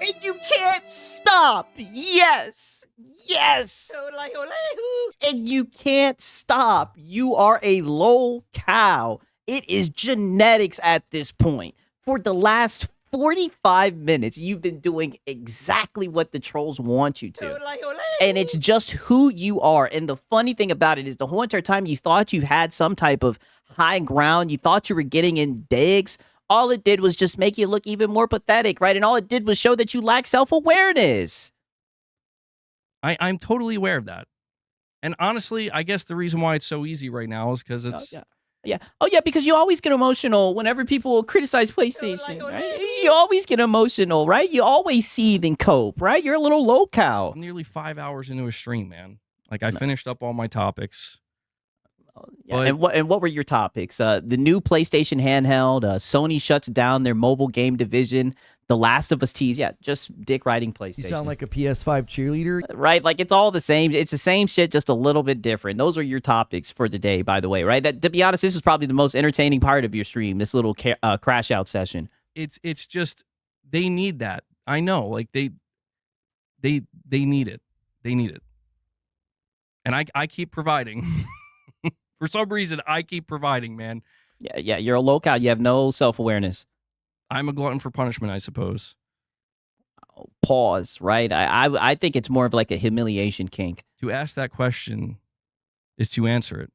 B: And you can't stop. Yes. Yes. And you can't stop. You are a low cow. It is genetics at this point. For the last 45 minutes, you've been doing exactly what the trolls want you to. And it's just who you are. And the funny thing about it is the whole entire time you thought you had some type of high ground, you thought you were getting in digs, all it did was just make you look even more pathetic, right? And all it did was show that you lack self-awareness.
A: I'm totally aware of that. And honestly, I guess the reason why it's so easy right now is because it's...
B: Oh, yeah, because you always get emotional whenever people criticize PlayStation, right? You always get emotional, right? You always seethe and cope, right? You're a little low cow.
A: I'm nearly 5 hours into a stream, man. Like, I finished up all my topics.
B: Yeah, but, and what were your topics? The new PlayStation handheld, Sony shuts down their mobile game division, The Last of Us tease. Yeah, just dick riding PlayStation.
C: You sound like a PS5 cheerleader.
B: Right? Like it's all the same. It's the same shit, just a little bit different. Those are your topics for the day, by the way, right? To be honest, this is probably the most entertaining part of your stream, this little crash out session.
A: It's just, they need that. I know. Like, they need it. They need it. And I keep providing. For some reason, I keep providing, man.
B: Yeah, you're a low cow. You have no self-awareness.
A: I'm a glutton for punishment, I suppose.
B: Pause, right? I think it's more of like a humiliation kink.
A: To ask that question is to answer it.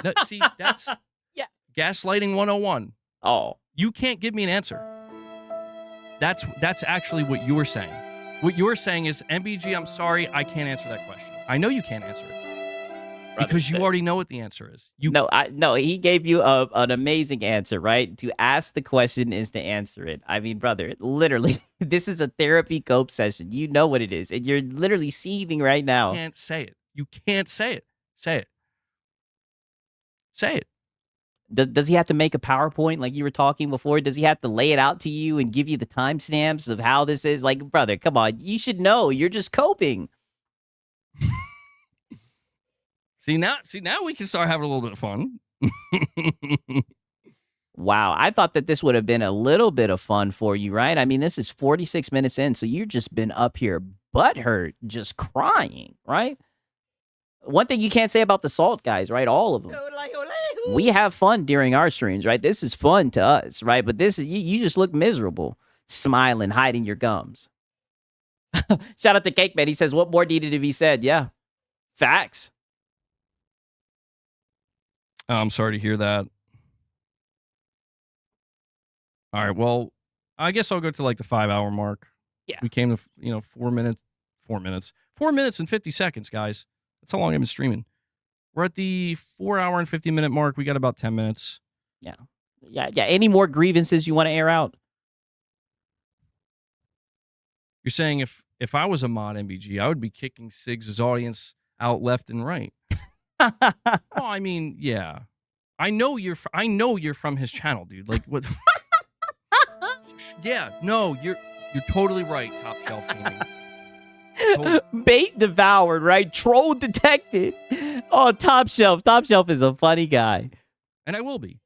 A: That's gaslighting 101.
B: Oh.
A: You can't give me an answer. That's actually what you're saying. What you're saying is, MBG, I'm sorry, I can't answer that question. I know you can't answer it. Because you already know what the answer is.
B: No, he gave you an amazing answer, right? To ask the question is to answer it. I mean, brother, literally, this is a therapy cope session. You know what it is, and you're literally seething right now.
A: You can't say it. You can't say it. Say it. Say it.
B: Does he have to make a PowerPoint like you were talking before? Does he have to lay it out to you and give you the timestamps of how this is? Like, brother, come on. You should know. You're just coping.
A: See now we can start having a little bit of fun.
B: Wow, I thought that this would have been a little bit of fun for you, right? I mean, this is 46 minutes in, so you've just been up here butthurt, just crying, right? One thing you can't say about the Salt guys, right? All of them. We have fun during our streams, right? This is fun to us, right? But this is you just look miserable, smiling, hiding your gums. Shout out to Cake Man. He says, what more needed to be said? Yeah, facts.
A: I'm sorry to hear that. All right, well, I guess I'll go to like the 5 hour mark.
B: Yeah.
A: We came to, 4 minutes and 50 seconds, guys. That's how long I've been streaming. We're at the 4 hour and 50 minute mark. We got about 10 minutes.
B: Yeah. Any more grievances you want to air out?
A: You're saying if I was a mod MBG, I would be kicking Sigs' audience out left and right. Well, I mean, yeah. I know you're from his channel, dude. Like what? Yeah, no, you're totally right. Top Shelf Gaming. Totally.
B: Bait devoured, right? Troll detected. Oh, Top Shelf. Top Shelf is a funny guy.
A: And I will be.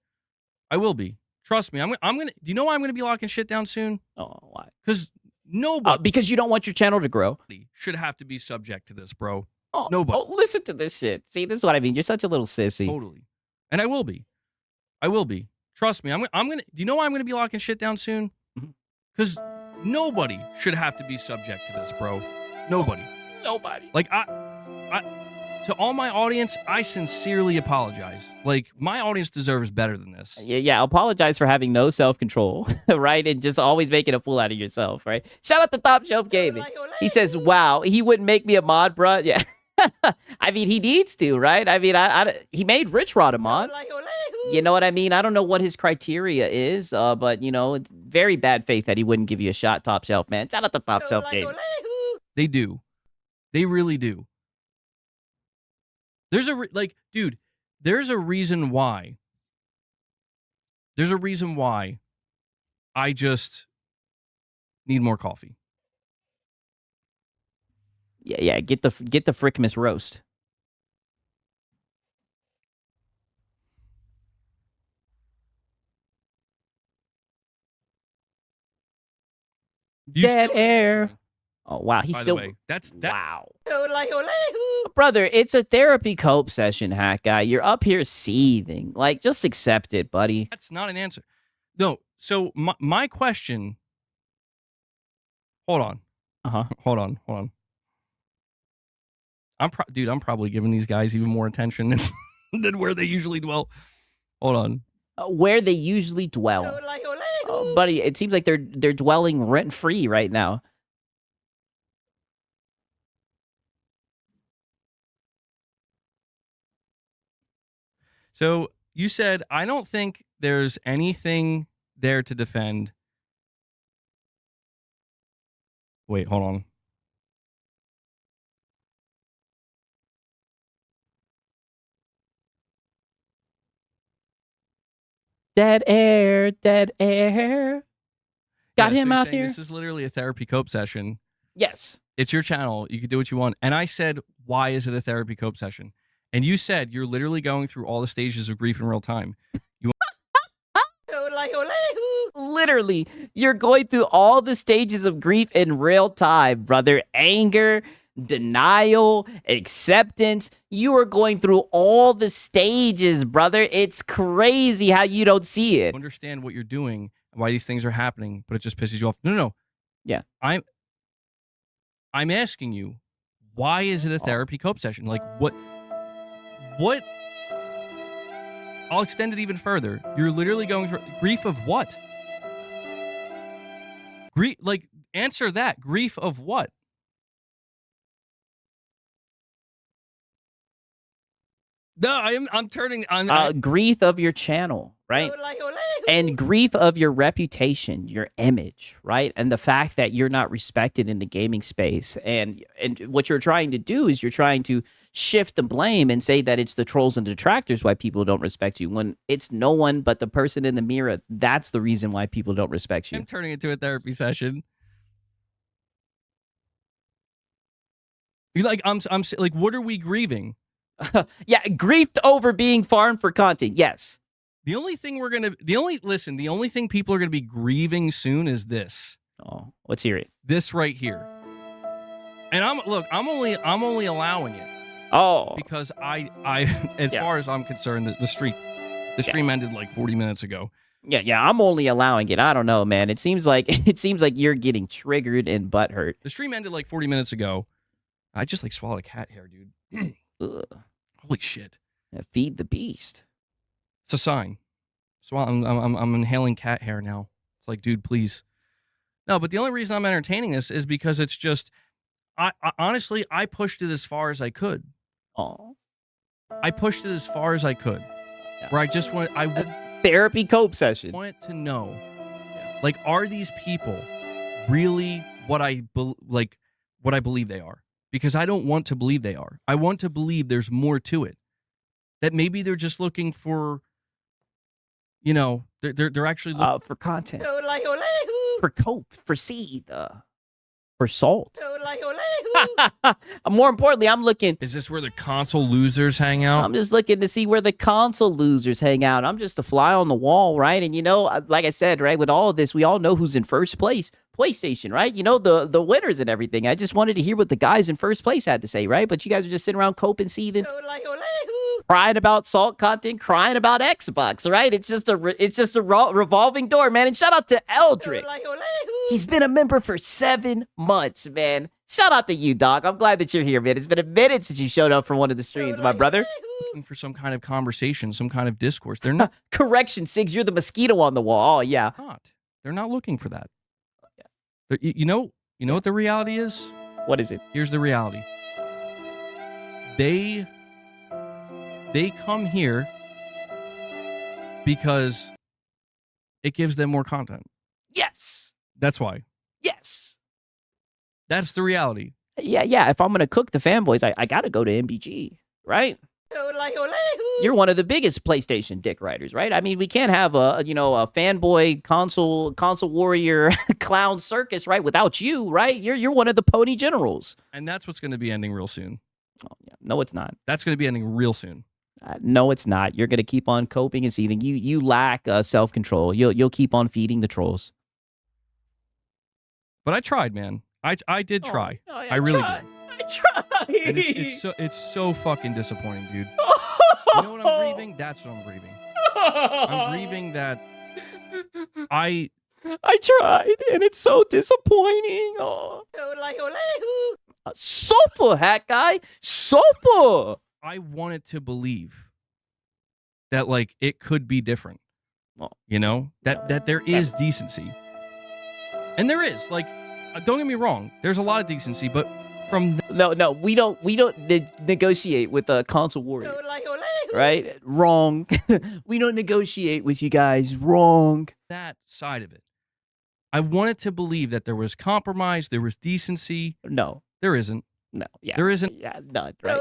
A: I will be. Trust me. I'm gonna. Do you know why I'm gonna be locking shit down soon?
B: Oh, why?
A: Because nobody
B: Because you don't want your channel to grow.
A: should have to be subject to this, bro.
B: Oh,
A: Nobody.
B: Oh, listen to this shit. See, this is what I mean. You're such a little sissy.
A: Totally. And I will be. I will be. Trust me. I'm gonna. Do you know why I'm gonna be locking shit down soon? Because nobody should have to be subject to this, bro. Nobody.
B: Nobody.
A: Like to all my audience, I sincerely apologize. Like my audience deserves better than this.
B: Yeah. Apologize for having no self-control, right? And just always making a fool out of yourself, right? Shout out to Top Shelf Gaming. He says, "Wow, he wouldn't make me a mod, bruh." Yeah. I mean, he needs to, right? I mean, he made Rich Rod a mod. You know what I mean? I don't know what his criteria is, but you know, it's very bad faith that he wouldn't give you a shot, Top Shelf, man. Shout out to Top Shelf Gaming.
A: They do. They really do. There's dude, there's a reason why. There's a reason why I just need more coffee.
B: Yeah. Get the Frickmas roast. Dead air. Oh wow, he's
A: By
B: still.
A: the way, that's that.
B: Wow. Brother, it's a therapy cope session, Hat Guy. You're up here seething. Like, just accept it, buddy.
A: That's not an answer. No. So my question. Hold on. Hold on. Dude, I'm probably giving these guys even more attention than where they usually dwell. Hold on.
B: Where they usually dwell. Oh, buddy, it seems like they're dwelling rent free right now.
A: So you said, I don't think there's anything there to defend. Wait, hold on.
B: Dead air, dead air. Got
A: Yeah,
B: him
A: so you're
B: out
A: saying
B: here.
A: This is literally a therapy cope session.
B: Yes.
A: It's your channel. You can do what you want. And I said, why is it a therapy cope session? And you said you're literally going through all the stages of grief in real time.
B: Literally, you're going through all the stages of grief in real time, brother. Anger, denial, acceptance. You are going through all the stages, brother. It's crazy how you don't see it.
A: Understand what you're doing, why these things are happening, but it just pisses you off. No.
B: Yeah.
A: I'm asking you, why is it a therapy cope session? Like what I'll extend it even further. You're literally going through grief of what? Answer that. Grief of what? No, I'm turning on
B: grief of your channel, right? And grief of your reputation, your image, right? And the fact that you're not respected in the gaming space. And what you're trying to do is you're trying to shift the blame and say that it's the trolls and detractors why people don't respect you, when it's no one but the person in the mirror. That's the reason why people don't respect you.
A: I'm turning it to a therapy session. You I'm like, what are we grieving?
B: Yeah, griefed over being farmed for content. Yes.
A: The only thing the only thing people are gonna be grieving soon is this.
B: Oh, let's hear it.
A: This right here. And I'm only allowing it.
B: Oh.
A: Because I as far as I'm concerned, the stream ended like 40 minutes ago.
B: Yeah, I'm only allowing it. I don't know, man. It seems like you're getting triggered and butthurt.
A: The stream ended like 40 minutes ago. I just like swallowed a cat hair, dude.
B: Ugh.
A: Holy shit.
B: Yeah, feed the beast.
A: It's a sign. So I'm inhaling cat hair now. It's like, dude, please. No, but the only reason I'm entertaining this is because it's just, I honestly, I pushed it as far as I could.
B: Oh.
A: I pushed it as far as I could. Yeah. Where
B: therapy cope session.
A: Wanted to know, like, are these people really what I believe they are? Because I don't want to believe they are. I want to believe there's more to it. that maybe they're just looking for, you know, they're actually looking
B: for content, for cope, for seed, for salt. More importantly, I'm looking.
A: Is this where the console losers hang out?
B: I'm just looking to see where the console losers hang out. I'm just a fly on the wall, right? And like I said, right, with all of this, we all know who's in first place. PlayStation, right? The winners and everything. I just wanted to hear what the guys in first place had to say, right? But you guys are just sitting around coping, seething, crying about salt content, crying about Xbox, right? It's just a revolving door, man. And shout out to Eldrick. He's been a member for 7 months, man. Shout out to you, Doc. I'm glad that you're here, man. It's been a minute since you showed up for one of the streams, my brother.
A: Looking for some kind of conversation, some kind of discourse. They're not.
B: Correction, Sigs, you're the mosquito on the wall. Oh, yeah.
A: They're not looking for that. You know what the reality is?
B: What is it?
A: Here's the reality. They come here because it gives them more content.
B: Yes.
A: That's why.
B: Yes.
A: That's the reality.
B: Yeah. If I'm going to cook the fanboys, I got to go to MBG, right? You're one of the biggest PlayStation dick writers, right? I mean, we can't have a fanboy console warrior clown circus, right? Without you, right? You're one of the pony generals.
A: And that's what's going to be ending real soon.
B: Oh, yeah. No, it's not.
A: That's going to be ending real soon.
B: No, it's not. You're going to keep on coping and seething. You lack self-control. You'll keep on feeding the trolls.
A: But I tried, man. I did try.
B: Yeah,
A: I really did.
B: I tried.
A: And it's so fucking disappointing, dude. You know what I'm grieving? That's what I'm grieving. I'm grieving that I
B: tried, and it's so disappointing. Oh. Sofa, hat guy. Sofa.
A: I wanted to believe that, like, it could be different. You know? That there is decency. And there is. Like, don't get me wrong. There's a lot of decency, but from
B: no, we don't negotiate with a console warrior, right? Wrong. We don't negotiate with you guys. Wrong.
A: That side of it, I wanted to believe that there was compromise, there was decency.
B: No,
A: there isn't.
B: No, yeah,
A: there isn't.
B: Yeah, none. Right.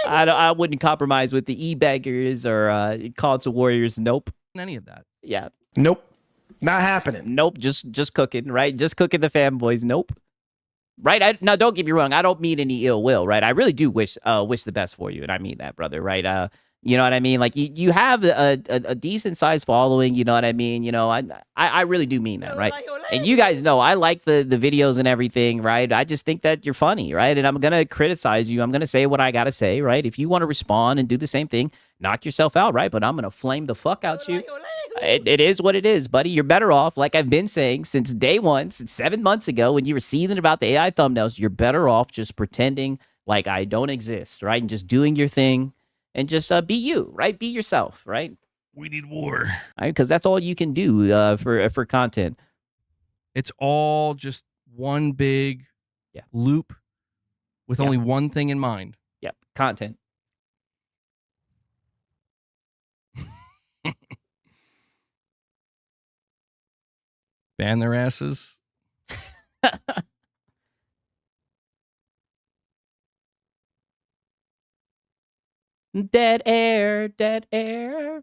B: I wouldn't compromise with the e-beggars or console warriors. Nope.
A: Any of that.
B: Yeah.
D: Nope. Not happening.
B: Nope. Just cooking. Right. Just cooking the fanboys. Nope. Right. Now, don't get me wrong. I don't mean any ill will. Right. I really do wish the best for you, and I mean that, brother. Right. You know what I mean? Like you have a decent sized following. You know what I mean? You know, I really do mean that, right? And you guys know I like the videos and everything, right? I just think that you're funny, right? And I'm gonna criticize you. I'm gonna say what I gotta say, right? If you want to respond and do the same thing, knock yourself out, right? But I'm gonna flame the fuck out you. It is what it is, buddy. You're better off, like I've been saying since day one, since 7 months ago when you were seething about the AI thumbnails. You're better off just pretending like I don't exist, right? And just doing your thing and just be you, right? Be yourself, right?
A: We need war.
B: Because that's all you can do for content.
A: It's all just one big loop with only one thing in mind.
B: Yep, content.
A: Ban their asses.
B: Dead air, dead air.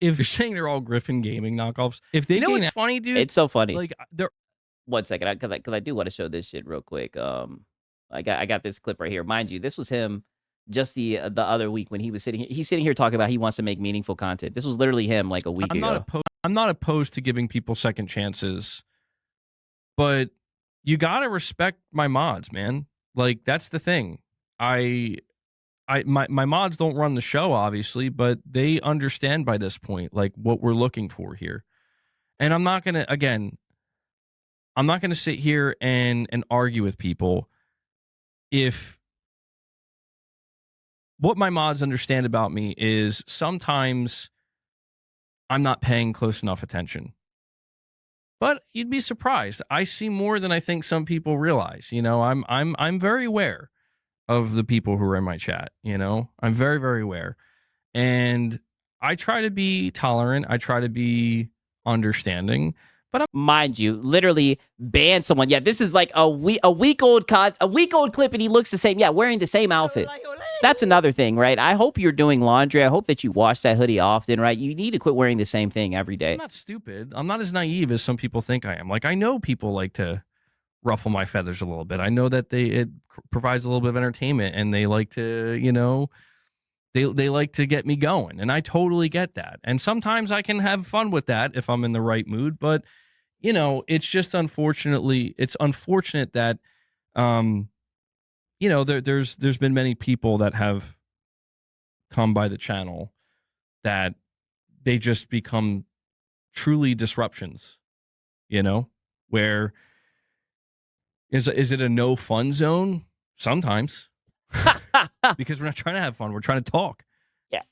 A: If you're saying they're all Griffin Gaming knockoffs, if they what's funny, dude?
B: It's so funny.
A: Like, they're
B: 1 second, because I do want to show this shit real quick. I got this clip right here. Mind you, this was him just the other week when he was sitting here. He's sitting here talking about he wants to make meaningful content. This was literally him like a week ago.
A: I'm not opposed to giving people second chances, but you gotta respect my mods, man. Like, that's the thing. My mods don't run the show, obviously, but they understand by this point, like, what we're looking for here. And I'm not gonna sit here and argue with people if what my mods understand about me is sometimes I'm not paying close enough attention. But you'd be surprised. I see more than I think some people realize. You know, I'm very aware of the people who are in my chat. You know, I'm very, very aware. And I try to be tolerant. I try to be understanding.
B: Mind you, literally ban someone. Yeah, this is like a week old clip, and he looks the same. Yeah, wearing the same outfit. That's another thing, right? I hope you're doing laundry. I hope that you wash that hoodie often, right? You need to quit wearing the same thing every day.
A: I'm not stupid. I'm not as naive as some people think I am. Like, I know people like to ruffle my feathers a little bit. I know that it provides a little bit of entertainment, and they like to, you know, they like to get me going, and I totally get that. And sometimes I can have fun with that if I'm in the right mood, but you know, it's just it's unfortunate that you know, there's been many people that have come by the channel that they just become truly disruptions, you know, where is it a no fun zone? Sometimes. Because we're not trying to have fun, we're trying to talk.
B: Yeah.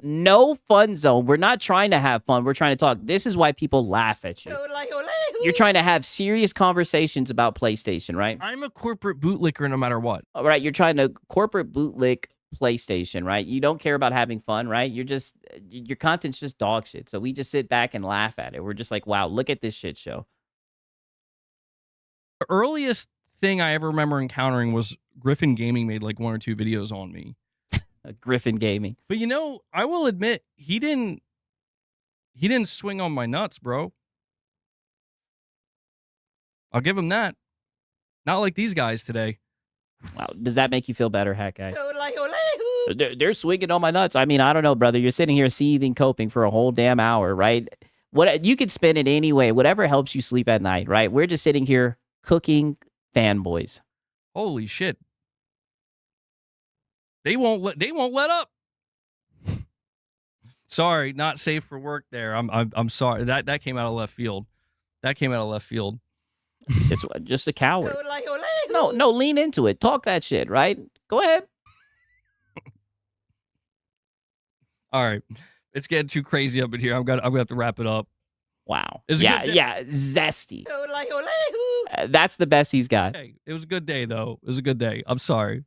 B: No fun zone. We're not trying to have fun. We're trying to talk. This is why people laugh at you. You're trying to have serious conversations about PlayStation, right?
A: I'm a corporate bootlicker no matter what.
B: All right, you're trying to corporate bootlick PlayStation, right? You don't care about having fun, right? Your content's just dog shit. So we just sit back and laugh at it. We're just like, wow, look at this shit show.
A: The earliest thing I ever remember encountering was Griffin Gaming made like 1 or 2 videos on me.
B: Griffin Gaming.
A: But you know, I will admit he didn't swing on my nuts, bro. I'll give him that. Not like these guys today.
B: Wow, does that make you feel better, Hat Guy? They're swinging on my nuts. I mean, I don't know, brother. You're sitting here seething, coping for a whole damn hour, right? What you could spend it anyway, whatever helps you sleep at night, right? We're just sitting here cooking fanboys.
A: Holy shit. They won't let up. Sorry, not safe for work there. I'm sorry. That came out of left field. That came out of left field.
B: It's just a coward. No, lean into it. Talk that shit, right? Go ahead.
A: All right. It's getting too crazy up in here. I'm gonna have to wrap it up.
B: Wow.
A: It was a good day.
B: Yeah, zesty. That's the best he's got.
A: Hey, it was a good day though. It was a good day. I'm sorry.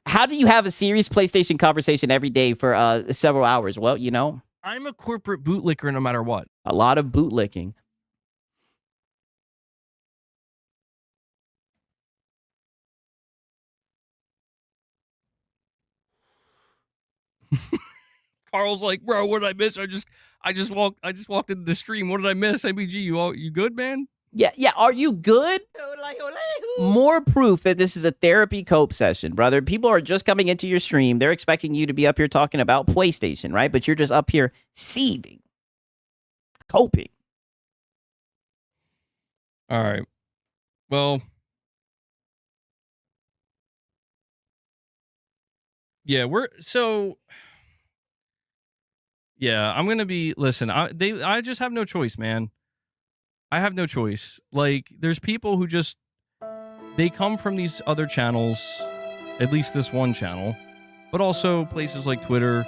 B: How do you have a serious PlayStation conversation every day for several hours? Well, you know,
A: I'm a corporate bootlicker no matter what.
B: a lot of bootlicking.
A: Carl's like, bro, what did I miss? I just walked into the stream. What did I miss? MBG, you good, man?
B: Yeah. Are you good? More proof that this is a therapy cope session, brother. People are just coming into your stream. They're expecting you to be up here talking about PlayStation, right? But you're just up here seething, coping.
A: All right. Well, yeah, I'm going to be, listen, I just have no choice, man. I have no choice. Like, there's people who just, they come from these other channels, at least this one channel, but also places like Twitter,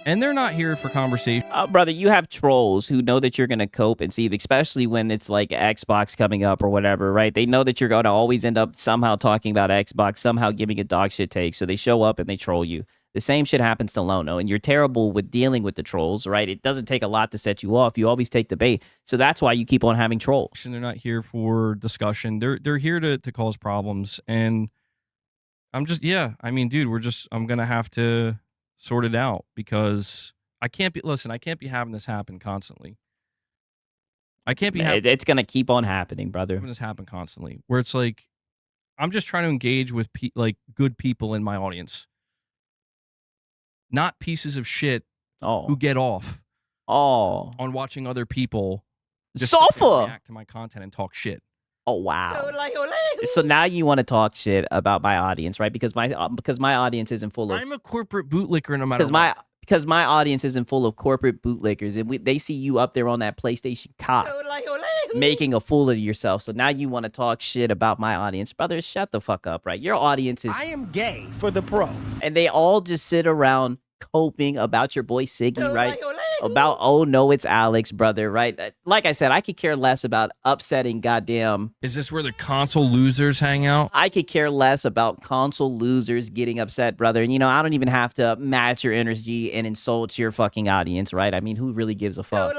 A: and they're not here for conversation.
B: Brother, you have trolls who know that you're going to cope and seethe, especially when it's like Xbox coming up or whatever, right? They know that you're going to always end up somehow talking about Xbox, somehow giving a dog shit take, so they show up and they troll you. The same shit happens to Lono, and you're terrible with dealing with the trolls, right? It doesn't take a lot to set you off. You always take the bait. So that's why you keep on having trolls.
A: And they're not here for discussion. They're here to cause problems. And I'm just, yeah, I mean, dude, I'm going to have to sort it out because I can't be having this happen constantly. I can't be having
B: It's going to keep on happening, brother.
A: this happen constantly where it's like, I'm just trying to engage with like good people in my audience. Not pieces of shit who get off on watching other people just react to my content and talk shit.
B: Oh, wow. So now you want to talk shit about my audience, right? Because my audience isn't full of...
A: I'm a corporate bootlicker no matter what.
B: Because my audience isn't full of corporate bootlickers, and they see you up there on that PlayStation cop making a fool of yourself. So now you want to talk shit about my audience. Brother, shut the fuck up, right? Your audience is...
D: I am gay for the pro.
B: And they all just sit around coping about your boy Siggy, right? about, oh no, it's Alex, brother, right? Like I said, I could care less about upsetting goddamn.
A: Is this where the console losers hang out?
B: I could care less about console losers getting upset, brother. And I don't even have to match your energy and insult your fucking audience, right? I mean, who really gives a fuck?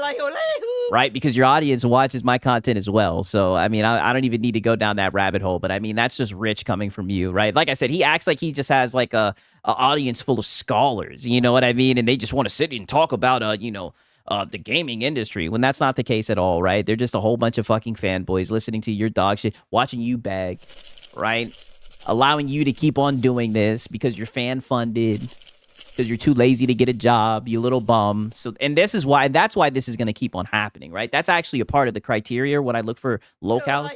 B: Right? Because your audience watches my content as well. So, I mean, I don't even need to go down that rabbit hole, but I mean, that's just rich coming from you, right? Like I said, he acts like he just has like a audience full of scholars, you know what I mean? And they just want to sit and talk about, the gaming industry, when that's not the case at all, right? They're just a whole bunch of fucking fanboys listening to your dog shit, watching you beg, right? Allowing you to keep on doing this because you're fan funded, because you're too lazy to get a job, you little bum. So, and that's why this is going to keep on happening, right? That's actually a part of the criteria when I look for locales.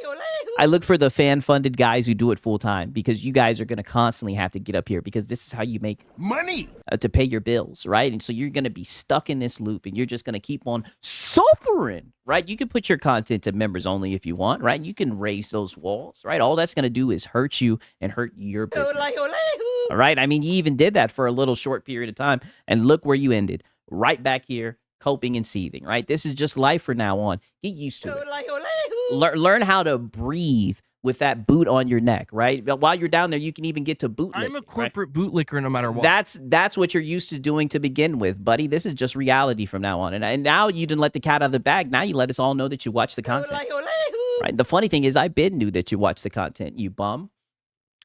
B: I look for the fan-funded guys who do it full-time, because you guys are going to constantly have to get up here, because this is how you make
F: Money.
B: to pay your bills, right? And so you're going to be stuck in this loop, and you're just going to keep on suffering, right? You can put your content to members only if you want, right? You can raise those walls, right? All that's going to do is hurt you and hurt your business. All right? I mean, you even did that for a little short period of time, and look where you ended. Right back here, coping and seething, right? This is just life from now on. Get used to it. Learn how to breathe with that boot on your neck, right? While you're down there, you can even get to bootlick.
A: I'm a corporate bootlicker no matter what.
B: That's what you're used to doing to begin with, buddy. This is just reality from now on. And now you didn't let the cat out of the bag. Now you let us all know that you watch the content. Right? The funny thing is, I knew that you watch the content, you bum.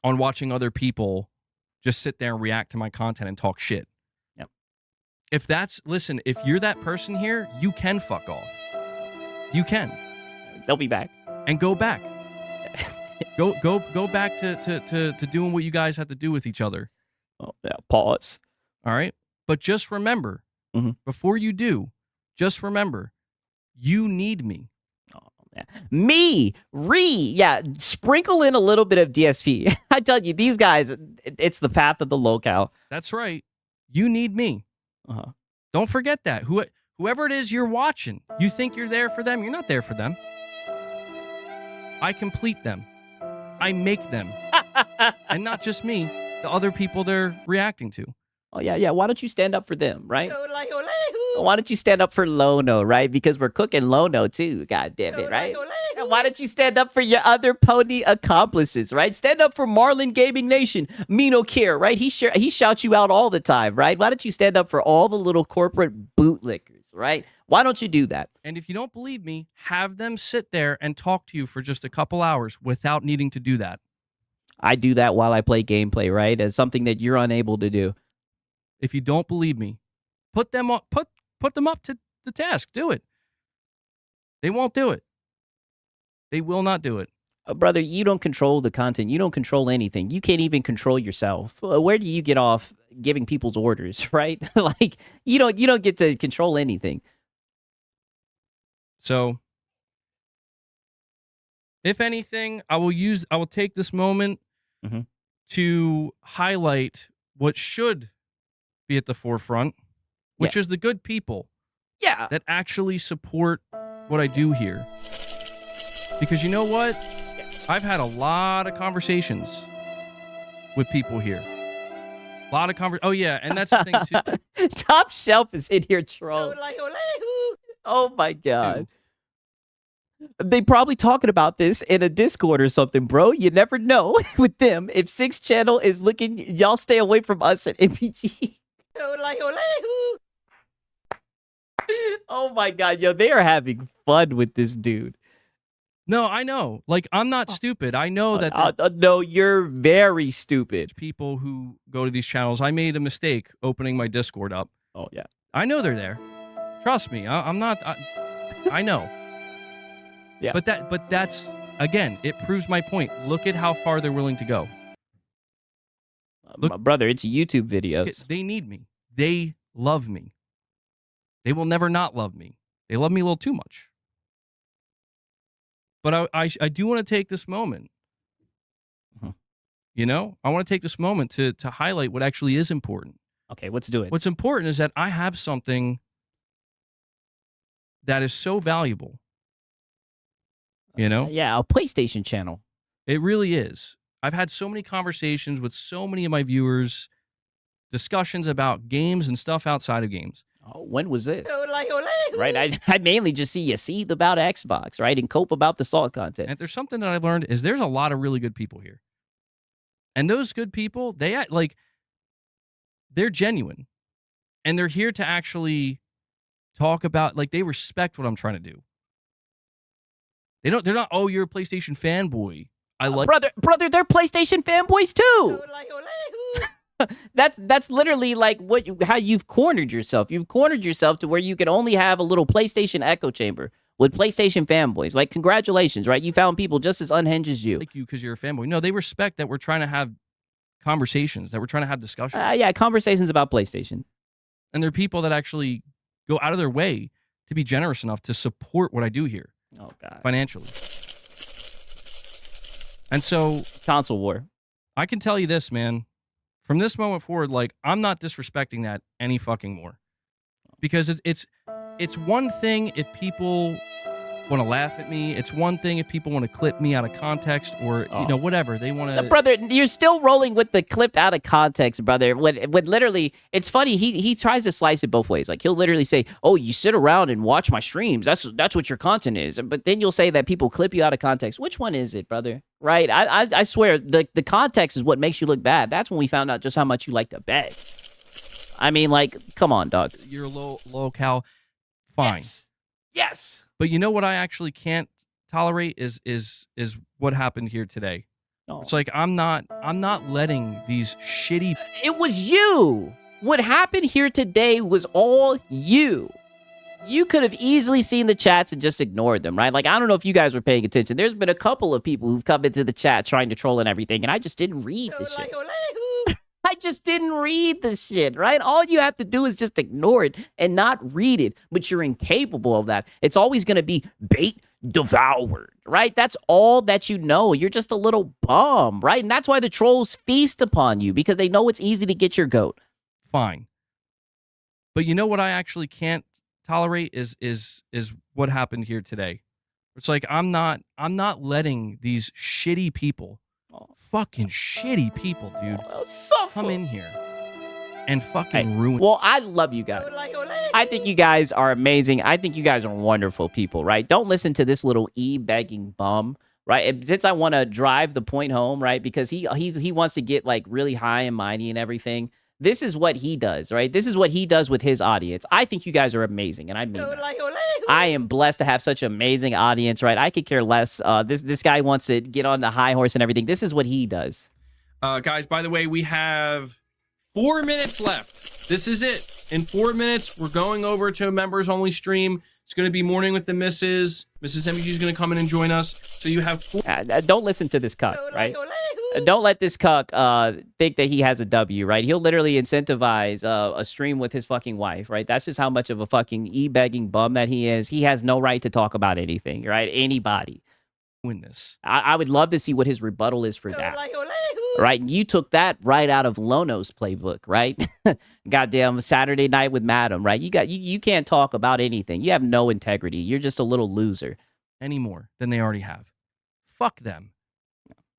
A: On watching other people just sit there and react to my content and talk shit.
B: Yep.
A: If you're that person here, you can fuck off. You can.
B: They'll be back.
A: And go back. Go back to doing what you guys have to do with each other.
B: Oh, yeah, pause.
A: All right? But just remember, before you do, just remember, you need me.
B: Sprinkle in a little bit of DSP. I tell you, these guys, it's the path of the locale.
A: That's right. You need me. Don't forget that. Whoever it is you're watching, you think you're there for them. You're not there for them. I complete them. I make them. And not just me, the other people they're reacting to.
B: Oh, yeah. Why don't you stand up for them, right? Why don't you stand up for Lono, right? Because we're cooking Lono too, god damn it, right? And why don't you stand up for your other pony accomplices, right? Stand up for Marlin Gaming Nation, Mino Care, right? He shouts you out all the time, right? Why don't you stand up for all the little corporate bootlickers, right? Why don't you do that?
A: And if you don't believe me, have them sit there and talk to you for just a couple hours without needing to do that.
B: I do that while I play gameplay, right? As something that you're unable to do.
A: If you don't believe me, put them up to the task. Do it. They won't do it. They will not do it.
B: Brother, you don't control the content. You don't control anything. You can't even control yourself. Where do you get off giving people's orders, right? Like, you don't get to control anything.
A: So, if anything, I will take this moment to highlight what should be at the forefront, which is the good people that actually support what I do here. Because you know what? I've had a lot of conversations with people here. A lot of Oh, yeah, and that's the thing, too.
B: Top Shelf is in here trolling. Oh, my God. They probably talking about this in a Discord or something, bro. You never know with them. If 6 Channel is looking, y'all stay away from us at MBG. Oh, my God. Yo, they are having fun with this dude.
A: No, I know. Like, I'm not stupid. I know that
B: no, you're very stupid.
A: People who go to these channels, I made a mistake opening my Discord up.
B: Oh, yeah.
A: I know they're there. Trust me. I'm not. I know.
B: Yeah.
A: But that's, again, it proves my point. Look at how far they're willing to go.
B: My brother, it's YouTube videos.
A: They need me. They love me. They will never not love me. They love me a little too much. But I do want to take this moment. You know, I want to take this moment to highlight what actually is important.
B: Okay, let's do it.
A: What's important is that I have something that is so valuable. You know?
B: Yeah, a PlayStation channel.
A: It really is. I've had so many conversations with so many of my viewers, discussions about games and stuff outside of games.
B: Oh, when was this? Right, I mainly just see you seethe about Xbox, right, and cope about the salt content.
A: And if there's something that I learned is there's a lot of really good people here. And those good people, they act like they're genuine. And they're here to actually talk about, like, they respect what I'm trying to do. They're not, oh, you're a PlayStation fanboy. I like
B: brother, they're PlayStation fanboys too. That's literally like how you've cornered yourself. You've cornered yourself to where you can only have a little PlayStation echo chamber with PlayStation fanboys. Like, congratulations, right? You found people just as unhinged as you.
A: you because you're a fanboy. No, they respect that we're trying to have conversations, that we're trying to have discussions.
B: Yeah, conversations about PlayStation.
A: And they're people that actually go out of their way to be generous enough to support what I do here.
B: Oh, God.
A: Financially. And so
B: Console war.
A: I can tell you this, man. From this moment forward, like, I'm not disrespecting that any fucking more. Because it's one thing if people want to laugh at me. It's one thing if people want to clip me out of context or, whatever. They want to...
B: Brother, you're still rolling with the clipped out of context, brother. When literally, it's funny, he tries to slice it both ways. Like, he'll literally say, oh, you sit around and watch my streams. That's what your content is. But then you'll say that people clip you out of context. Which one is it, brother? Right? I swear, the context is what makes you look bad. That's when we found out just how much you like to beg. I mean, like, come on, dog.
A: You're low cal. Fine.
B: Yes.
A: But you know what I actually can't tolerate is what happened here today.
B: Oh.
A: It's like I'm not letting these shitty...
B: It was you. What happened here today was all you. You could have easily seen the chats and just ignored them, right? Like, I don't know if you guys were paying attention. There's been a couple of people who've come into the chat trying to troll and everything, and I just didn't read the shit. I just didn't read the shit, right? All you have to do is just ignore it and not read it, but you're incapable of that. It's always going to be bait devoured, right? That's all that you know. You're just a little bum, right? And that's why the trolls feast upon you, because they know it's easy to get your goat.
A: Fine. But you know what I actually can't tolerate is what happened here today. It's like I'm not letting these shitty people, fucking shitty people, dude, come in here and fucking ruin.
B: Well, I love you guys. I think you guys are amazing. I think you guys are wonderful people, right? Don't listen to this little begging bum, right? And since I want to drive the point home, right? Because he wants to get like really high and mighty and everything. This is what he does, right? This is what he does with his audience. I think you guys are amazing, and I mean that. I am blessed to have such an amazing audience, right? I could care less. This guy wants to get on the high horse and everything. This is what he does.
A: Guys, by the way, we have 4 minutes left. This is it. In 4 minutes, we're going over to a members-only stream. It's going to be Morning with the Misses. Mrs. MBG is going to come in and join us. So you have 4...
B: Don't listen to this cuck, right? Don't let this cuck think that he has a W, right? He'll literally incentivize a stream with his fucking wife, right? That's just how much of a fucking begging bum that he is. He has no right to talk about anything, right? Anybody.
A: Win this.
B: I would love to see what his rebuttal is for that. Right? You took that right out of Lono's playbook, right? Goddamn Saturday Night with Madam, right? You can't talk about anything. You have no integrity. You're just a little loser.
A: Any more than they already have. Fuck them.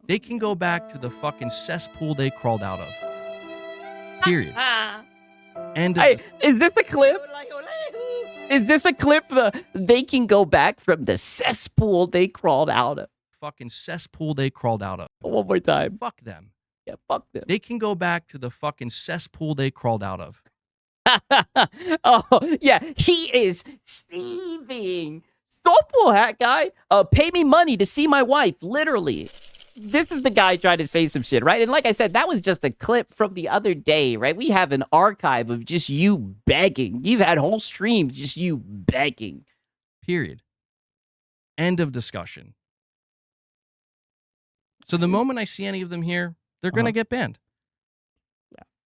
A: They can go back to the fucking cesspool they crawled out of. Period. And
B: hey, is this a clip? Is this a clip? They can go back from the cesspool they crawled out of.
A: Fucking cesspool they crawled out of.
B: One more time.
A: Fuck them.
B: Yeah, fuck them.
A: They can go back to the fucking cesspool they crawled out of.
B: Oh, yeah. He is seething. Softball hat guy. Pay me money to see my wife. Literally. This is the guy trying to say some shit, right? And like I said, that was just a clip from the other day, right? We have an archive of just you begging. You've had whole streams just you begging.
A: Period. End of discussion. So the moment I see any of them here, they're gonna get banned.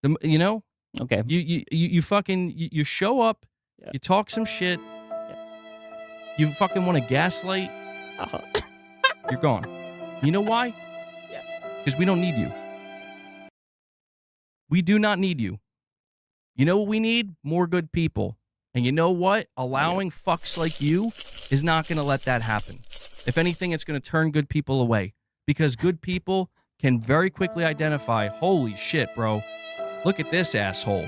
A: Yeah.
B: Okay.
A: You fucking you show up, you talk some shit, you fucking want to gaslight, you're gone. You know why?
B: Yeah.
A: Because we don't need you. We do not need you. You know what we need? More good people. And you know what? Allowing fucks like you is not going to let that happen. If anything, it's going to turn good people away. Because good people can very quickly identify, holy shit, bro. Look at this asshole.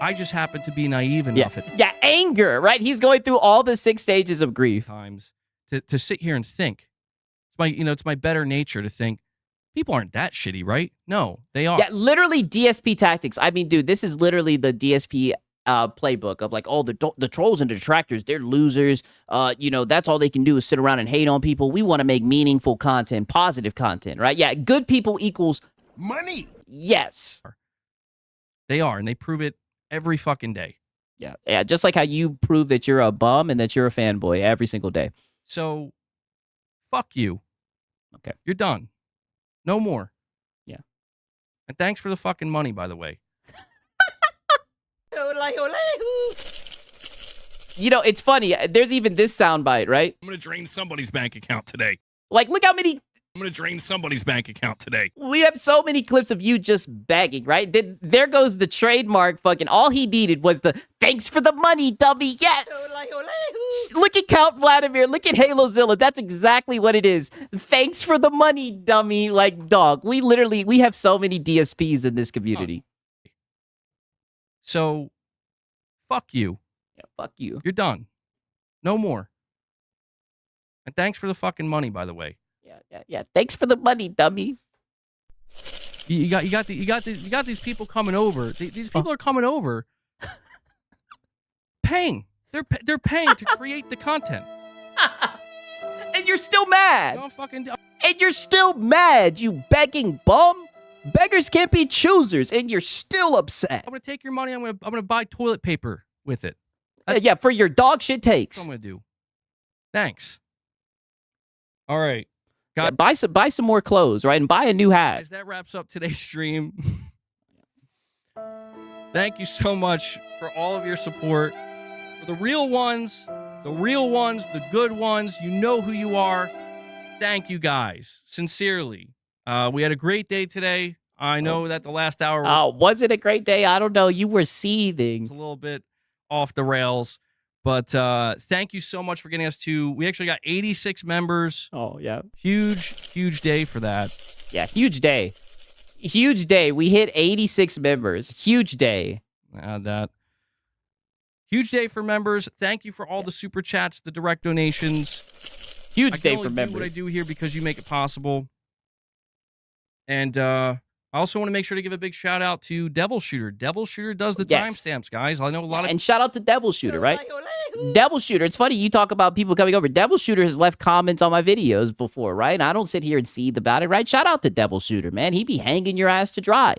A: I just happen to be naive enough at
B: Yeah, anger, right? He's going through all the 6 stages of grief.
A: times to sit here and think. It's my better nature to think people aren't that shitty, right? No, they are.
B: Yeah, literally DSP tactics. I mean, dude, this is literally the DSP playbook of like, the trolls and detractors, they're losers. That's all they can do is sit around and hate on people. We want to make meaningful content, positive content, right? Yeah, good people equals
E: Money.
B: yes.
A: They are, and they prove it every fucking day.
B: Yeah, just like how you prove that you're a bum and that you're a fanboy every single day.
A: So, fuck you.
B: Okay.
A: You're done. No more.
B: Yeah.
A: And thanks for the fucking money, by the way.
B: It's funny. There's even this soundbite, right?
A: I'm going to drain somebody's bank account today.
B: Like, look how many.
A: I'm going to drain somebody's bank account today.
B: We have so many clips of you just begging, right? There goes the trademark fucking. All he needed was the thanks for the money, dummy. Yes. Look at Count Vladimir. Look at HaloZilla. That's exactly what it is. Thanks for the money, dummy. Like, dog. We have so many DSPs in this community.
A: So, fuck you.
B: Yeah, fuck you.
A: You're done. No more. And thanks for the fucking money, by the way.
B: Yeah. Thanks for the money, dummy.
A: You got these people coming over. These people are coming over, paying. They're paying to create the content.
B: And you're still mad.
A: Don't fucking.
B: And you're still mad, you begging bum. Beggars can't be choosers, and you're still upset.
A: I'm gonna take your money. I'm gonna buy toilet paper with it.
B: Yeah, for your dog shit takes.
A: That's what I'm gonna do. Thanks. All right.
B: Yeah, buy some more clothes, right? And buy a new hat.
A: Guys, that wraps up today's stream. Thank you so much for all of your support. For the real ones, the good ones, you know who you are. Thank you guys. Sincerely. We had a great day today. I know that the last hour
B: was it a great day? I don't know. You were seething.
A: was a little bit off the rails. But thank you so much for getting us to. We actually got 86 members.
B: Oh, yeah.
A: Huge day for that.
B: Yeah, huge day. Huge day. We hit 86 members. Huge day.
A: Add that. Huge day for members. Thank you for all the super chats, the direct donations.
B: Huge day
A: I
B: for
A: can only
B: members.
A: do what I do here because you make it possible. And I also want to make sure to give a big shout out to Devil Shooter. Devil Shooter does the
B: Yes.
A: timestamps, guys. I know a lot of.
B: And shout out to Devil Shooter, right? Devil Shooter. It's funny you talk about people coming over. Devil Shooter has left comments on my videos before, right? And I don't sit here and seethe about it, right? Shout out to Devil Shooter, man. He be hanging your ass to dry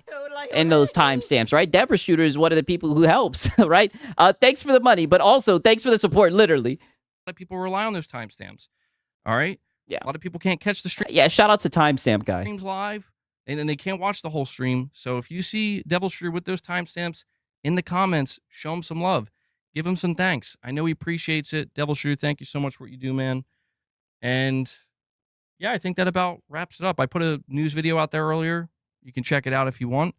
B: in those timestamps, right? Devil Shooter is one of the people who helps, right? Thanks for the money, but also thanks for the support, literally.
A: A lot of people rely on those timestamps. All right?
B: Yeah.
A: A lot of people can't catch the
B: Yeah, shout out to Timestamp Guy.
A: streams live, and then they can't watch the whole stream. So if you see Devil Shooter with those timestamps in the comments, show him some love. Give him some thanks. I know he appreciates it. Devil Shooter, thank you so much for what you do, man. And yeah, I think that about wraps it up. I put a news video out there earlier. You can check it out if you want.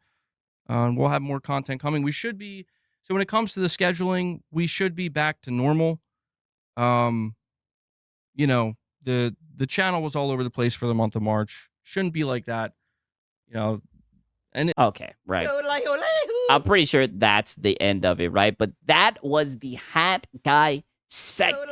A: We'll have more content coming. We should be, so when it comes to the scheduling, we should be back to normal. The channel was all over the place for the month of March. Shouldn't be like that.
B: Okay, right. I'm pretty sure that's the end of it, right? But that was the Hat Guy segment.